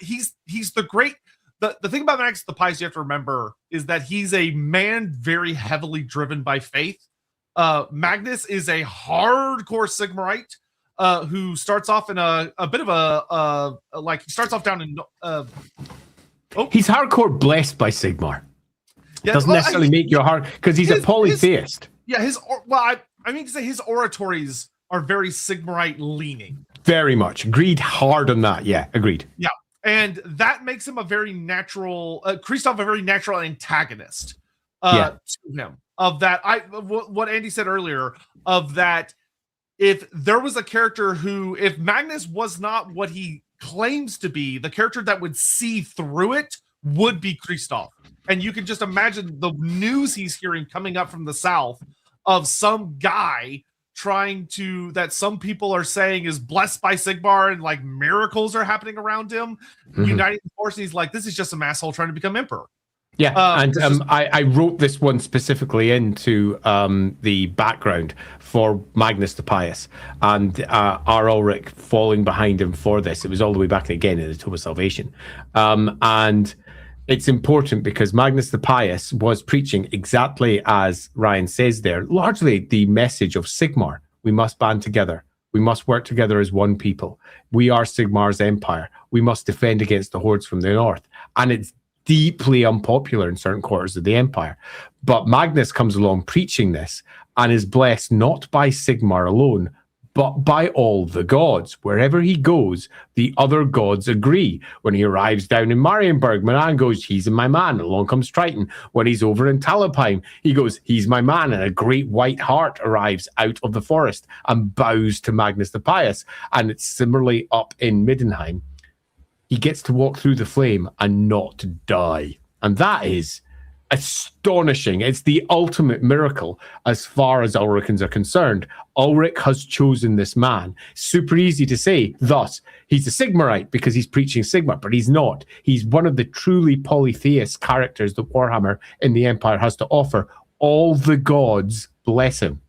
he's the great. The thing about Magnus the Pious you have to remember is that he's a man very heavily driven by faith. Magnus is a hardcore Sigmarite who starts off in a bit of he starts off down in He's hardcore blessed by Sigmar. Yeah, doesn't necessarily make you hard because he's a polytheist. I mean to say his oratories are very Sigmarite leaning. Very much. Agreed hard on that. Yeah, agreed. Yeah. And that makes him a very natural, Kristoff a very natural antagonist to him. Of that, what Andy said earlier, of that, if there was a character who, if Magnus was not what he claims to be, the character that would see through it would be Kristoff. And you can just imagine the news he's hearing coming up from the south of some guy that some people are saying is blessed by Sigmar and like miracles are happening around him, uniting the force. And he's like, this is just some asshole trying to become emperor. Yeah, I wrote this one specifically into the background for Magnus the Pious and Ar-Ulric falling behind him for this. It was all the way back again in the Tome of Salvation. And it's important because Magnus the Pious was preaching exactly as Ryan says there, largely the message of Sigmar. We must band together. We must work together as one people. We are Sigmar's empire. We must defend against the hordes from the north. And it's deeply unpopular in certain quarters of the empire. But Magnus comes along preaching this and is blessed not by Sigmar alone, but by all the gods. Wherever he goes, the other gods agree. When he arrives down in Marienburg, Manan goes, he's my man. Along comes Triton. When he's over in Talabheim, he goes, he's my man. And a great white hart arrives out of the forest and bows to Magnus the Pious. And it's similarly up in Middenheim. He gets to walk through the flame and not die. And that is astonishing. It's the ultimate miracle as far as Ulricans are concerned. Ulric has chosen this man. Super easy to say, thus, he's a Sigmarite because he's preaching Sigmar, but he's not. He's one of the truly polytheist characters that Warhammer in the Empire has to offer. All the gods bless him.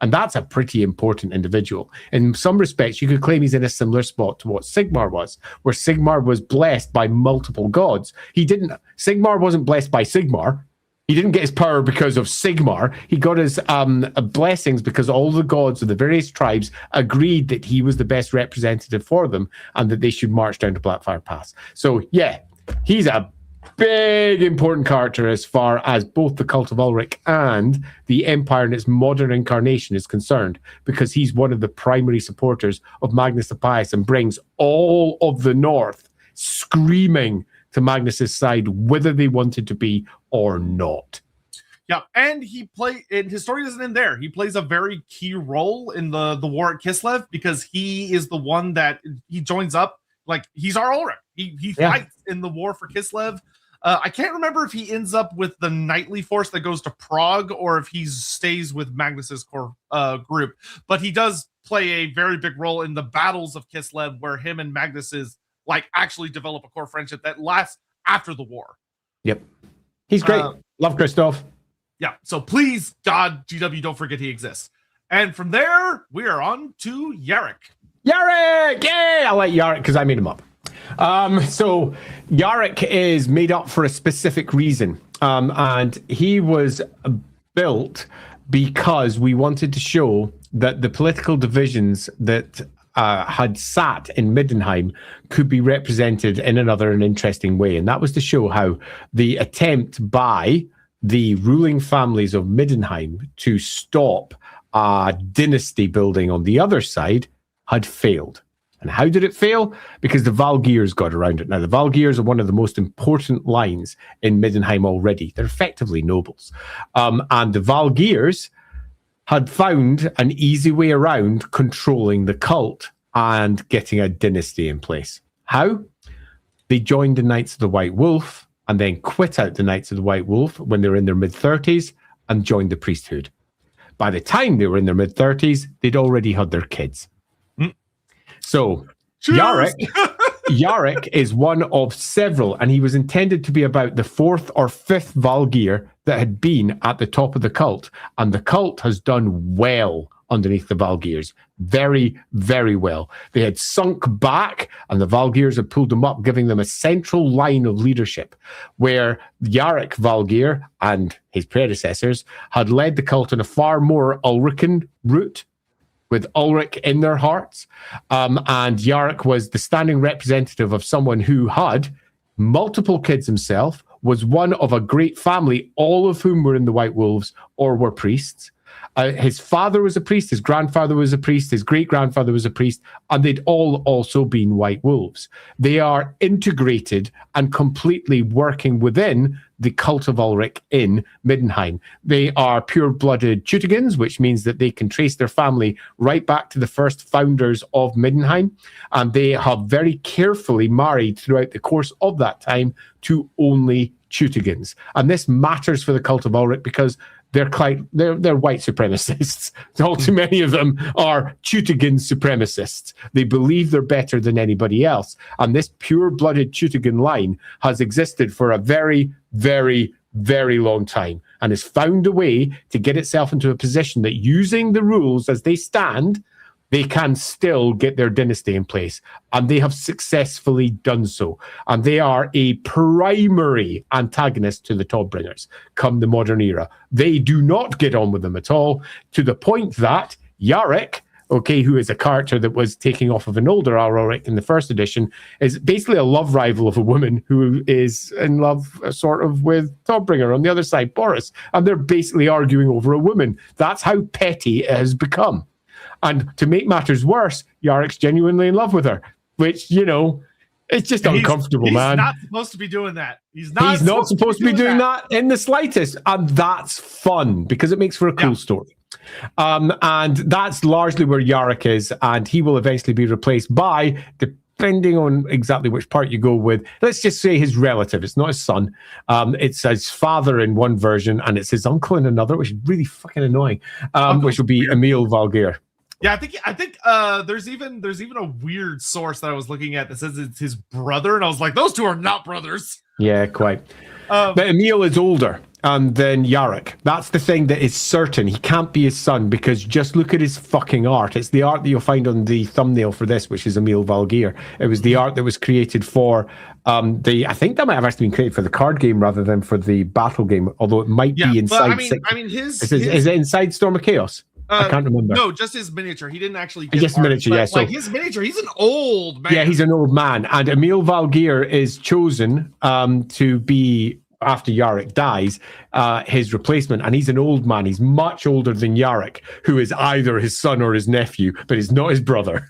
And that's a pretty important individual. In some respects, you could claim he's in a similar spot to what Sigmar was, where Sigmar was blessed by multiple gods. Sigmar wasn't blessed by Sigmar. He didn't get his power because of Sigmar. He got his blessings because all the gods of the various tribes agreed that he was the best representative for them and that they should march down to Blackfire Pass. So, yeah, he's a big important character as far as both the Cult of Ulric and the Empire in its modern incarnation is concerned, because he's one of the primary supporters of Magnus the Pious and brings all of the North screaming to Magnus's side, whether they wanted to be or not. Yeah, and his story isn't in there. He plays a very key role in the war at Kislev because he is the one that he joins up. Like, he's Ar-Ulric. He fights in the war for Kislev. I can't remember if he ends up with the knightly force that goes to Prague or if he stays with Magnus's core group. But he does play a very big role in the battles of Kislev, where him and Magnus actually develop a core friendship that lasts after the war. Yep. He's great. Love Kristoff. Yeah. So please, God, GW, don't forget he exists. And from there, we are on to Yarrick. Yarrick! Yay! I like Yarrick because I made him up. So Yarrick is made up for a specific reason. And he was built because we wanted to show that the political divisions that had sat in Middenheim could be represented in another and interesting way. And that was to show how the attempt by the ruling families of Middenheim to stop dynasty building on the other side had failed. And how did it fail? Because the Valgears got around it. Now, the Valgears are one of the most important lines in Middenheim already. They're effectively nobles. And the Valgears had found an easy way around controlling the cult and getting a dynasty in place. How? They joined the Knights of the White Wolf and then quit out the Knights of the White Wolf when they were in their mid-30s and joined the priesthood. By the time they were in their mid-30s, they'd already had their kids. So Yarick is one of several, and he was intended to be about the 4th or 5th Valgear that had been at the top of the cult. And the cult has done well underneath the Valgears. Very, very well. They had sunk back, and the Valgears had pulled them up, giving them a central line of leadership, where Yarick Valgear and his predecessors had led the cult in a far more Ulrican route, with Ulric in their hearts. And Yarick was the standing representative of someone who had multiple kids himself, was one of a great family, all of whom were in the White Wolves or were priests. His father was a priest, his grandfather was a priest, his great-grandfather was a priest, and they'd all also been White Wolves. They are integrated and completely working within the cult of Ulric in Middenheim. They are pure-blooded Teutigans, which means that they can trace their family right back to the first founders of Middenheim, and they have very carefully married throughout the course of that time to only Teutigans. And this matters for the cult of Ulric because they're white supremacists. All too many of them are Teutigan supremacists. They believe they're better than anybody else. And this pure-blooded Teutigan line has existed for a very, very, very long time and has found a way to get itself into a position that, using the rules as they stand, they can still get their dynasty in place. And they have successfully done so. And they are a primary antagonist to the Todbringers come the modern era. They do not get on with them at all, to the point that Yarick, who is a character that was taking off of an older Ar-Ulric in the first edition, is basically a love rival of a woman who is in love sort of with Todbringer on the other side, Boris. And they're basically arguing over a woman. That's how petty it has become. And to make matters worse, Yarick's genuinely in love with her, which, it's just uncomfortable, man. He's not supposed to be doing that. He's not supposed to be doing that in the slightest. And that's fun because it makes for a cool story. And that's largely where Yarick is. And he will eventually be replaced by, depending on exactly which part you go with, let's just say his relative. It's not his son. It's his father in one version, and it's his uncle in another, which is really fucking annoying, which will be Emil Valgear. Yeah, I think there's even a weird source that I was looking at that says it's his brother, and I was like, those two are not brothers. Yeah, quite. But Emil is older than Yarick. That's the thing that is certain. He can't be his son, because just look at his fucking art. It's the art that you'll find on the thumbnail for this, which is Emil Valgear. It was the art that was created for I think that might have actually been created for the card game rather than for the battle game, although it might be inside. Is it inside Storm of Chaos? I can't remember. No, just his miniature. He didn't actually get just miniature, yeah. So his miniature, he's an old man. Yeah, he's an old man. And Emil Valgear is chosen to be, after Yarick dies, his replacement. And he's an old man. He's much older than Yarick, who is either his son or his nephew, but he's not his brother.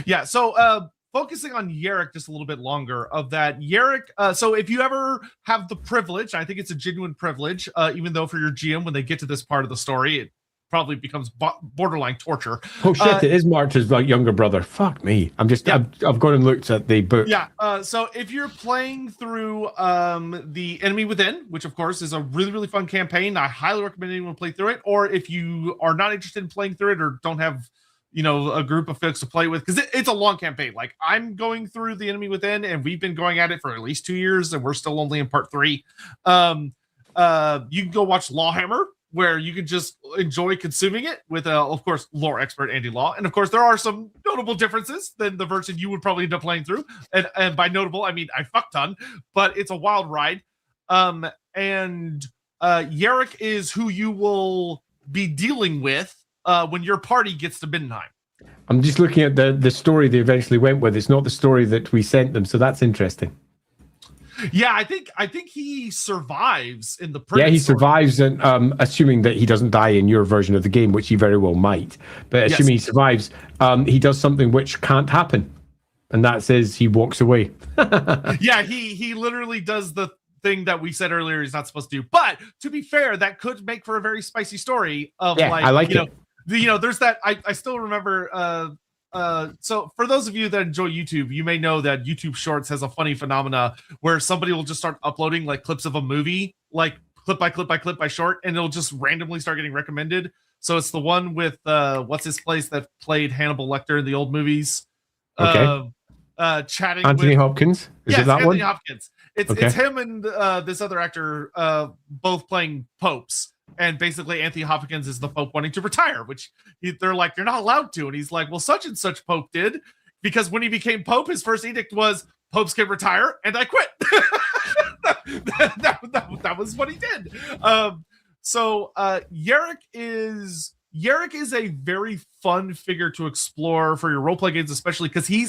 Yeah, so focusing on Yarick just a little bit longer, of that Yarick, so if you ever have the privilege, I think it's a genuine privilege, even though for your GM, when they get to this part of the story, it probably becomes borderline torture. Oh shit, it is marked as like younger brother. Fuck me. I've gone and looked at the book. Yeah, so if you're playing through the Enemy Within, which of course is a really, really fun campaign, I highly recommend anyone play through it. Or if you are not interested in playing through it or don't have a group of folks to play with, because it's a long campaign. Like, I'm going through the Enemy Within, and we've been going at it for at least 2 years, and we're still only in part 3. You can go watch Lawhammer, where you can just enjoy consuming it with, of course, lore expert Andy Law. And of course, there are some notable differences than the version you would probably end up playing through. And by notable, I mean a fuck ton, but it's a wild ride. And Yarick is who you will be dealing with when your party gets to Middenheim. I'm just looking at the story they eventually went with. It's not the story that we sent them, so that's interesting. Yeah, I think he survives in the prison. Yeah, he survives, and assuming that he doesn't die in your version of the game, which he very well might. But assuming he survives, he does something which can't happen, and that says he walks away. Yeah, he literally does the thing that we said earlier he's not supposed to do. But to be fair, that could make for a very spicy story of I like it. There's that. I still remember so for those of you that enjoy YouTube, you may know that YouTube Shorts has a funny phenomena where somebody will just start uploading like clips of a movie, like clip by clip by clip by short, and it'll just randomly start getting recommended. So it's the one with what's his place that played Hannibal Lecter in the old movies. Okay. Chatting Anthony with Hopkins. Is it that Anthony one? Hopkins. It's him and this other actor both playing popes. And basically, Anthony Hopkins is the Pope wanting to retire, which they're like, you're not allowed to. And he's like, well, such and such Pope did, because when he became Pope, his first edict was popes can retire, and I quit. that was what he did. So Yarrick is a very fun figure to explore for your roleplay games, especially because he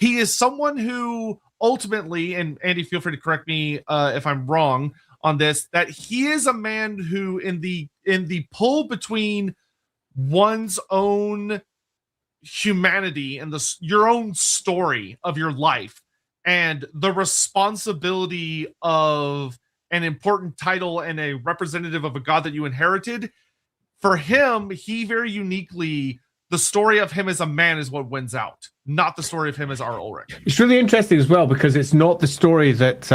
is someone who ultimately, and Andy, feel free to correct me if I'm wrong on this, that he is a man who in the pull between one's own humanity and your own story of your life and the responsibility of an important title and a representative of a god that you inherited, for him, he very uniquely, the story of him as a man is what wins out, not the story of him as Ar-Ulric. It's really interesting as well, because it's not the story that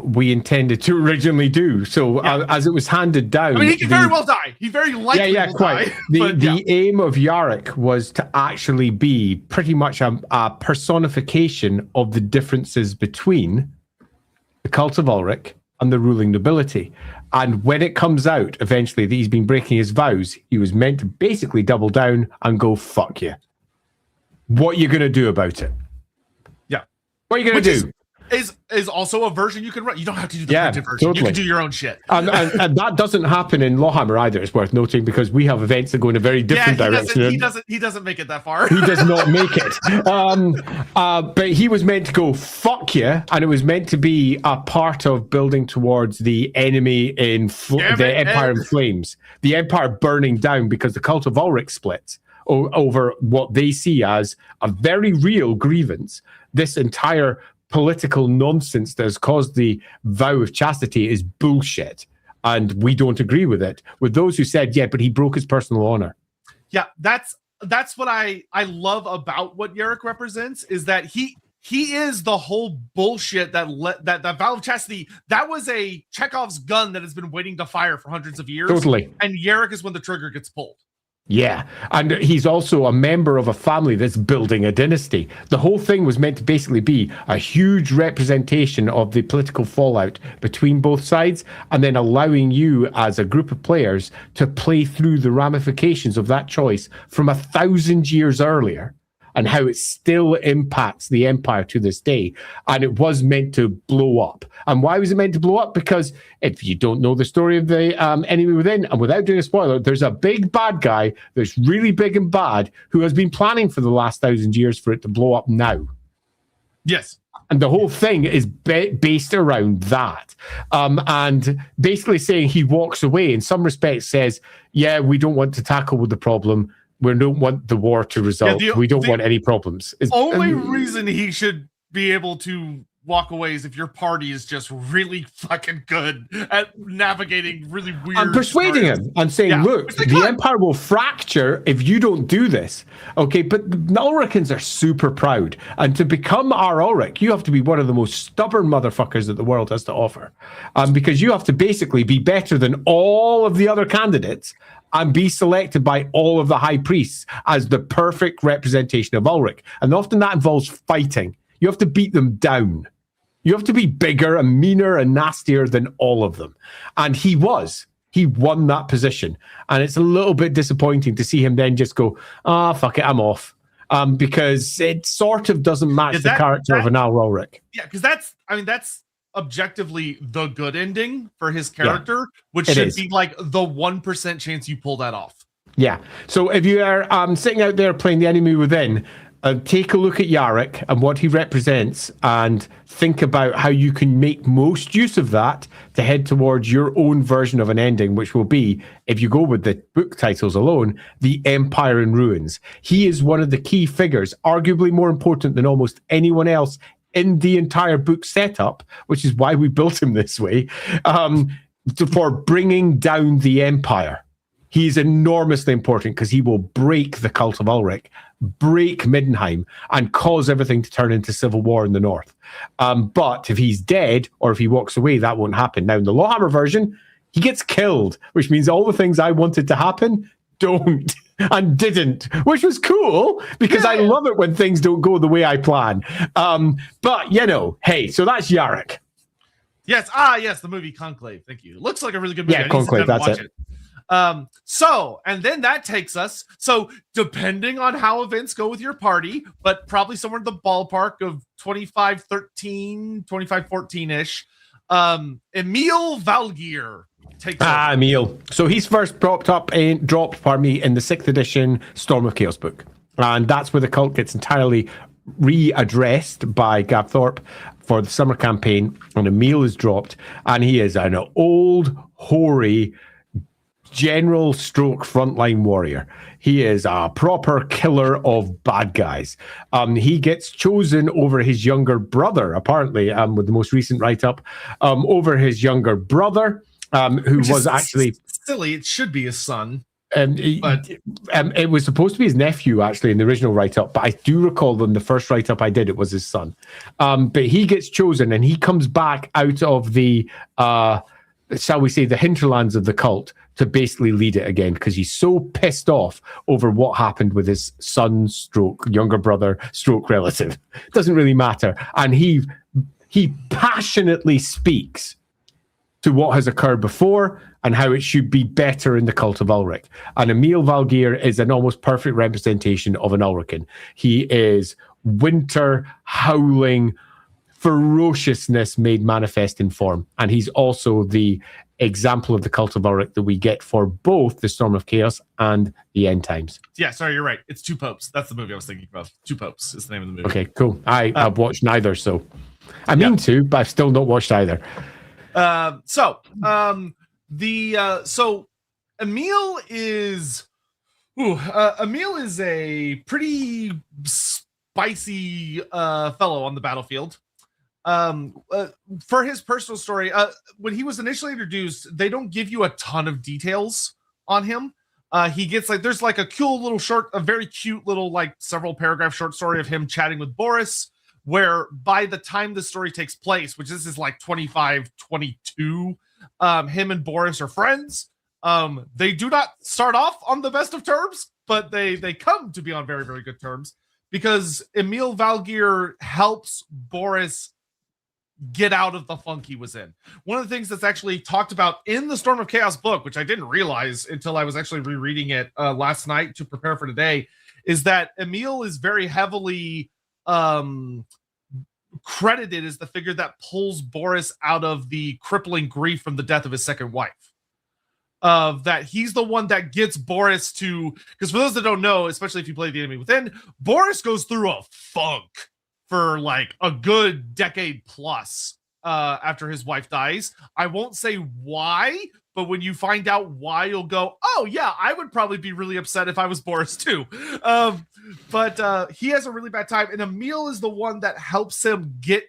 we intended to originally do. So as it was handed down, I mean, he can very well die. He very likely will quite. die. The aim of Yarrick was to actually be pretty much a personification of the differences between the cult of Ulric and the ruling nobility. And when it comes out eventually that he's been breaking his vows, he was meant to basically double down and go, fuck you. What are you going to do about it? Yeah. What are you going to do? Is also a version you can run. You don't have to do the printed version. Totally. You can do your own shit. And that doesn't happen in Lawhammer either, it's worth noting, because we have events that go in a very different direction. He doesn't make it that far. He does not make it. But he was meant to go, fuck you, and it was meant to be a part of building towards the enemy in the Empire in Flames. The Empire burning down because the cult of Ulric splits over what they see as a very real grievance. This entire political nonsense that has caused the vow of chastity is bullshit, and we don't agree with it. With those who said, yeah, but he broke his personal honor. Yeah, that's what I love about what Yarrick represents, is that he is the whole bullshit that vow of chastity, that was a Chekhov's gun that has been waiting to fire for hundreds of years. Totally. And Yarrick is when the trigger gets pulled. Yeah, and he's also a member of a family that's building a dynasty. The whole thing was meant to basically be a huge representation of the political fallout between both sides, and then allowing you as a group of players to play through the ramifications of that choice from 1,000 years earlier, and how it still impacts the Empire to this day. And it was meant to blow up. And why was it meant to blow up? Because if you don't know the story of the enemy within, and without doing a spoiler, there's a big bad guy that's really big and bad who has been planning for the last 1,000 years for it to blow up now. Yes. And the whole thing is based around that. And basically saying he walks away, in some respects says, yeah, we don't want to tackle with the problem. We don't want the war to resolve. We don't want any problems. Only reason he should be able to walk away is if your party is just really fucking good at navigating really weird. I'm persuading him and saying, look, the Empire will fracture if you don't do this. Okay, but the Ulricans are super proud. And to become Ar-Ulric, you have to be one of the most stubborn motherfuckers that the world has to offer. Because you have to basically be better than all of the other candidates and be selected by all of the high priests as the perfect representation of Ulric. And often that involves fighting. You have to beat them down. You have to be bigger and meaner and nastier than all of them. And he won that position. And it's a little bit disappointing to see him then just go, fuck it, I'm off. Because it sort of doesn't match the character of an Ar-Ulric. Yeah, because that's objectively the good ending for his character, which should be like the 1% chance you pull that off. Yeah. So if you are sitting out there playing the enemy within, take a look at Yarrick and what he represents, and think about how you can make most use of that to head towards your own version of an ending, which will be, if you go with the book titles alone, The Empire in Ruins. He is one of the key figures, arguably more important than almost anyone else in the entire book setup, which is why we built him this way, for bringing down the Empire. He's enormously important because he will break the cult of Ulric, break Middenheim, and cause everything to turn into civil war in the north. But if he's dead or if he walks away, that won't happen. Now, in the Lawhammer version, he gets killed, which means all the things I wanted to happen don't and didn't, which was cool because I love it when things don't go the way I plan. But, hey, so that's Yarrick. Yes, the movie Conclave. Thank you. It looks like a really good movie. Yeah, Conclave, that's it. And then that takes us, so depending on how events go with your party, but probably somewhere in the ballpark of 2513, 2514-ish, Emil Valgear takes over. Emil. So he's first dropped in the 6th edition Storm of Chaos book. And that's where the cult gets entirely readdressed by Gav Thorpe for the summer campaign. And Emil is dropped. And he is an old, hoary general stroke frontline warrior. He is a proper killer of bad guys. He gets chosen over his younger brother, apparently, with the most recent write-up, over his younger brother, who was actually silly. It should be his son. But it was supposed to be his nephew, actually, in the original write-up. But I do recall in the first write-up I did, it was his son. But he gets chosen, and he comes back out of the, shall we say, the hinterlands of the cult to basically lead it again because he's so pissed off over what happened with his son stroke younger brother stroke relative. Doesn't really matter. And he passionately speaks to what has occurred before and how it should be better in the cult of Ulric. And Emil Valgear is an almost perfect representation of an Ulrican. He is winter, howling, ferociousness made manifest in form. And he's also the example of the cult of Ulric that we get for both the Storm of Chaos and the End Times. Yeah, sorry, you're right. It's Two Popes. That's the movie I was thinking of. Two Popes is the name of the movie. Okay, cool. I've watched neither, so I mean to, but I've still not watched either. So Emil is a pretty spicy fellow on the battlefield. For his personal story, when he was initially introduced, they don't give you a ton of details on him. He gets there's a cool little a very cute little several paragraph short story of him chatting with Boris, where by the time the story takes place, which is 25-22, him and Boris are friends. They do not start off on the best of terms, but they come to be on very, very good terms because Emil Valgear helps Boris get out of the funk he was in. One of the things that's actually talked about in the Storm of Chaos book, which I didn't realize until I was actually rereading it last night to prepare for today, is that Emil is very heavily credited as the figure that pulls Boris out of the crippling grief from the death of his second wife. That he's the one that gets Boris to, because for those that don't know, especially if you play The Enemy Within, Boris goes through a funk for a good decade plus after his wife dies. I won't say why, but when you find out why, you'll go, oh yeah, I would probably be really upset if I was Boris too. But he has a really bad time, and Emil is the one that helps him get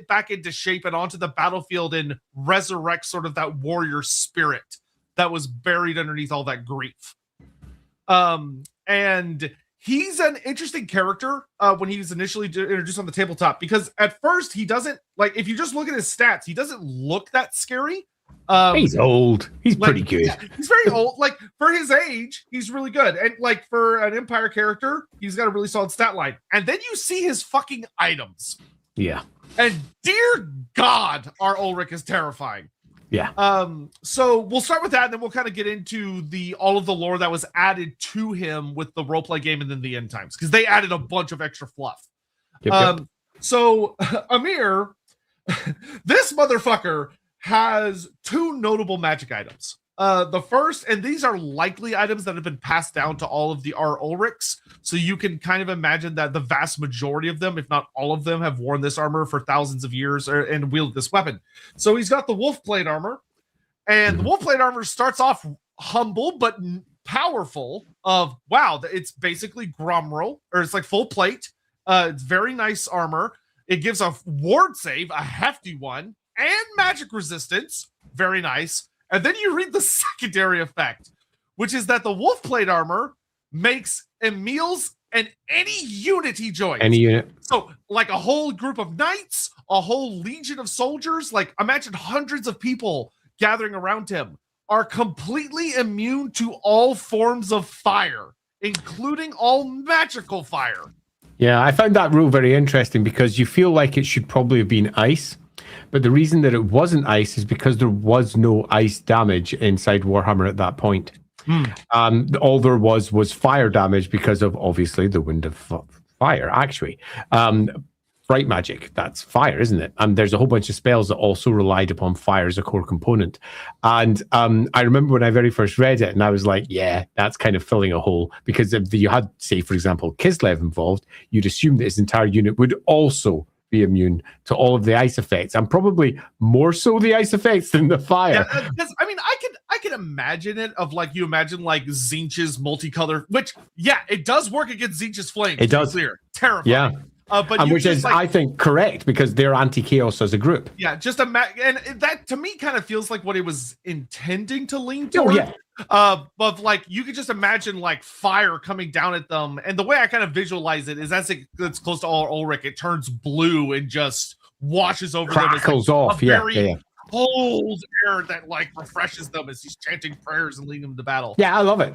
back into shape and onto the battlefield and resurrect sort of that warrior spirit that was buried underneath all that grief. And he's an interesting character when he was initially introduced on the tabletop, because at first he doesn't, if you just look at his stats, he doesn't look that scary. He's old. He's pretty good. Yeah, he's very old. For his age, he's really good. And for an Empire character, he's got a really solid stat line. And then you see his fucking items. Yeah. And dear God, Ar-Ulric is terrifying. Yeah. So we'll start with that, and then we'll kind of get into all of the lore that was added to him with the roleplay game and then the End Times, because they added a bunch of extra fluff. Yep. So Amir, this motherfucker has two notable magic items. The first, and these are likely items that have been passed down to all of the Ar-Ulrics, so you can kind of imagine that the vast majority of them, if not all of them, have worn this armor for thousands of years and wielded this weapon. So he's got the wolf plate armor, and the wolf plate armor starts off humble but powerful. It's basically Gromrel, or it's full plate. It's very nice armor. It gives a ward save, a hefty one, and magic resistance. Very nice. And then you read the secondary effect, which is that the wolf plate armor makes Emil's and any unit he joins. Any unit. So, like a whole group of knights, a whole legion of soldiers, like imagine hundreds of people gathering around him, are completely immune to all forms of fire, including all magical fire. Yeah, I found that rule very interesting because you feel like it should probably have been ice. But the reason that it wasn't ice is because there was no ice damage inside Warhammer at that point. All there was fire damage because of, obviously, the wind of fire, actually. Bright magic, that's fire, isn't it? And there's a whole bunch of spells that also relied upon fire as a core component. And I remember when I very first read it, and I was like, yeah, that's kind of filling a hole. Because if you had, say, for example, Kislev involved, you'd assume that his entire unit would also be immune to all of the ice effects, and probably more so the ice effects than the fire. Yeah, because I mean, I can imagine it of like you imagine like Tzeentch's multicolor, which it does work against Tzeentch's flames. It does. Clear, terrifying. Yeah. But which is, like, I think, correct because they're anti-chaos as a group. Yeah, just and that to me kind of feels like what it was intending to lean toward. Oh, yeah. But like you could just imagine like fire coming down at them, and the way I kind of visualize it is as it gets close to Ar-Ulric, it turns blue and just washes over them. Crackles off. Yeah. Cold air that like refreshes them as he's chanting prayers and leading them to battle. Yeah, I love it.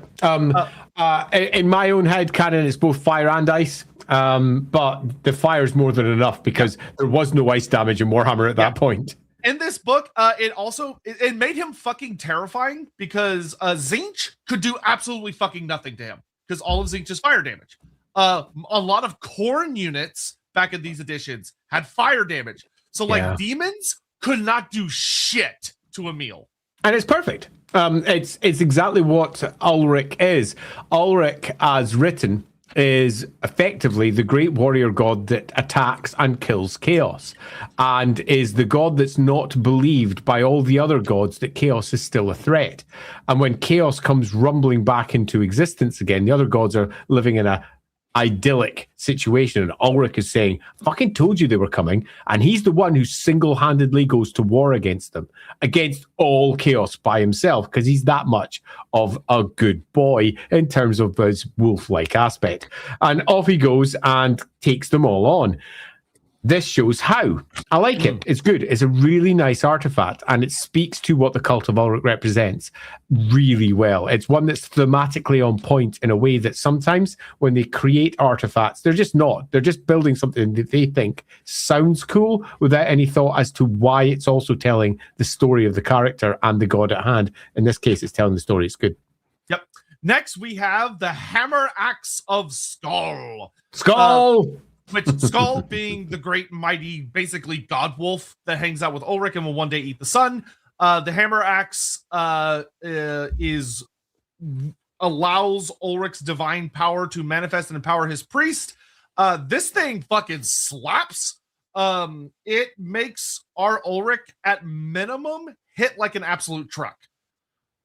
In my own head canon, it's both fire and ice. But the fire's more than enough because there was no ice damage in Warhammer at that point. In this book, it made him fucking terrifying because Tzeentch could do absolutely fucking nothing to him because all of Tzeentch is fire damage. A lot of Khorne units back in these editions had fire damage. So like demons could not do shit to Emil. And it's perfect. It's exactly what Ulric is. Ulric, as written, is effectively the great warrior god that attacks and kills chaos, and is the god that's not believed by all the other gods that chaos is still a threat. And when chaos comes rumbling back into existence again, the other gods are living in a idyllic situation, and Ulric is saying, fucking told you they were coming, and he's the one who single-handedly goes to war against them, against all chaos by himself, because he's that much of a good boy in terms of his wolf-like aspect. And off he goes and takes them all on. This shows how. I like it. It's good. It's a really nice artifact, and it speaks to what the Cult of Ulric represents really well. It's one that's thematically on point in a way that sometimes when they create artifacts, they're just not. They're just building something that they think sounds cool without any thought as to why it's also telling the story of the character and the god at hand. In this case, it's telling the story. It's good. Yep. Next, we have the Hammer Axe of Skull. Skull! Which Skull being the great mighty, basically god wolf that hangs out with Ulric and will one day eat the sun. The Hammer Axe allows Ulric's divine power to manifest and empower his priest. This thing fucking slaps. It makes Ar-Ulric at minimum hit like an absolute truck.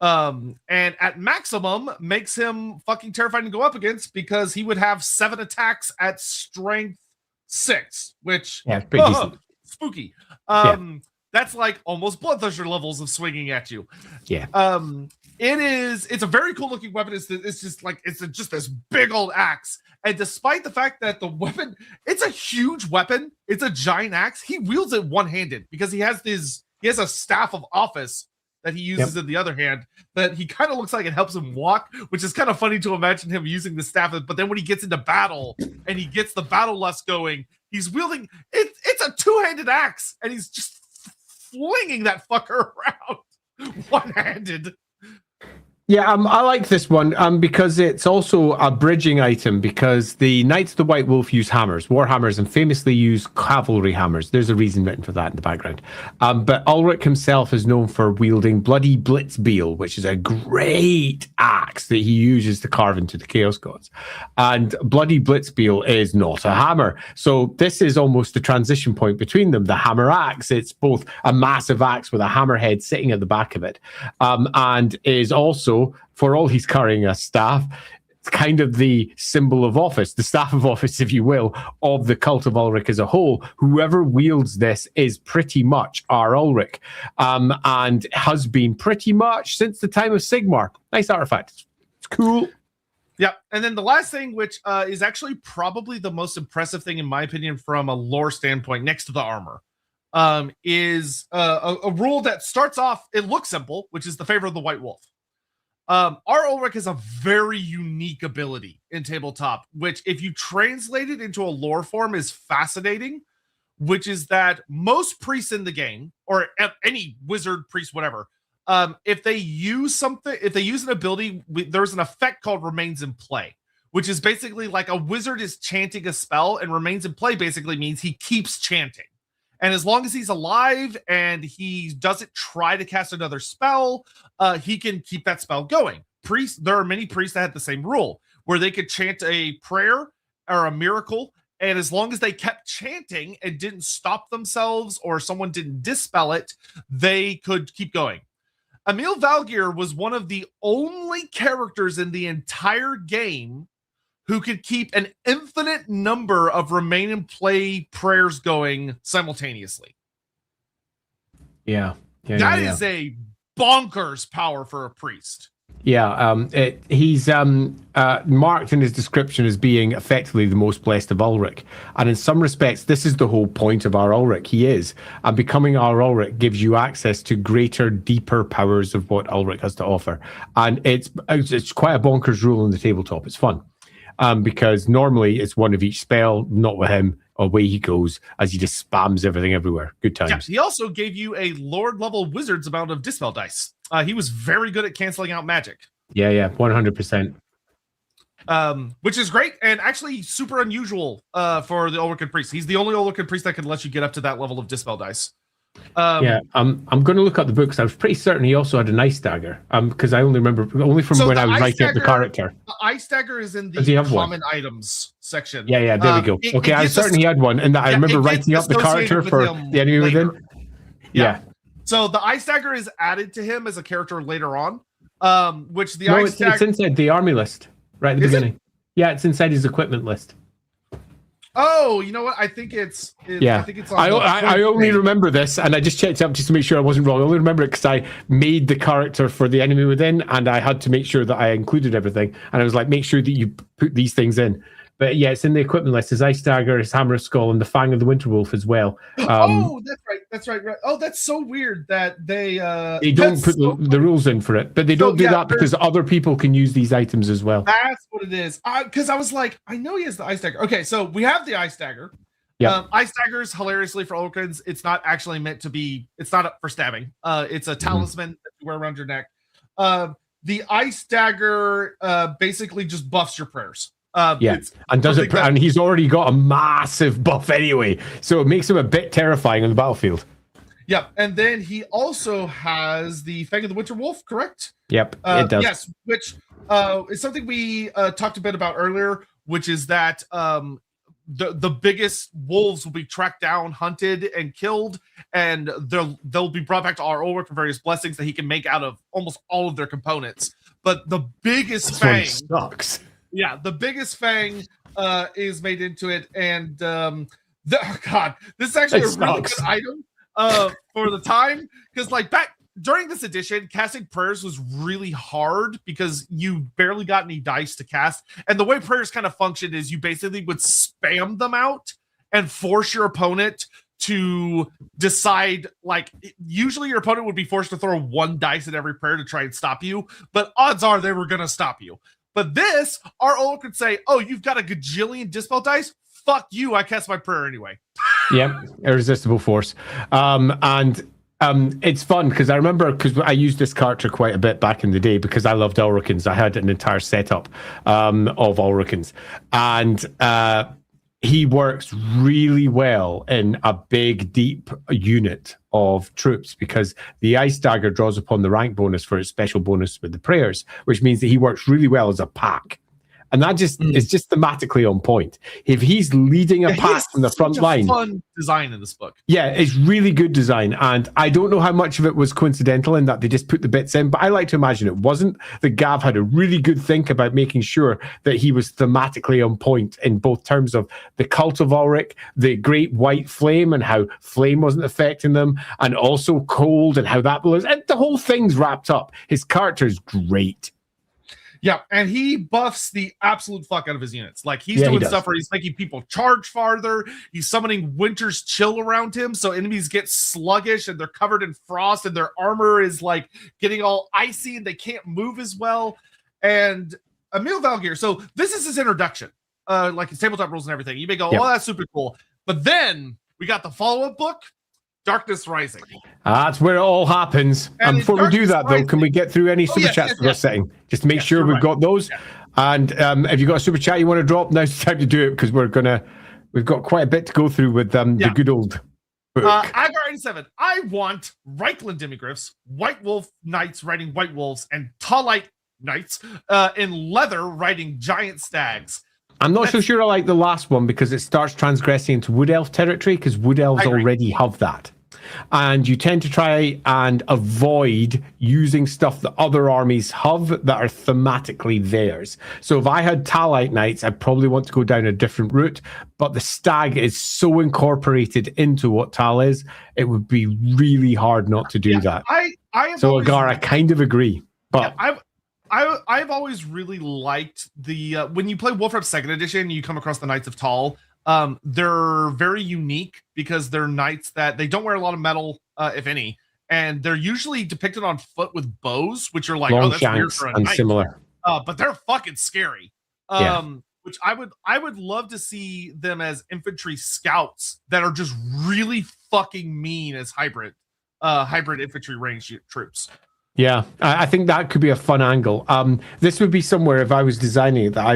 And at maximum makes him fucking terrifying to go up against because he would have 7 attacks at strength 6, which pretty decent. Spooky. That's like almost Bloodthirster levels of swinging at you. Yeah. It's a very cool looking weapon. It's just this big old axe. And despite the fact that the weapon, it's a huge weapon, it's a giant axe, he wields it one-handed because he has a staff of office that he uses in the other hand, that he kind of looks like it helps him walk, which is kind of funny to imagine him using the staff. But then when he gets into battle and he gets the battle lust going, he's wielding it's a two-handed axe, and he's just flinging that fucker around one-handed. Yeah, I like this one because it's also a bridging item, because the Knights of the White Wolf use hammers, war hammers, and famously use cavalry hammers. There's a reason written for that in the background. But Ulric himself is known for wielding Bloody Blitzbeal, which is a great axe that he uses to carve into the Chaos Gods. And Bloody Blitzbeal is not a hammer. So this is almost the transition point between them. The hammer axe, it's both a massive axe with a hammerhead sitting at the back of it, and is also, for all he's carrying a staff, it's kind of the symbol of office, the staff of office, if you will, of the Cult of Ulric as a whole. Whoever wields this is pretty much Ar-Ulric, and has been pretty much since the time of Sigmar. Nice artifact. Cool. Yeah, and then the last thing, which is actually probably the most impressive thing in my opinion from a lore standpoint, next to the armor, is a rule that starts off. It looks simple, which is the favor of the White Wolf. Ar-Ulric has a very unique ability in tabletop, which, if you translate it into a lore form, is fascinating. Which is that most priests in the game, or any wizard, priest, whatever, if they use something, if they use an ability, there's an effect called remains in play, which is basically like a wizard is chanting a spell, and remains in play basically means he keeps chanting. And as long as he's alive and he doesn't try to cast another spell, he can keep that spell going. Priests, there are many priests that had the same rule, where they could chant a prayer or a miracle, and as long as they kept chanting and didn't stop themselves or someone didn't dispel it, they could keep going. Emil Valgear was one of the only characters in the entire game who could keep an infinite number of remain in play prayers going simultaneously. Yeah. That is a bonkers power for a priest. Yeah, he's marked in his description as being effectively the most blessed of Ulric. And in some respects, this is the whole point of Ar-Ulric. He is. And becoming Ar-Ulric gives you access to greater, deeper powers of what Ulric has to offer. And it's quite a bonkers rule in the tabletop. It's fun. Because normally it's one of each spell, not with him. Away he goes as he just spams everything everywhere. Good times. Yeah, he also gave you a Lord level wizard's amount of dispel dice. He was very good at canceling out magic. Yeah, 100%. Which is great and actually super unusual for the Ulrican priest. He's the only Ulrican priest that can let you get up to that level of dispel dice. I'm going to look at the books. I was pretty certain he also had an ice dagger. Because I only remember from when I was writing up the character. The ice dagger is in the common items section. Yeah, there we go. Okay, I was certain he had one, and I remember writing up the character for the enemy within. Yeah. So the ice dagger is added to him as a character later on. Which the ice dagger, it's inside the army list right at the beginning. Yeah, it's inside his equipment list. Oh, you know what? I think it's I think it's on I only remember this, and I just checked up just to make sure I wasn't wrong. I only remember it because I made the character for the enemy within, and I had to make sure that I included everything. And I was like, make sure that you put these things in. But yeah, it's in the equipment list. His ice dagger, his hammer of skull, and the fang of the winter wolf as well. That's right. Oh, that's so weird that they don't put the rules in for it, but they don't do that because other people can use these items as well. That's what it is. Because I was like, I know he has the ice dagger. Okay, so we have the ice dagger. Yeah, ice daggers, hilariously for Ulricans, it's not actually meant to be. It's not for stabbing. It's a talisman that you wear around your neck. The ice dagger basically just buffs your prayers. And does it? And he's already got a massive buff anyway, so it makes him a bit terrifying on the battlefield. Yeah, and then he also has the Fang of the Winter Wolf, correct? Yep, it does. Yes, which is something we talked a bit about earlier, which is that the biggest wolves will be tracked down, hunted, and killed, and they'll be brought back to Ar-Ulric for various blessings that he can make out of almost all of their components. But the biggest Fang sucks. Yeah, the biggest Fang is made into it, and God, this is actually a really good item for the time, because like back during this edition, casting prayers was really hard because you barely got any dice to cast, and the way prayers kind of functioned is you basically would spam them out and force your opponent to decide, like, usually your opponent would be forced to throw one dice at every prayer to try and stop you, but odds are they were going to stop you. But this, Ar-Ulric could say, oh, you've got a gajillion dispel dice? Fuck you, I cast my prayer anyway. Yep, irresistible force. It's fun because I remember, because I used this character quite a bit back in the day because I loved Ulricans. I had an entire setup of Ulricans. And he works really well in a big, deep unit of troops because the ice dagger draws upon the rank bonus for its special bonus with the prayers, which means that he works really well as a pack. And that just is just thematically on point. If he's leading a pack from the front line, fun design in this book. Yeah, it's really good design, and I don't know how much of it was coincidental in that they just put the bits in, but I like to imagine it wasn't. That Gav had a really good think about making sure that he was thematically on point in both terms of the cult of Ulric, the great white flame, and how flame wasn't affecting them, and also cold and how that was, and the whole thing's wrapped up. His character is great. Yeah, and he buffs the absolute fuck out of his units. Like he's doing stuff where he's making people charge farther. He's summoning Winter's Chill around him, so enemies get sluggish and they're covered in frost, and their armor is like getting all icy and they can't move as well. And Emil Valgear. So this is his introduction, like his tabletop rules and everything. You may go, "Oh, that's super cool," but then we got the follow-up book, Darkness Rising. That's where it all happens. And before we do that, though, can we get through any super chats we're setting? Just to make sure we've got those. Yeah. And if you've got a super chat you want to drop, now's the time to do it, because we've got quite a bit to go through with the good old book. Agar 87. I want Reichland Demigryphs, White Wolf Knights riding White Wolves, and Tallite Knights in leather riding giant stags. I'm not so sure I like the last one, because it starts transgressing into Wood Elf territory, because Wood Elves already have that. And you tend to try and avoid using stuff that other armies have that are thematically theirs. So if I had Tallite Knights, I'd probably want to go down a different route. But the stag is so incorporated into what Tal is, it would be really hard not to do that. Agar, I kind of agree. But I've always really liked the when you play Wolfram 2nd Edition, you come across the Knights of Tal. They're very unique because they're knights that they don't wear a lot of metal, if any, and they're usually depicted on foot with bows, which are like, long that's weird for a knight. Similar. But they're fucking scary. Which I would love to see them as infantry scouts that are just really fucking mean as hybrid infantry range troops. Yeah, I think that could be a fun angle. This would be somewhere, if I was designing it, that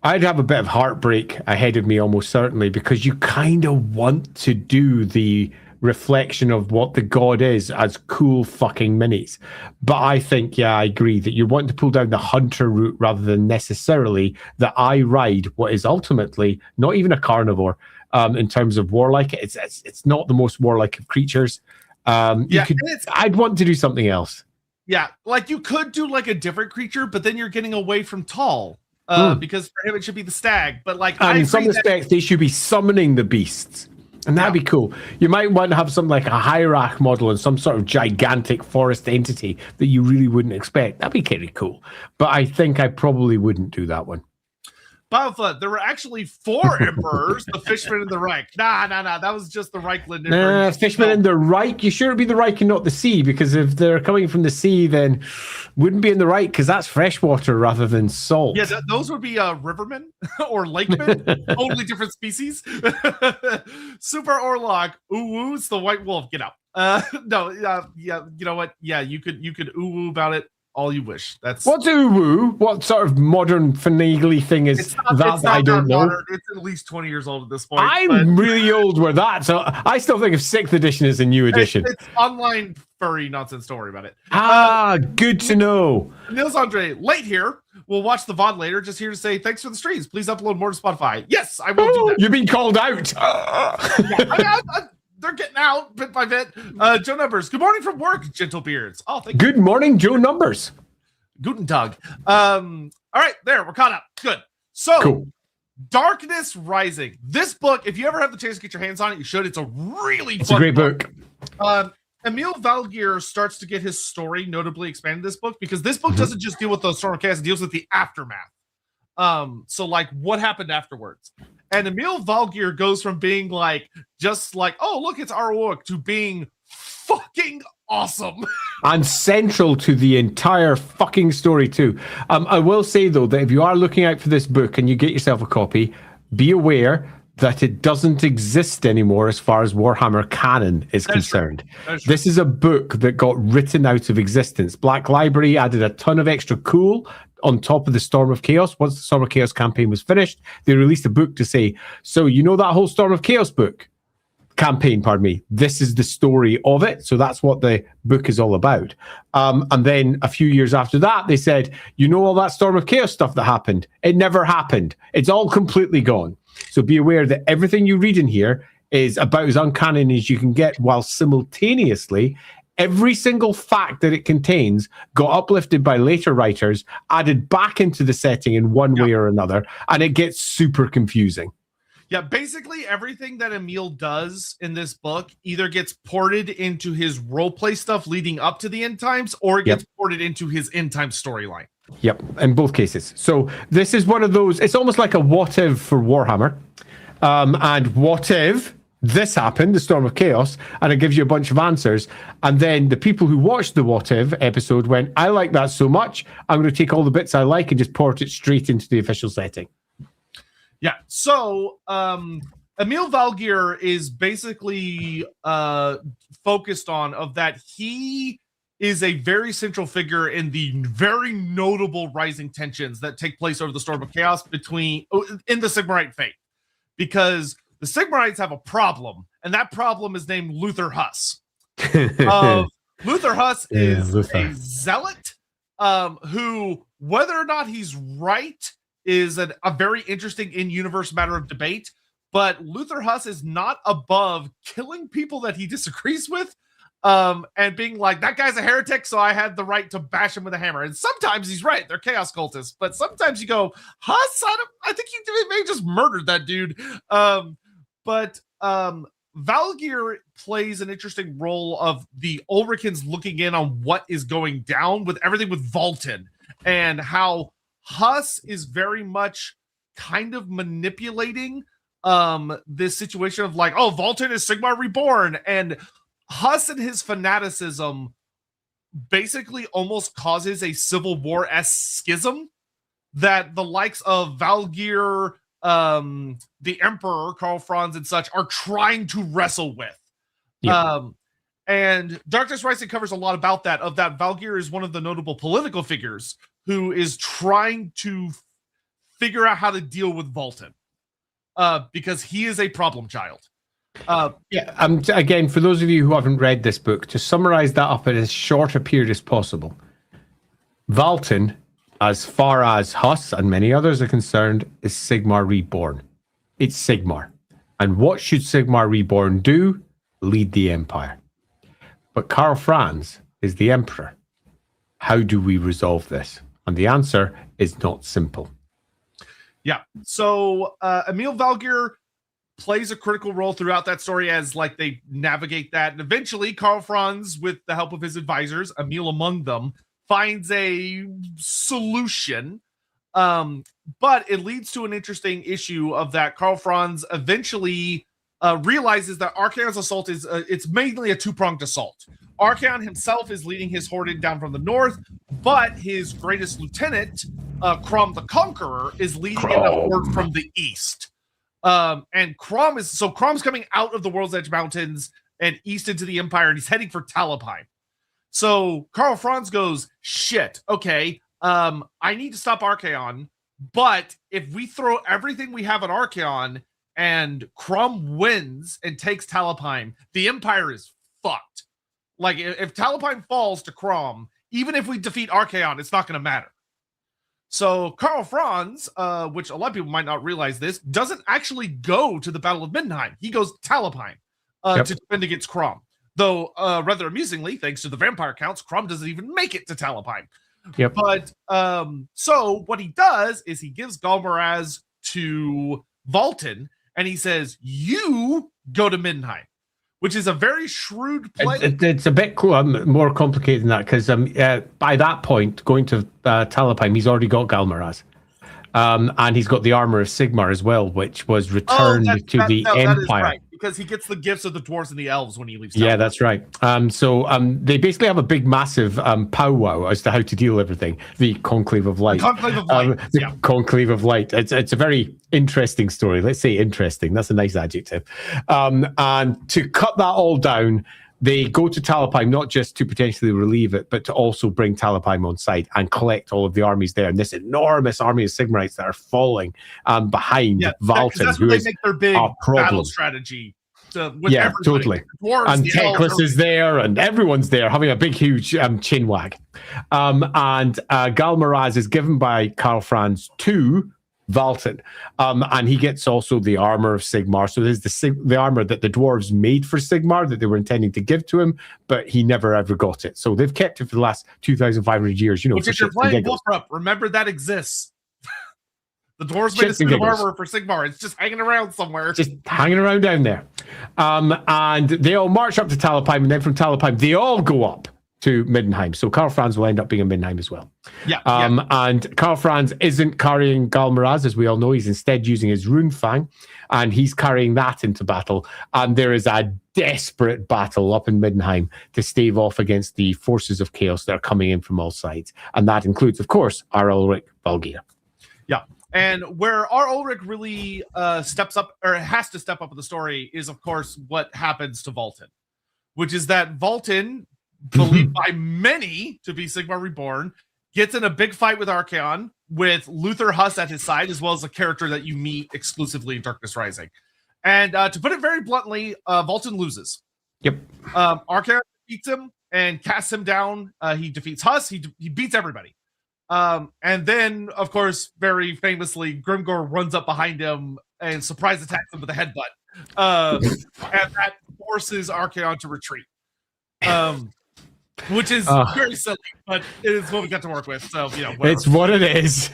I'd have a bit of heartbreak ahead of me, almost certainly, because you kind of want to do the reflection of what the god is as cool fucking minis. But I think, I agree that you want to pull down the hunter route rather than necessarily that I ride what is ultimately not even a carnivore in terms of warlike. It's not the most warlike of creatures. I'd want to do something else. Yeah, like you could do like a different creature, but then you're getting away from Tal. Because for him it should be the stag, but like in some respects they should be summoning the beasts, and that'd be cool. You might want to have something like a hierarch model and some sort of gigantic forest entity that you really wouldn't expect. That'd be kind of cool, but I think I probably wouldn't do that one. Battleflood, there were actually 4 emperors, the Fishman and the Reich. Nah, that was just the Reichland emperor. Fishman and the Reich. You sure it'd be the Reich and not the sea? Because if they're coming from the sea, then wouldn't be in the Reich, because that's freshwater rather than salt. Yeah, those would be rivermen or lakemen. Totally different species. Super Orlog. Ooh, it's the White Wolf. Get out. You know what? Yeah, you could ooh about it all you wish. That's what's uwu? What sort of modern finagly thing is that? I don't know. Modern. It's at least 20 years old at this point. I'm really old with that, so I still think of 6th edition as a new edition. It's online furry nonsense. Don't worry about it. Good to know. Nils Andre, late here. We'll watch the VOD later. Just here to say thanks for the streams. Please upload more to Spotify. Yes, I will do that. You've been called out. They're getting out bit by bit. Joe Numbers, good morning from work, gentle beards. Oh, thank you. Good morning, Joe Numbers. Guten Tag. All right, there, we're caught up. Good. So, cool. Darkness Rising. This book, if you ever have the chance to get your hands on it, you should. It's a really fun great book. Emil Valgear starts to get his story notably expanded in this book, because this book doesn't just deal with the Storm of Chaos, it deals with the aftermath. So, like, what happened afterwards. And Emil Valgear goes from being like, just like, oh, look, it's Ar-Ulric, to being fucking awesome. And central to the entire fucking story, too. I will say, though, that if you are looking out for this book and you get yourself a copy, be aware that it doesn't exist anymore as far as Warhammer canon is concerned. This is a book that got written out of existence. Black Library added a ton of extra cool on top of the Storm of Chaos. Once the Storm of Chaos campaign was finished, they released a book to say, so you know that whole Storm of Chaos campaign, this is the story of it. So that's what the book is all about. And then a few years after that, they said, you know all that Storm of Chaos stuff that happened? It never happened. It's all completely gone. So be aware that everything you read in here is about as uncanon as you can get, while simultaneously every single fact that it contains got uplifted by later writers, added back into the setting in one way or another, and it gets super confusing. Yeah, basically everything that Emil does in this book either gets ported into his roleplay stuff leading up to the end times, or it gets ported into his end time storyline. Yep, in both cases. So this is one of those, it's almost like a what if for Warhammer. And what if this happened, the Storm of Chaos, and it gives you a bunch of answers. And then the people who watched the what if episode went, I like that so much, I'm going to take all the bits I like and just port it straight into the official setting. Yeah, so Emil Valgear is basically focused on of that he is a very central figure in the very notable rising tensions that take place over the Storm of Chaos in the Sigmarite faith. Because the Sigmarites have a problem, and that problem is named Luther Huss. Luther Huss is a zealot who, whether or not he's right, is a very interesting in-universe matter of debate. But Luther Huss is not above killing people that he disagrees with, and being like, that guy's a heretic, so I had the right to bash him with a hammer. And sometimes he's right, they're chaos cultists. But sometimes you go, Huss, I think he may have just murdered that dude. But Valgear plays an interesting role of the Ulricans looking in on what is going down with everything with Vultan, and how Huss is very much kind of manipulating this situation of like, oh, Vultan is Sigmar reborn, and Huss and his fanaticism basically almost causes a civil war-esque schism that the likes of Valgear, the Emperor, Karl Franz, and such are trying to wrestle with. Yep. And Darkness Rising covers a lot about that, of that Valgear is one of the notable political figures who is trying to figure out how to deal with Vultan, because he is a problem child. Again, for those of you who haven't read this book, to summarize that up in as short a period as possible, Vultan, as far as Huss and many others are concerned, is Sigmar reborn. It's Sigmar. And what should Sigmar reborn do? Lead the Empire. But Karl Franz is the Emperor. How do we resolve this? And the answer is not simple. Yeah. So Emil Valgear plays a critical role throughout that story as like they navigate that. And eventually Karl Franz, with the help of his advisors, Emil among them, finds a solution. But it leads to an interesting issue of that Karl Franz eventually realizes that Archaon's assault is it's mainly a two-pronged assault. Archaon himself is leading his horde down from the north, but his greatest lieutenant, Crom the Conqueror, is leading in a horde from the east. And Crom's coming out of the World's Edge Mountains and east into the Empire, and he's heading for Talabheim. So Karl Franz goes, shit, okay, I need to stop Archaon, but if we throw everything we have at Archaon and Crom wins and takes Talabheim, the Empire is fucked. Like, if Talabheim falls to Crom, even if we defeat Archaon, it's not going to matter. So Karl Franz, which a lot of people might not realize this, doesn't actually go to the Battle of Middenheim. He goes to Talabheim to defend against Crom. Though, rather amusingly, thanks to the vampire counts, Crom doesn't even make it to Talabheim. Yep. But, so what he does is he gives Galmaraz to Vultan, and he says, you go to Middenheim, which is a very shrewd play. It's a bit more complicated than that, because by that point, going to Talabheim, he's already got Galmaraz. And he's got the armor of Sigmar as well, which was returned to the Empire. That is right, because he gets the gifts of the dwarves and the elves when he leaves. Yeah, that's right. So they basically have a big, massive powwow as to how to deal with everything. The Conclave of Light. The Conclave of Light. Conclave of Light. It's a very interesting story. Let's say interesting. That's a nice adjective. And to cut that all down, they go to Talabheim not just to potentially relieve it, but to also bring Talabheim on site and collect all of the armies there. And this enormous army of Sigmarites that are falling behind Vultan, that's who they is make their big battle strategy. With everybody. Totally. And Teclis is there, and everyone's there having a big, huge chin wag. And Galmaraz is given by Karl Franz to Vultan, and he gets also the armor of Sigmar. So there's the armor that the dwarves made for Sigmar that they were intending to give to him, but he never ever got it. So they've kept it for the last 2,500 years. You know, if you're playing Wolfrup, remember that exists. The dwarves made a suit of armor for Sigmar. It's just hanging around somewhere. Just hanging around down there. And they all march up to Talabheim, and then from Talabheim, they all go up to Middenheim. So Karl Franz will end up being in Middenheim as well. Yeah. And Karl Franz isn't carrying Galmaraz, as we all know. He's instead using his Rune Fang, and he's carrying that into battle. And there is a desperate battle up in Middenheim to stave off against the forces of chaos that are coming in from all sides. And that includes, of course, Ar-Ulric, Valgear. Yeah. And where Ar-Ulric really steps up, or has to step up in the story, is, of course, what happens to Vultan, which is that Vultan, believed by many to be Sigmar Reborn, gets in a big fight with Archaon, with Luther Huss at his side, as well as a character that you meet exclusively in Darkness Rising. And to put it very bluntly, Vultan loses. Yep. Archaon defeats him and casts him down. He defeats Huss. He beats everybody. And then, of course, very famously, Grimgor runs up behind him and surprise attacks him with a headbutt. And that forces Archaon to retreat. Which is very silly, but it is what we got to work with. So, whatever. It's what it is.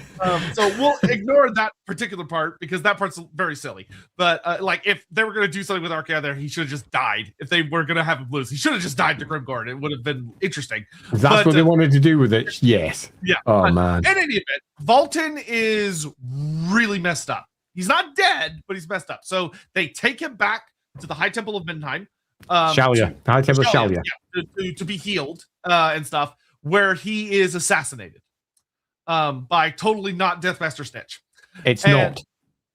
So we'll ignore that particular part because that part's very silly. But if they were going to do something with Archaon there, he should have just died. If they were going to have him lose, he should have just died to Grimgor. It would have been interesting. That's what they wanted to do with it. Yes. Yeah. Oh, man. In any event, Vultan is really messed up. He's not dead, but he's messed up. So they take him back to the High Temple of Middenheim. Shalia. High Temple of Shalia. To be healed and stuff, where he is assassinated by totally not Deathmaster Stitch. It's not.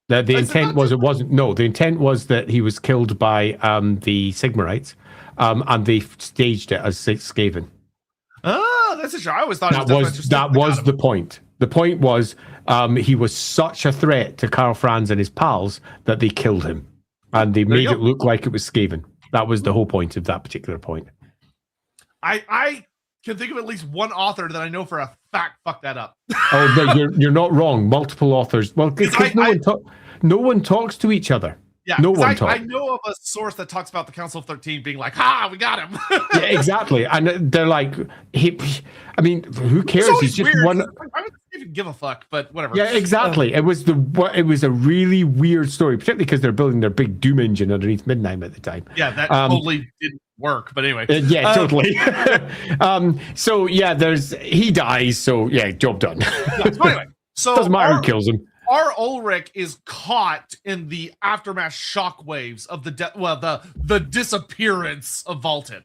The intent was it wasn't. No, the intent was that he was killed by the Sigmarites, and they staged it as Skaven. Oh, that's a show. I always thought that was the point. The point was he was such a threat to Karl Franz and his pals that they killed him, and they made it look like it was Skaven. That was the whole point of that particular point. I can think of at least one author that I know for a fact fucked that up. Oh, no, you're not wrong. Multiple authors. Well, because no one talks to each other. Yeah, no one talks. I know of a source that talks about the Council of 13 being like, "Ha, we got him." Yeah, exactly. And they're like, I mean, who cares? He's just weird. one. I wouldn't even give a fuck, but whatever. Yeah, exactly. It was a really weird story, particularly because they're building their big Doom engine underneath Middenheim at the time. Yeah, that totally didn't work. But anyway. Yeah, totally. So yeah, he dies. So yeah, job done. Yeah, so anyway, doesn't matter who kills him. Ar-Ulric is caught in the aftermath shockwaves of the disappearance of Vultan,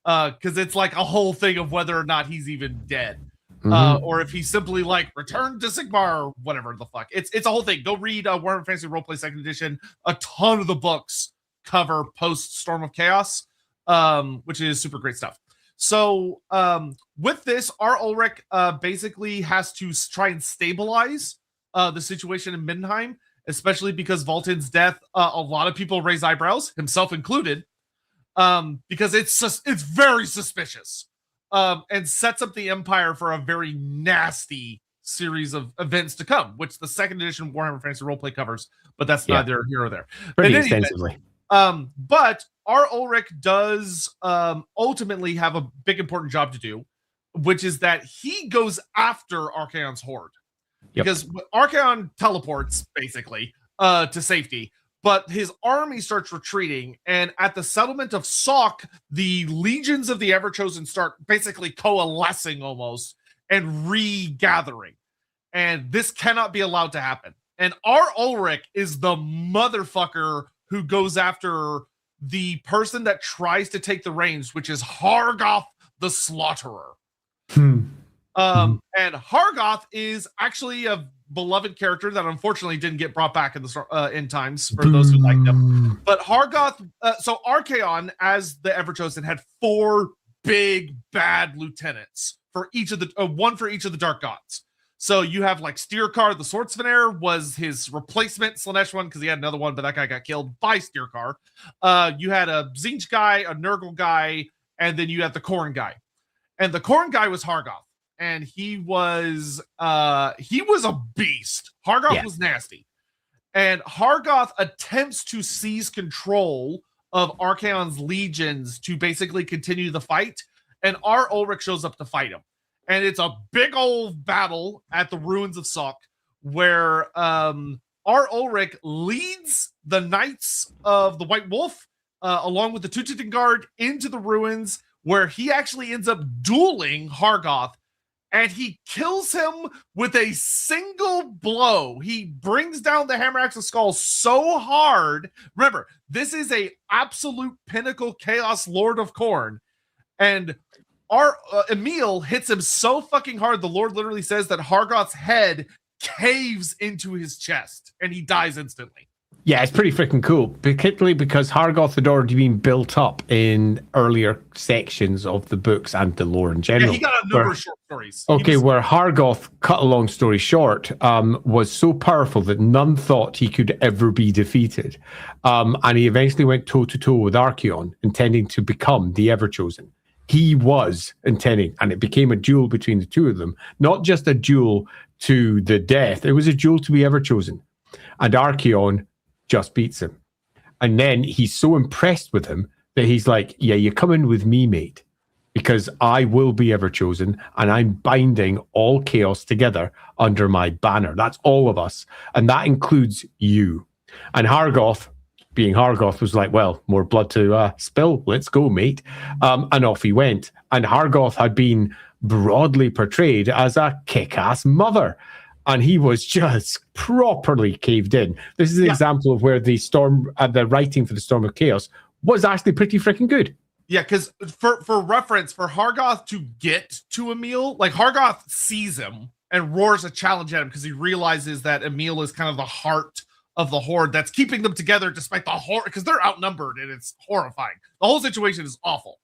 because it's like a whole thing of whether or not he's even dead, or if he's simply like returned to Sigmar or whatever the fuck. It's a whole thing. Go read Warhammer Fantasy Roleplay 2nd Edition. A ton of the books cover post Storm of Chaos, which is super great stuff. So with this, Ar-Ulric basically has to try and stabilize the situation in Middenheim, especially because Vultan's death, a lot of people raise eyebrows, himself included, because it's very suspicious, and sets up the Empire for a very nasty series of events to come, which the 2nd edition Warhammer Fantasy Roleplay covers, but that's neither here or there. Pretty extensively. But Ar-Ulric does ultimately have a big important job to do, which is that he goes after Archaon's horde. Because Archaon teleports basically to safety, but his army starts retreating, and at the settlement of Sok, the legions of the Everchosen start basically coalescing almost and regathering, and this cannot be allowed to happen. And Ar-Ulric is the motherfucker who goes after the person that tries to take the reins, which is Hargoth the Slaughterer. And Hargoth is actually a beloved character that unfortunately didn't get brought back in the end times for those who liked him. But Hargoth, so Archaon, as the Everchosen, had 4 big bad lieutenants for each of the one for each of the Dark Gods. So you have like Steerkar, the Swordsveneer, was his replacement Slanesh one because he had another one, but that guy got killed by Steerkar. You had a Zinch guy, a Nurgle guy, and then you had the Khorne guy. And the Khorne guy was Hargoth. And he was a beast. Hargoth was nasty. And Hargoth attempts to seize control of Archaon's legions to basically continue the fight. And Ar-Ulric shows up to fight him. And it's a big old battle at the ruins of Sok, where Ar-Ulric leads the Knights of the White Wolf, along with the Tututen Guard, into the ruins, where he actually ends up dueling Hargoth, and he kills him with a single blow. He brings down the Hammer Axe of Skull so hard. Remember, this is a absolute pinnacle Chaos Lord of Khorne. And our Emil hits him so fucking hard, the Lord literally says that Hargoth's head caves into his chest, and he dies instantly. Yeah, it's pretty freaking cool, particularly because Hargoth had already been built up in earlier sections of the books and the lore in general. Yeah, he got a number of short stories. Where Hargoth, cut a long story short, was so powerful that none thought he could ever be defeated. And he eventually went toe-to-toe with Archaon, intending to become the Everchosen. He was intending, and it became a duel between the two of them. Not just a duel to the death, it was a duel to be Everchosen. And Archaon just beats him. And then he's so impressed with him that he's like, yeah, you're coming with me, mate, because I will be Everchosen, and I'm binding all chaos together under my banner. That's all of us. And that includes you. And Hargoth, being Hargoth, was like, well, more blood to spill. Let's go, mate. And off he went. And Hargoth had been broadly portrayed as a kick-ass mother. And he was just properly caved in. This is an example of where the writing for the Storm of Chaos was actually pretty freaking good. Yeah, because for reference, for Hargoth to get to Emil, like Hargoth sees him and roars a challenge at him because he realizes that Emil is kind of the heart of the Horde that's keeping them together despite the horror, because they're outnumbered and it's horrifying. The whole situation is awful.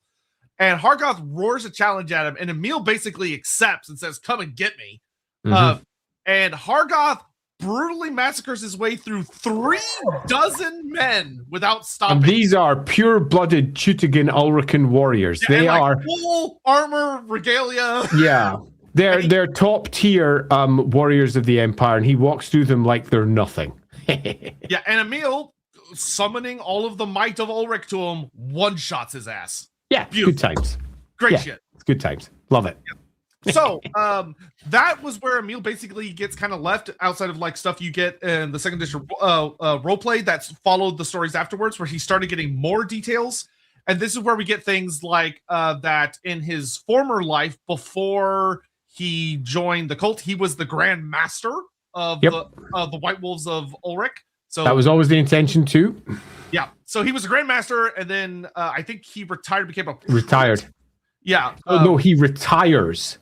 And Hargoth roars a challenge at him, and Emil basically accepts and says, come and get me. Mm-hmm. And Hargoth brutally massacres his way through 36 men without stopping. And these are pure-blooded Chutigan Ulrican warriors. Yeah, they are full armor, regalia. Yeah, they're top-tier warriors of the Empire, and he walks through them like they're nothing. Yeah, and Emil, summoning all of the might of Ulric to him, one-shots his ass. Yeah, beautiful. Good times. Great shit. It's good times. Love it. Yeah. So that was where Emil basically gets kind of left outside of like stuff you get in the second edition roleplay that's followed the stories afterwards, where he started getting more details. And this is where we get things like that in his former life before he joined the cult, he was the Grand Master of the White Wolves of Ulric. So that was always the intention too. Yeah. So he was a Grand Master, and then I think he retired, became a retired. Yeah. No, he retires.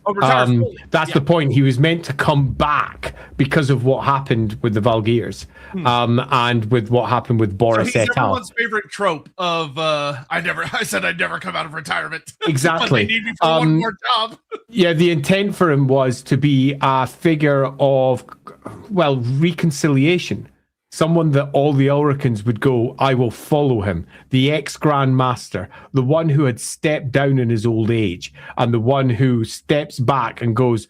That's the point. He was meant to come back because of what happened with the Valgears, and with what happened with Boris. So he's everyone's favorite trope of I said I'd never come out of retirement. Exactly. But they need me for one more job. Yeah, the intent for him was to be a figure of, well, reconciliation. Someone that all the Ulricans would go, I will follow him. The ex-Grand Master, the one who had stepped down in his old age, and the one who steps back and goes,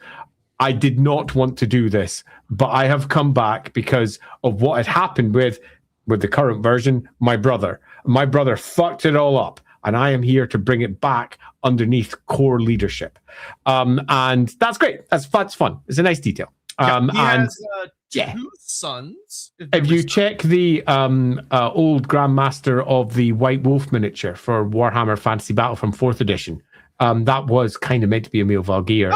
I did not want to do this, but I have come back because of what had happened with the current version, my brother. My brother fucked it all up, and I am here to bring it back underneath core leadership. And that's great. That's fun. It's a nice detail. He has two sons. If you check the old Grandmaster of the White Wolf miniature for Warhammer Fantasy Battle from 4th edition, that was kind of meant to be Emil Valgear,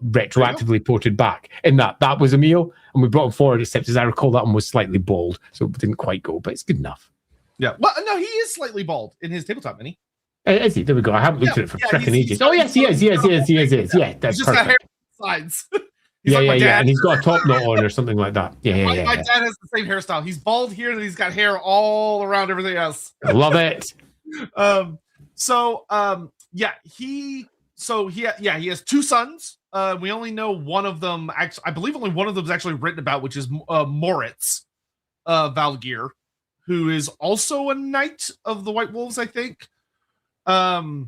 retroactively ported back. In that was Emil, and we brought him forward, except as I recall, that one was slightly bald, so it didn't quite go, but it's good enough. Yeah. Well, no, he is slightly bald in his tabletop, isn't he? Is he? There we go. I haven't looked at it for freaking ages. Oh, yes, he is. Yeah, that's he's just perfect. got hair on the sides. Yeah, and he's got a top knot on or something like that. My dad has the same hairstyle. He's bald here, and he's got hair all around everything else. I love it. He has two sons. We only know one of them. Actually, I believe only one of them is actually written about, which is Moritz Valgear, who is also a knight of the White Wolves, I think. And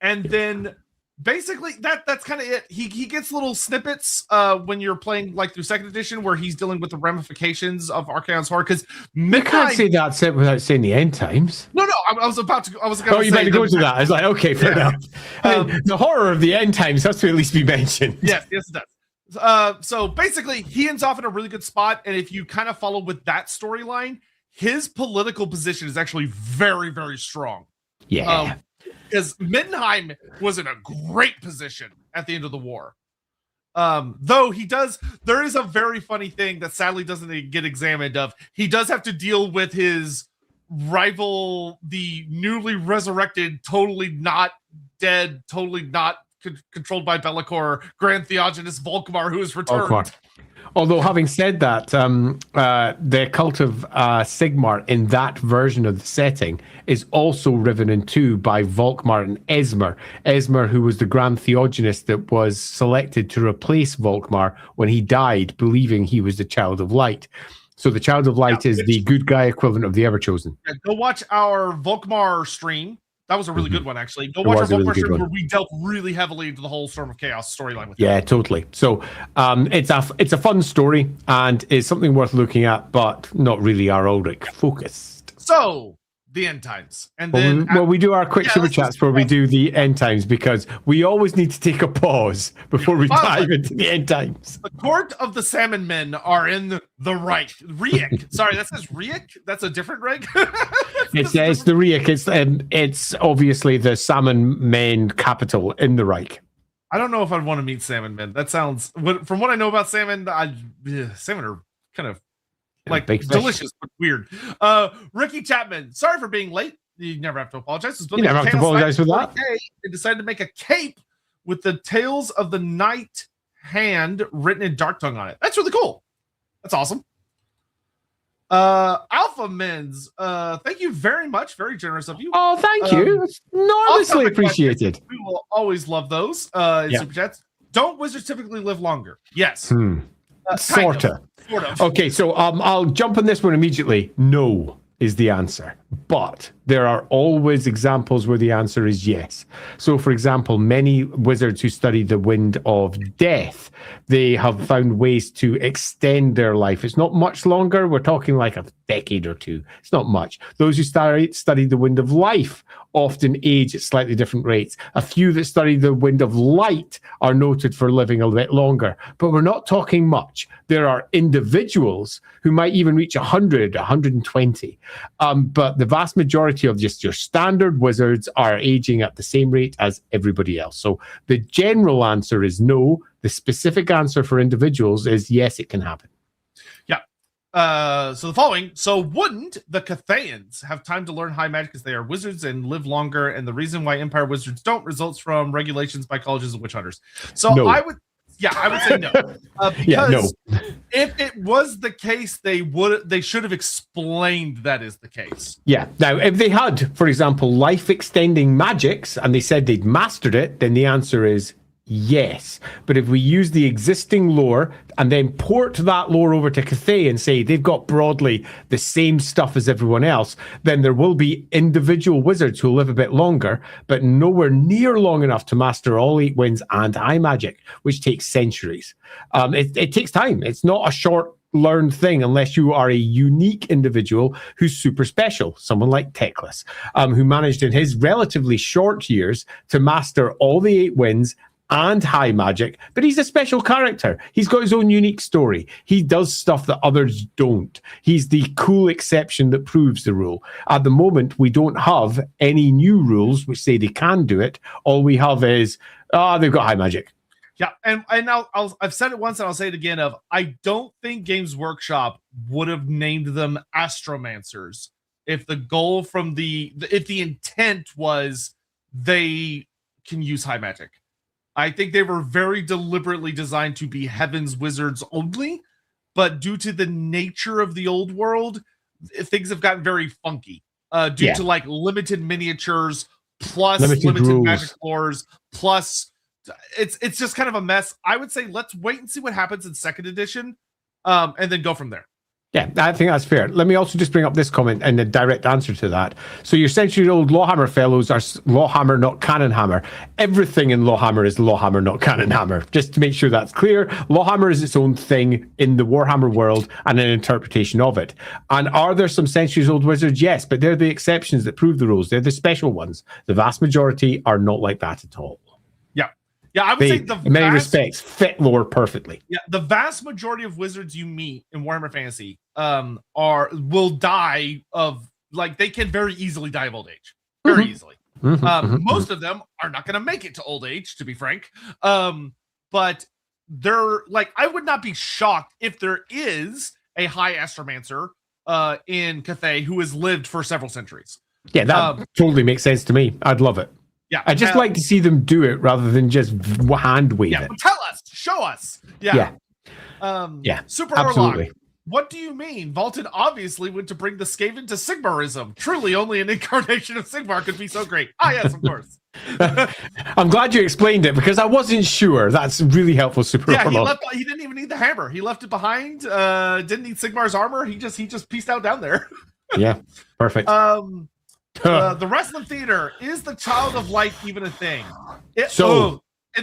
then basically that's kind of it. He gets little snippets when you're playing like through second edition, where he's dealing with the ramifications of Archaon's Horde. Because you can't say that without saying the end times. No, I was about to. You better go to that. I was like, okay, fair enough. The horror of the end times has to at least be mentioned. Yes, it does. So basically, he ends off in a really good spot, and if you kind of follow with that storyline, his political position is actually very, very strong. Yeah. because Mittenheim was in a great position at the end of the war. Though there is a very funny thing that sadly doesn't get examined of. He does have to deal with his rival, the newly resurrected, totally not dead, totally not controlled by Be'lakor, Grand Theogenes Volkmar, who has returned. Volkmar. Although, having said that, the cult of Sigmar in that version of the setting is also riven in two by Volkmar and Esmer. Esmer, who was the Grand Theogenes that was selected to replace Volkmar when he died, believing he was the Child of Light. So the Child of Light is the good guy equivalent of the Everchosen. Go watch our Volkmar stream. That was a really good one, actually. Go watch our Volkmar stream where we delve really heavily into the whole Storm of Chaos storyline with Yeah, totally. So it's a fun story and it's something worth looking at, but not really Ar-Ulric focused. So the end times, and then we do our quick super chats where we do the end times, because we always need to take a pause before we dive into the end times. The court of the salmon men are in the Reich. Sorry, that says Reich. That's a different Reich. It's the Reich. It's obviously the salmon men capital in the Reich. I don't know if I'd want to meet salmon men. That sounds, from what I know about salmon, salmon are kind of like delicious but weird. Ricky Chapman, sorry for being late. You never have to apologize. You never have to apologize for that. They decided to make a cape with the Tales of the Night hand written in Dark Tongue on it. That's really cool. That's awesome. Alpha Men's, thank you very much. Very generous of you. Oh, thank you. It's enormously appreciated. We will always love those super chats. Don't wizards typically live longer? Yes. Sort of. Okay, so I'll jump on this one immediately. No is the answer, but there are always examples where the answer is yes. So, for example, many wizards who study the wind of death, they have found ways to extend their life. It's not much longer. We're talking like a decade or two. It's not much. Those who study the wind of life often age at slightly different rates. A few that study the wind of light are noted for living a bit longer, but we're not talking much. There are individuals who might even reach 100, 120. But the vast majority of just your standard wizards are aging at the same rate as everybody else. So the general answer is no. The specific answer for individuals is yes, it can happen. So the following. So wouldn't the Cathayans have time to learn high magic because they are wizards and live longer? And the reason why Empire wizards don't results from regulations by colleges of witch hunters. So no. I would say no. Because if it was the case, they should have explained that is the case. Yeah. Now, if they had, for example, life extending magics and they said they'd mastered it, then the answer is yes. But if we use the existing lore and then port that lore over to Cathay and say they've got broadly the same stuff as everyone else, then there will be individual wizards who live a bit longer, but nowhere near long enough to master all 8 winds and high magic, which takes centuries. It takes time. It's not a short learned thing unless you are a unique individual who's super special, someone like Teclis, who managed in his relatively short years to master all the 8 winds and high magic, but he's a special character. He's got his own unique story. He does stuff that others don't. He's the cool exception that proves the rule. At the moment, we don't have any new rules which say they can do it. All we have is, they've got high magic. Yeah, and I've said it once and I'll say it again. I don't think Games Workshop would have named them Astromancers if the goal if the intent was they can use high magic. I think they were very deliberately designed to be Heaven's Wizards only, but due to the nature of the old world, things have gotten very funky due to like limited miniatures plus limited magic floors plus it's just kind of a mess. I would say let's wait and see what happens in 2nd edition and then go from there. Yeah, I think that's fair. Let me also just bring up this comment and the direct answer to that. So your century-old Lawhammer fellows are Lawhammer, not Cannon Hammer. Everything in Lawhammer is Lawhammer, not Cannon Hammer. Just to make sure that's clear, Lawhammer is its own thing in the Warhammer world and an interpretation of it. And are there some centuries-old wizards? Yes, but they're the exceptions that prove the rules. They're the special ones. The vast majority are not like that at all. Yeah, I would say in many respects, fit lore perfectly. Yeah, the vast majority of wizards you meet in Warhammer Fantasy will die of, like, they can very easily die of old age. Very easily. Most of them are not going to make it to old age, to be frank. But they're like, I would not be shocked if there is a high astromancer in Cathay who has lived for several centuries. Yeah, that totally makes sense to me. I'd love it. Yeah, I just like to see them do it rather than just hand wave it. Tell us, show us. Yeah. Super absolutely. Orlok. What do you mean? Vaulted obviously went to bring the Skaven to Sigmarism. Truly, only an incarnation of Sigmar could be so great. Ah, yes, of course. I'm glad you explained it because I wasn't sure. That's really helpful, Super Orlok. He didn't even need the hammer. He left it behind. Didn't need Sigmar's armor. He just pieced out down there. Yeah, perfect. The Wrestling Theater, is the Child of Light even a thing? In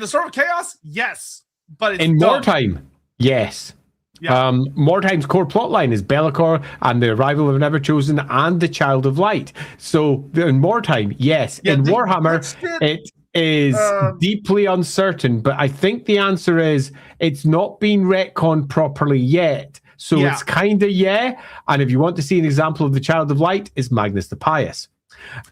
the Storm of Chaos, yes, but it's in Wartime, yes. Yeah. Mortime's core plotline is Be'lakor and the arrival of an Everchosen and the Child of Light. So in Mortime, yes. In Warhammer, it is deeply uncertain, but I think the answer is it's not been retconned properly yet. So it's kind of And if you want to see an example of the Child of Light, is Magnus the Pious.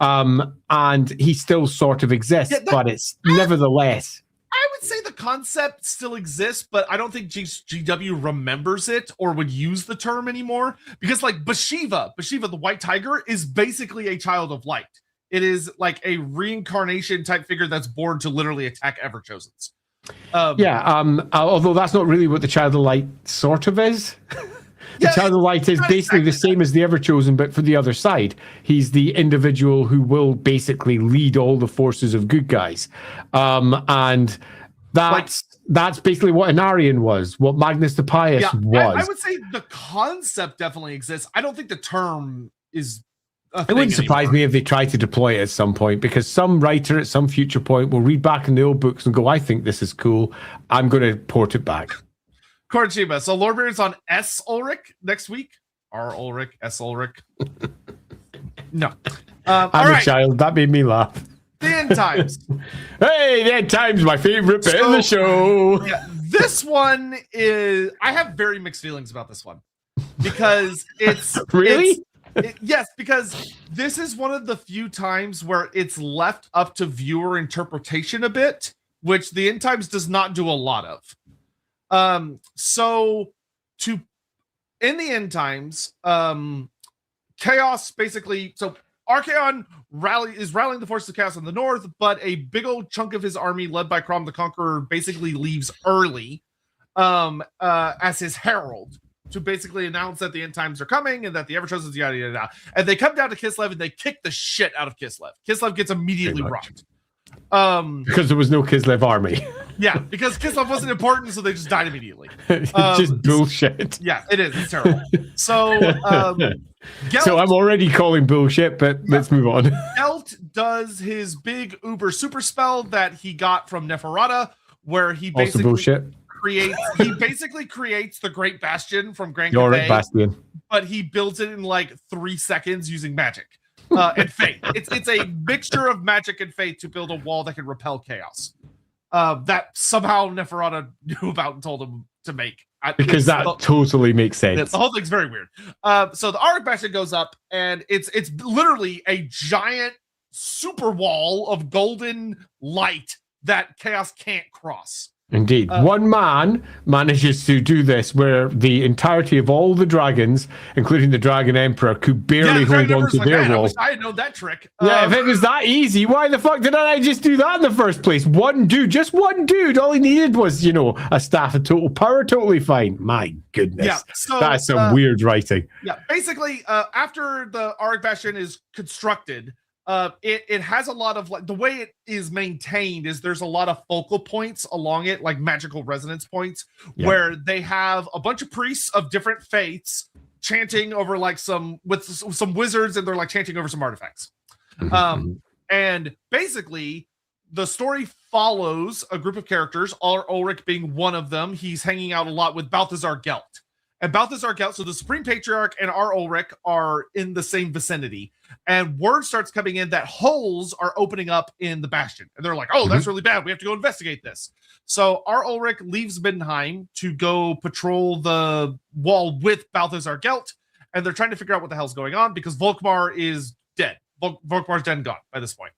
And he still sort of exists, but it's nevertheless. I would say the concept still exists, but I don't think GW remembers it or would use the term anymore. Because like Bashiva, the White Tiger, is basically a Child of Light. It is like a reincarnation type figure that's born to literally attack Everchosens. Although that's not really what the Child of Light sort of is. The Child of Light is basically the same as the Everchosen, but for the other side. He's the individual who will basically lead all the forces of good guys. And that's basically what Anarian was, what Magnus the Pious was. I would say the concept definitely exists. I don't think the term is a thing. It wouldn't surprise me if they try to deploy it at some point, because some writer at some future point will read back in the old books and go, I think this is cool. I'm going to port it back. Korchiba. So Lorebeards on S-Ulric next week. Ar-Ulric, S-Ulric. No. I'm a child. That made me laugh. The End Times. Hey, The End Times, my favorite bit of the show. Yeah, this one is... I have very mixed feelings about this one. Because it's... Really? Yes, because this is one of the few times where it's left up to viewer interpretation a bit, which The End Times does not do a lot of. So in the End Times, Chaos basically, so Archaon is rallying the forces of Chaos in the north, but a big old chunk of his army led by Crom the Conqueror basically leaves early, as his herald to basically announce that the End Times are coming and that the Everchosen's yada yada yada. And they come down to Kislev and they kick the shit out of Kislev. Kislev gets immediately rocked. Because there was no Kislev army. Yeah, because Kislev wasn't important, so they just died immediately. Just bullshit. Yeah, it is. It's terrible. So, so I'm already calling bullshit, but let's move on. Gelt does his big uber super spell that he got from Neferata, where he basically creates the Great Bastion from Grand Cathay, Bastion, but he builds it in like 3 seconds using magic. And faith. It's a mixture of magic and faith to build a wall that can repel chaos. That somehow Neferata knew about and told him to make. Because that totally makes sense. The whole thing's very weird. So the Ar-Ulric Bastion goes up, and it's literally a giant super wall of golden light that chaos can't cross. Indeed. One man manages to do this where the entirety of all the dragons, including the Dragon Emperor, could barely hold on to their wall. I had known that trick. Yeah, if it was that easy, why the fuck did I just do that in the first place? Just one dude. All he needed was, a staff of total power. Totally fine. My goodness. Yeah, so, that is some weird writing. Yeah, basically, after the Ar-Ulric Bastion is constructed, it has a lot of, like, the way it is maintained is there's a lot of focal points along it, like magical resonance points, where they have a bunch of priests of different faiths chanting over some wizards, and they're like chanting over some artifacts. And basically the story follows a group of characters, Ar-Ulric being one of them. He's hanging out a lot with Balthazar Gelt. And Balthazar Gelt, so the Supreme Patriarch and Ar-Ulric are in the same vicinity. And word starts coming in that holes are opening up in the Bastion. And they're like, oh, that's really bad. We have to go investigate this. So Ar-Ulric leaves Middenheim to go patrol the wall with Balthazar Gelt. And they're trying to figure out what the hell's going on because Volkmar is dead. Volkmar's dead and gone by this point.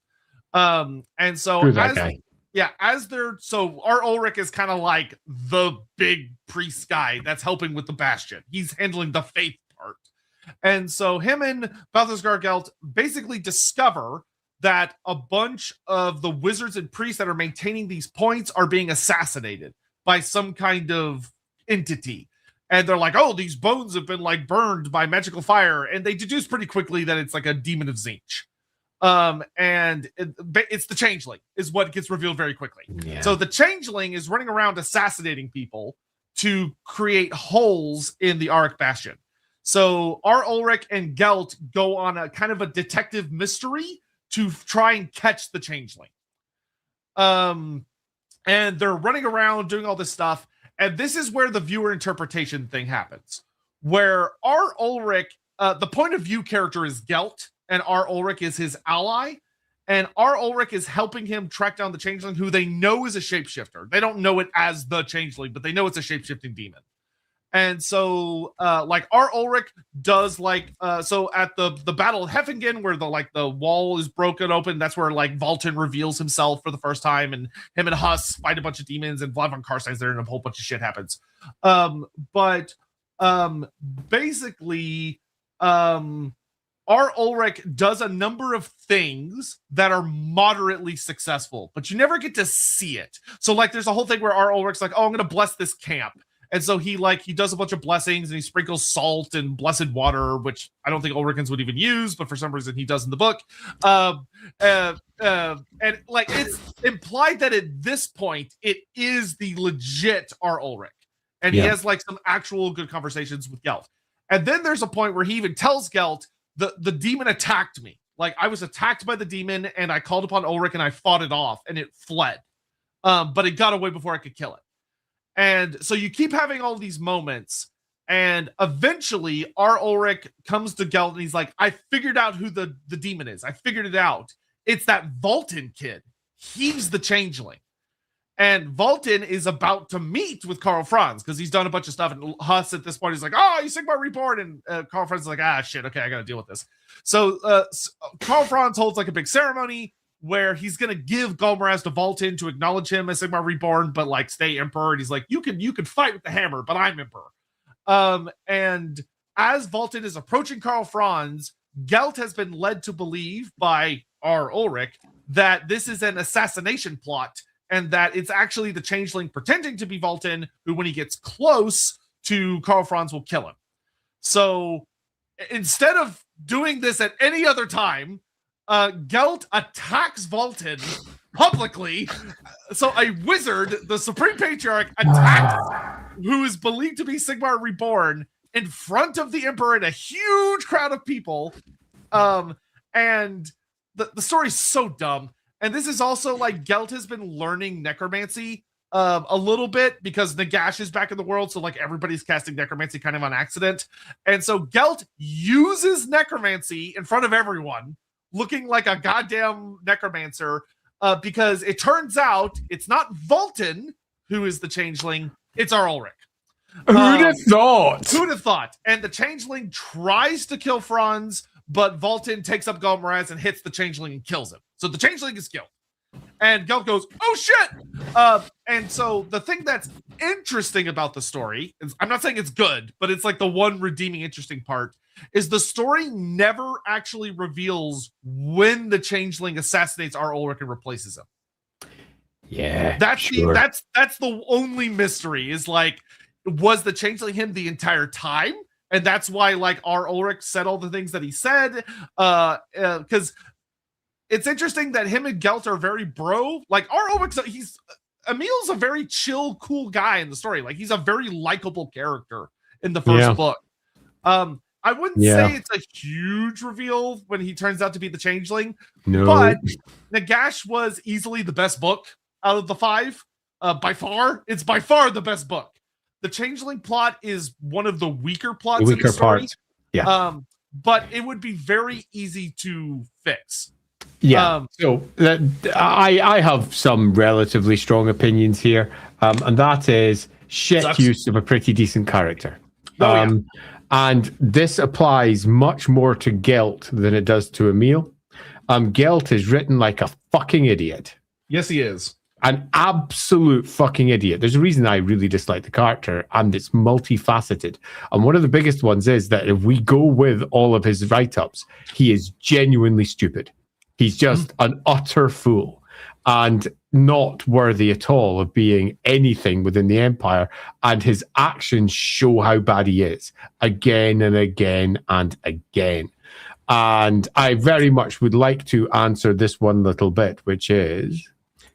And so Screw that guy. Yeah, as they're so Ar-Ulric is kind of like the big priest guy that's helping with the bastion. He's handling the faith part. And so him and Balthasar Gelt basically discover that a bunch of the wizards and priests that are maintaining these points are being assassinated by some kind of entity. And they're like, oh, these bones have been like burned by magical fire. And they deduce pretty quickly that it's like a demon of Tzeentch. And it's the Changeling is what gets revealed very quickly. Yeah. So the Changeling is running around assassinating people to create holes in the Ar-Ulric bastion. So Ar-Ulric and Gelt go on a kind of a detective mystery to try and catch the Changeling. And they're running around doing all this stuff. And this is where the viewer interpretation thing happens, where Ar-Ulric, the point of view character is Gelt, and Ar-Ulric is his ally, and Ar-Ulric is helping him track down the Changeling, who they know is a shapeshifter. They don't know it as the Changeling, but they know it's a shapeshifting demon. And so, like Ar-Ulric does so at the Battle of Heffingen, where the wall is broken open, that's where like Valten reveals himself for the first time, and him and Huss fight a bunch of demons, and Vlad von Karstein's there, and a whole bunch of shit happens. Basically, Ar-Ulric does a number of things that are moderately successful, but you never get to see it. So like there's a whole thing where Ar-Ulric's like, oh, I'm gonna bless this camp. And so he does a bunch of blessings, and he sprinkles salt and blessed water, which I don't think Ulricans would even use, but for some reason he does in the book. And like it's implied that at this point it is the legit Ar-Ulric, and he has like some actual good conversations with Gelt. And then there's a point where he even tells Gelt, the demon attacked me. Like I was attacked by the demon, and I called upon Ulric, and I fought it off, and it fled. But it got away before I could kill it. And so you keep having all these moments, and eventually Ar-Ulric comes to Gelt, and he's like, I figured out who the demon is. I figured it out. It's that Valten kid. He's the Changeling. And Valten is about to meet with Karl Franz because he's done a bunch of stuff. And Huss at this point is like, oh, you Sigmar Reborn. And Karl Franz is like, ah, shit. Okay, I got to deal with this. So Karl Franz holds like a big ceremony where he's going to give Golmaraz to Valten to acknowledge him as Sigmar Reborn, but like stay Emperor. And he's like, you can fight with the hammer, but I'm Emperor. And as Valten is approaching Karl Franz, Gelt has been led to believe by Ar-Ulric that this is an assassination plot, and that it's actually the Changeling pretending to be Valten, who when he gets close to Karl Franz will kill him. So instead of doing this at any other time, Gelt attacks Valten publicly. So a wizard, the Supreme Patriarch, attacks who is believed to be Sigmar Reborn in front of the Emperor and a huge crowd of people. And the story's so dumb. And this is also like Gelt has been learning necromancy a little bit because Nagash is back in the world. So like everybody's casting necromancy kind of on accident. And so Gelt uses necromancy in front of everyone, looking like a goddamn necromancer, because it turns out it's not Valten who is the Changeling, it's Ar-Ulric. Who'd have thought? Who'd have thought? And the Changeling tries to kill Franz, but Valten takes up Golmaraz and hits the Changeling and kills him. So the Changeling is killed. And Gelt goes, oh shit! And so the thing that's interesting about the story is, I'm not saying it's good, but it's like the one redeeming interesting part, is the story never actually reveals when the Changeling assassinates Ar-Ulric and replaces him. Yeah, that's the only mystery, is like, was the Changeling him the entire time? And that's why like Ar-Ulric said all the things that he said, because it's interesting that him and Gelt are very bro. Like Ar-Ulric, Emil's a very chill, cool guy in the story. Like he's a very likable character in the first book. I wouldn't say it's a huge reveal when he turns out to be the Changeling, but Nagash was easily the best book out of the 5. By far, it's by far the best book. The Changeling plot is one of the weaker plots in the story. Yeah. But it would be very easy to fix. Yeah. I have some relatively strong opinions here, and that is shit use of a pretty decent character. And this applies much more to Gelt than it does to Emil. Gelt is written like a fucking idiot. Yes, he is. An absolute fucking idiot. There's a reason I really dislike the character, and it's multifaceted. And one of the biggest ones is that if we go with all of his write-ups, he is genuinely stupid. He's just an utter fool and not worthy at all of being anything within the Empire. And his actions show how bad he is again and again and again. And I very much would like to answer this one little bit, which is...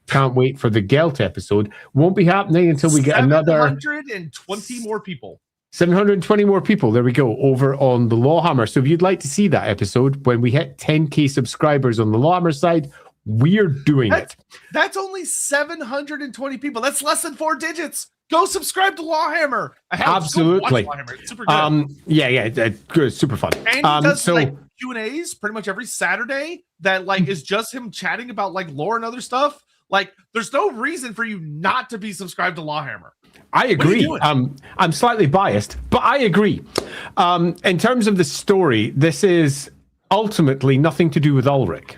Can't wait for the Gelt episode. Won't be happening until we get another 720 more people. 720 more people. There we go. Over on the Lawhammer. So if you'd like to see that episode when we hit 10k subscribers on the Lawhammer side, we're doing it. That's only 720 people. That's less than 4 digits. Go subscribe to Lawhammer. Absolutely. Go watch Lawhammer. It's super good. Yeah, good. Super fun. And he does like Q&As pretty much every Saturday that like is just him chatting about like lore and other stuff. Like, there's no reason for you not to be subscribed to Lawhammer. I agree. I'm slightly biased, but I agree. In terms of the story, this is ultimately nothing to do with Ulric.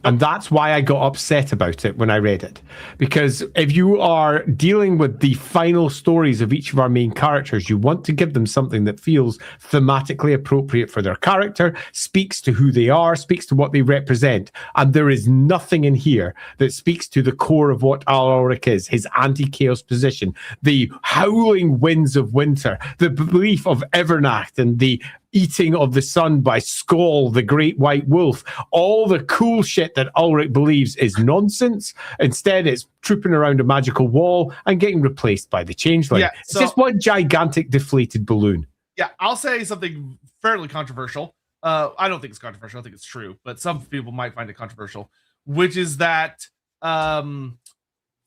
And that's why I got upset about it when I read it. Because if you are dealing with the final stories of each of our main characters, you want to give them something that feels thematically appropriate for their character, speaks to who they are, speaks to what they represent. And there is nothing in here that speaks to the core of what Ar-Ulric is, his anti-chaos position, the howling winds of winter, the belief of Evernacht and the eating of the sun by Skoll, the great white wolf, all the cool shit that Ulric believes is nonsense. Instead, it's trooping around a magical wall and getting replaced by the changeling. Yeah, it's just one gigantic deflated balloon. Yeah, I'll say something fairly controversial. I don't think it's controversial. I think it's true, but some people might find it controversial, which is that,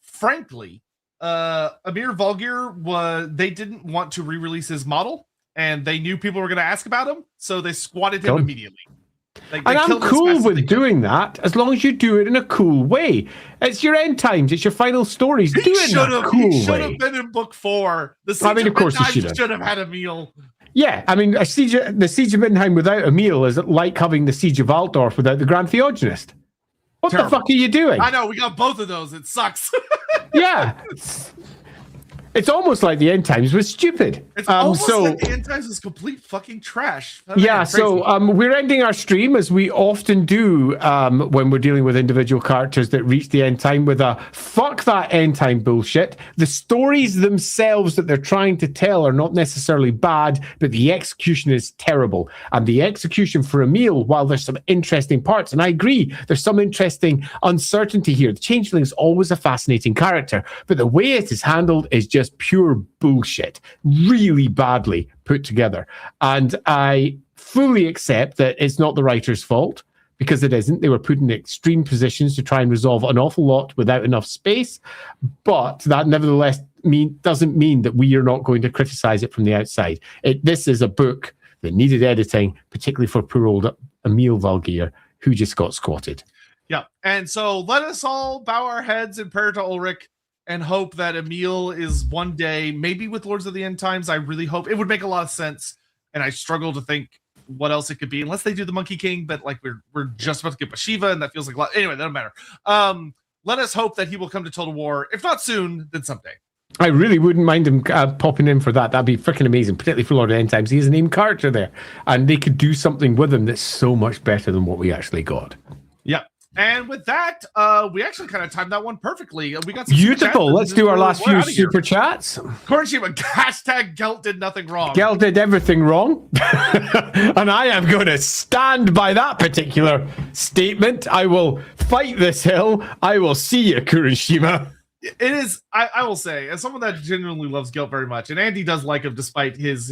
frankly, Emir Valgear they didn't want to re-release his model. And they knew people were going to ask about him, so they squatted him immediately. And I'm cool with doing that, as long as you do it in a cool way. It's your end times. It's your final stories. Do it in a cool way. He should have been in book 4. The Siege of course he should have had Emil. Yeah, I mean, the Siege of Middenheim without Emil is like having the Siege of Altdorf without the Grand Theogenist. What the fuck are you doing? I know, we got both of those. It sucks. Yeah. It's almost like the end times was stupid. It's almost like the end times was complete fucking trash. We're ending our stream as we often do when we're dealing with individual characters that reach the end time with a fuck that end time bullshit. The stories themselves that they're trying to tell are not necessarily bad, but the execution is terrible. And the execution for Emil, while there's some interesting parts, and I agree, there's some interesting uncertainty here. The Changeling is always a fascinating character, but the way it is handled is just pure bullshit, really badly put together. And I fully accept that it's not the writer's fault, because it isn't. They were put in extreme positions to try and resolve an awful lot without enough space, but that nevertheless doesn't mean that we are not going to criticize it from the outside. This is a book that needed editing, particularly for poor old Emil Valgear, who just got squatted. Yeah, and so let us all bow our heads in prayer to Ulric and hope that Emil is one day, maybe with Lords of the End Times. I really hope. It would make a lot of sense, and I struggle to think what else it could be, unless they do the Monkey King, but like we're just about to get Bashiva, and that feels like a lot. Anyway, that doesn't matter. Let us hope that he will come to Total War. If not soon, then someday. I really wouldn't mind him popping in for that. That'd be freaking amazing, particularly for Lord of the End Times. He's a named character there, and they could do something with him that's so much better than what we actually got. Yeah. And with that, we actually kind of timed that one perfully. We got some beautiful. Let's do our last few super chats. Korishima, hashtag Gelt did nothing wrong. Gelt did everything wrong. And I am going to stand by that particular statement. I will fight this hill. I will see you, Kurishima. It is, I will say, as someone that genuinely loves Gelt very much, and Andy does like him despite his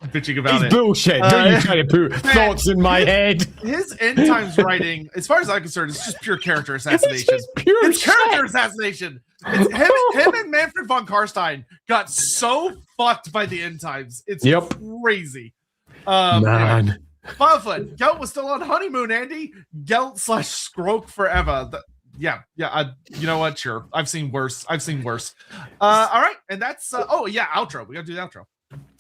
bitching about it. Bullshit. Don't you try to put thoughts in my head. His end times writing, as far as I'm concerned, it's just pure character assassination. It's character assassination. It's him and Manfred von Karstein got so fucked by the end times. It's crazy. Man. Anyway. Filefoot, Gelt was still on honeymoon, Andy. Gelt / Scroke forever. Yeah. You know what? Sure. I've seen worse. All right. And that's, outro. We got to do the outro.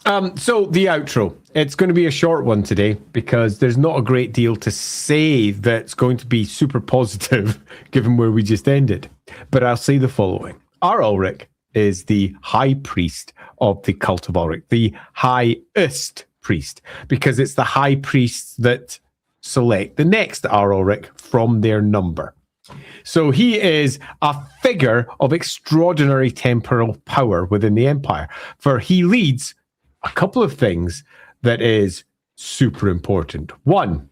So the outro, it's going to be a short one today because there's not a great deal to say that's going to be super positive given where we just ended. But I'll say the following. Ar-Ulric is the high priest of the cult of Ulric, the highest priest, because it's the high priests that select the next Ar-Ulric from their number. So he is a figure of extraordinary temporal power within the empire, for he leads a couple of things that is super important. One,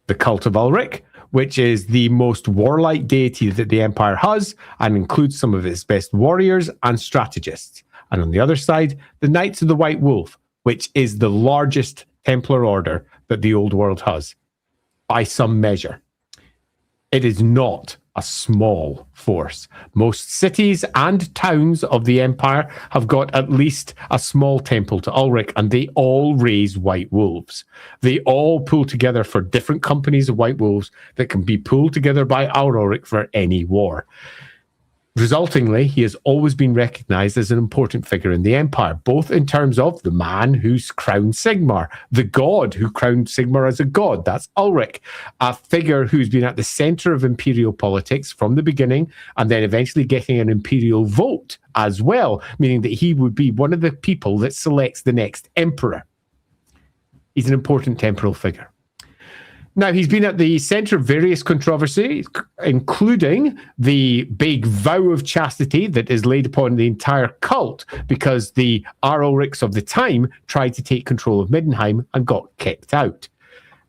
the cult of Ulric, which is the most warlike deity that the empire has and includes some of its best warriors and strategists. And on the other side, the Knights of the White Wolf, which is the largest Templar order that the old world has by some measure. It is not a small force. Most cities and towns of the empire have got at least a small temple to Ulric, and they all raise white wolves. They all pull together for different companies of white wolves that can be pulled together by Ar-Ulric for any war. Resultingly, he has always been recognized as an important figure in the empire, both in terms of the man who's crowned Sigmar, the god who crowned Sigmar as a god, that's Ulric, a figure who's been at the center of imperial politics from the beginning, and then eventually getting an imperial vote as well, meaning that he would be one of the people that selects the next emperor. He's an important temporal figure. Now, he's been at the center of various controversies, including the big vow of chastity that is laid upon the entire cult because the Ar-Ulrics of the time tried to take control of Middenheim and got kicked out.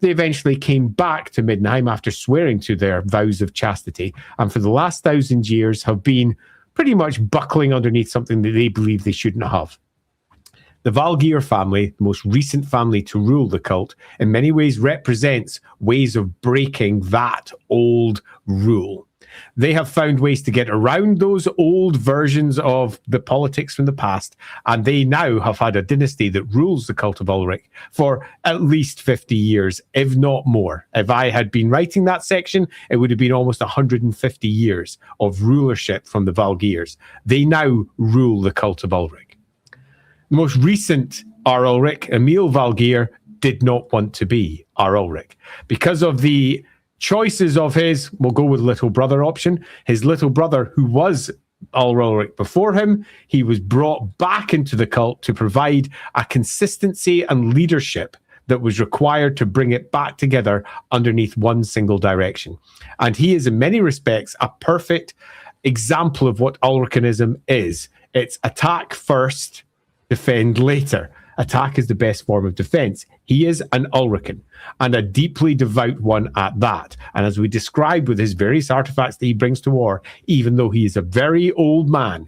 They eventually came back to Middenheim after swearing to their vows of chastity, and for the last 1,000 years have been pretty much buckling underneath something that they believe they shouldn't have. The Valgear family, the most recent family to rule the cult, in many ways represents ways of breaking that old rule. They have found ways to get around those old versions of the politics from the past, and they now have had a dynasty that rules the cult of Ulric for at least 50 years, if not more. If I had been writing that section, it would have been almost 150 years of rulership from the Valgears. They now rule the cult of Ulric. The most recent Ar-Ulric, Emil Valgear, did not want to be Ar-Ulric. Because of the choices of his, we'll go with little brother option, his little brother who was Ar-Ulric before him, he was brought back into the cult to provide a consistency and leadership that was required to bring it back together underneath one single direction. And he is in many respects a perfect example of what Ulricanism is. It's attack first, defend later. Attack is the best form of defense. He is an Ulrican, and a deeply devout one at that. And as we described with his various artifacts that he brings to war, even though he is a very old man,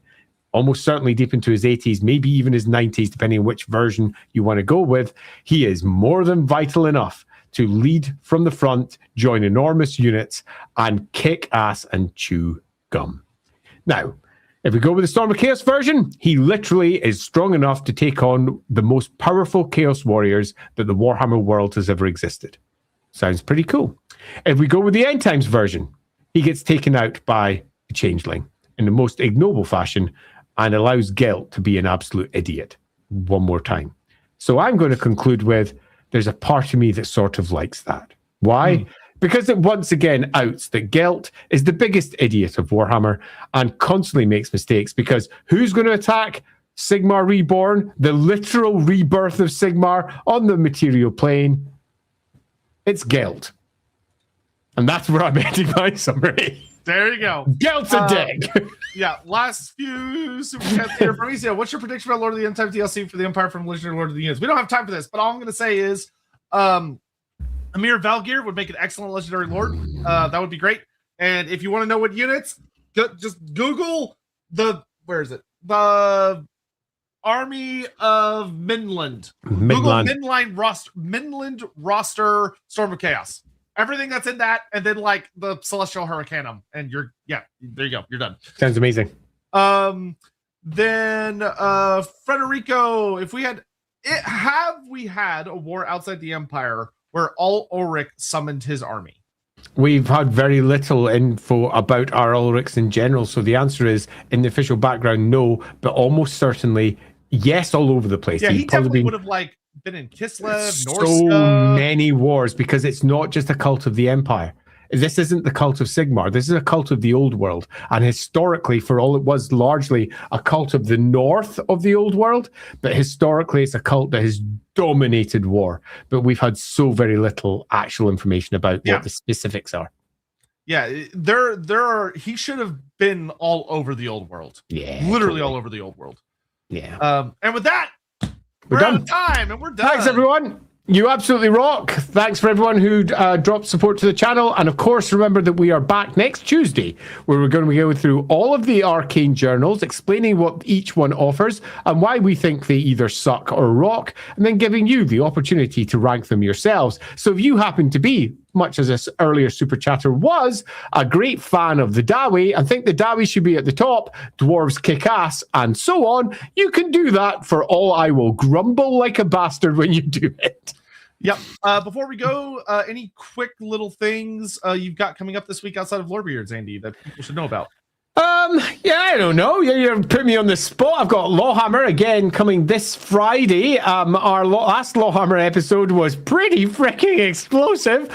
almost certainly deep into his 80s, maybe even his 90s, depending on which version you want to go with, he is more than vital enough to lead from the front, join enormous units, and kick ass and chew gum. Now, if we go with the Storm of Chaos version, he literally is strong enough to take on the most powerful Chaos Warriors that the Warhammer world has ever existed. Sounds pretty cool. If we go with the End Times version, he gets taken out by a changeling in the most ignoble fashion and allows Gelt to be an absolute idiot one more time. So I'm going to conclude with, there's a part of me that sort of likes that. Why? Because it once again outs that Gelt is the biggest idiot of Warhammer and constantly makes mistakes, because who's going to attack Sigmar Reborn, the literal rebirth of Sigmar on the material plane? It's Gelt. And that's where I'm ending my summary. There you go. Gelt's a dick. Yeah, last few super chats here from Easy. What's your prediction about Lord of the End Times DLC for the Empire from Legendary Lord of the Units? We don't have time for this, but all I'm going to say is Amir Valgear would make an excellent Legendary Lord. That would be great. And if you want to know what units, just Google the Army of Midland. Google Midland roster Storm of Chaos. Everything that's in that, and then like the Celestial Hurricanum, and there you go, you're done. Sounds amazing. Then Frederico, have we had a war outside the Empire where Ar-Ulric summoned his army? We've had very little info about Ar-Ulrics in general, so the answer is, in the official background, no, but almost certainly Yes, all over the place. Yeah, he He'd probably definitely would have like been in Kislev, so Norska. many wars, because it's not just a cult of the Empire. This isn't the cult of Sigmar. This is a cult of the old world. And historically, for all it was largely a cult of the north of the old world, but historically it's a cult that has dominated war. But we've had so very little actual information about what the specifics are. Yeah, there are. He should have been all over the old world. Yeah, literally all over the old world. Yeah. And with that, we're out done. of time, and we're done. Thanks, everyone. You absolutely rock. Thanks for everyone who dropped support to the channel. And of course, remember that we are back next Tuesday, where we're going to be going through all of the Arcane Journals, explaining what each one offers and why we think they either suck or rock, and then giving you the opportunity to rank them yourselves. So if you happen to be, much as this earlier super chatter was, a great fan of the Dawi and think the Dawi should be at the top, dwarves kick ass, and so on, you can do that for all I will grumble like a bastard when you do it. Yep. Before we go, any quick little things you've got coming up this week outside of Lorebeards, Andy, that people should know about? Yeah, I don't know. You put me on the spot. I've got Lawhammer again coming this Friday. Our last Lawhammer episode was pretty freaking explosive.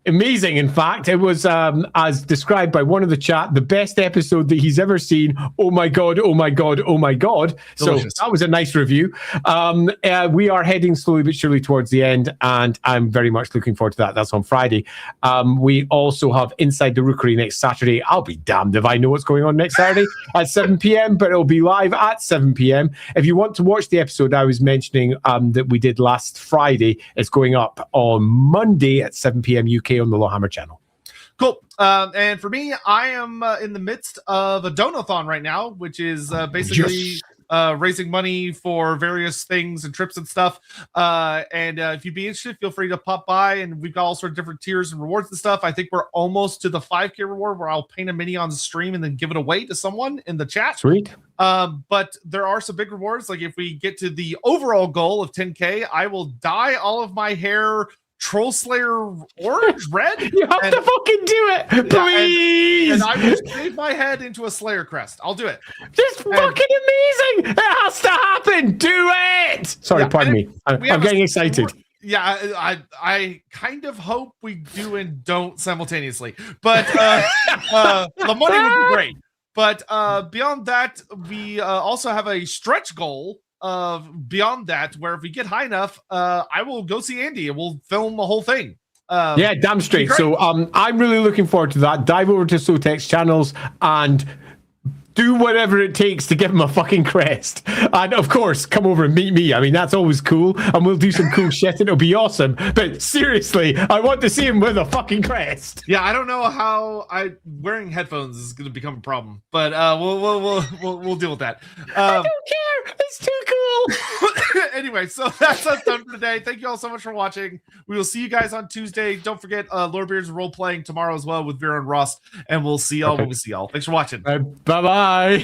Amazing, in fact. It was, as described by one of the chat, the best episode that he's ever seen. Oh my God, oh my God, oh my God. Delicious. So that was a nice review. We are heading slowly but surely towards the end, and I'm very much looking forward to that. That's on Friday. We also have Inside the Rookery next Saturday. I'll be damned if I know what's going on next Saturday at 7 p.m, but it'll be live at 7 p.m. If you want to watch the episode I was mentioning that we did last Friday, it's going up on Monday at 7 p.m. UK on the Lawhammer channel. Cool. And for me, I am in the midst of a donathon right now, which is basically raising money for various things and trips and stuff. And if you'd be interested, feel free to pop by. And we've got all sorts of different tiers and rewards and stuff. I think we're almost to the 5K reward where I'll paint a mini on the stream and then give it away to someone in the chat. Sweet. But there are some big rewards. Like if we get to the overall goal of 10K, I will dye all of my hair Troll Slayer orange, red. You have to fucking do it, please. And I will shave my head into a Slayer crest. I'll do it. Just fucking amazing. It has to happen. Do it. Sorry, pardon me. I'm getting excited. Yeah, I kind of hope we do and don't simultaneously. But the money would be great. But beyond that, we also have a stretch goal of beyond that, where if we get high enough, I will go see Andy and we'll film the whole thing. Yeah, damn straight. So I'm really looking forward to that. Dive over to Sotek's channels and do whatever it takes to give him a fucking crest. And of course, come over and meet me. I mean, that's always cool. And we'll do some cool shit. It'll be awesome. But seriously, I want to see him with a fucking crest. Yeah, I don't know how wearing headphones is going to become a problem, but we'll deal with that. I don't care. It's too cool. Anyway, so that's us done for today. Thank you all so much for watching. We will see you guys on Tuesday. Don't forget Lorebeards role playing tomorrow as well with Vera and Ross. And we'll see y'all when we see y'all. Thanks for watching. Bye-bye. Bye.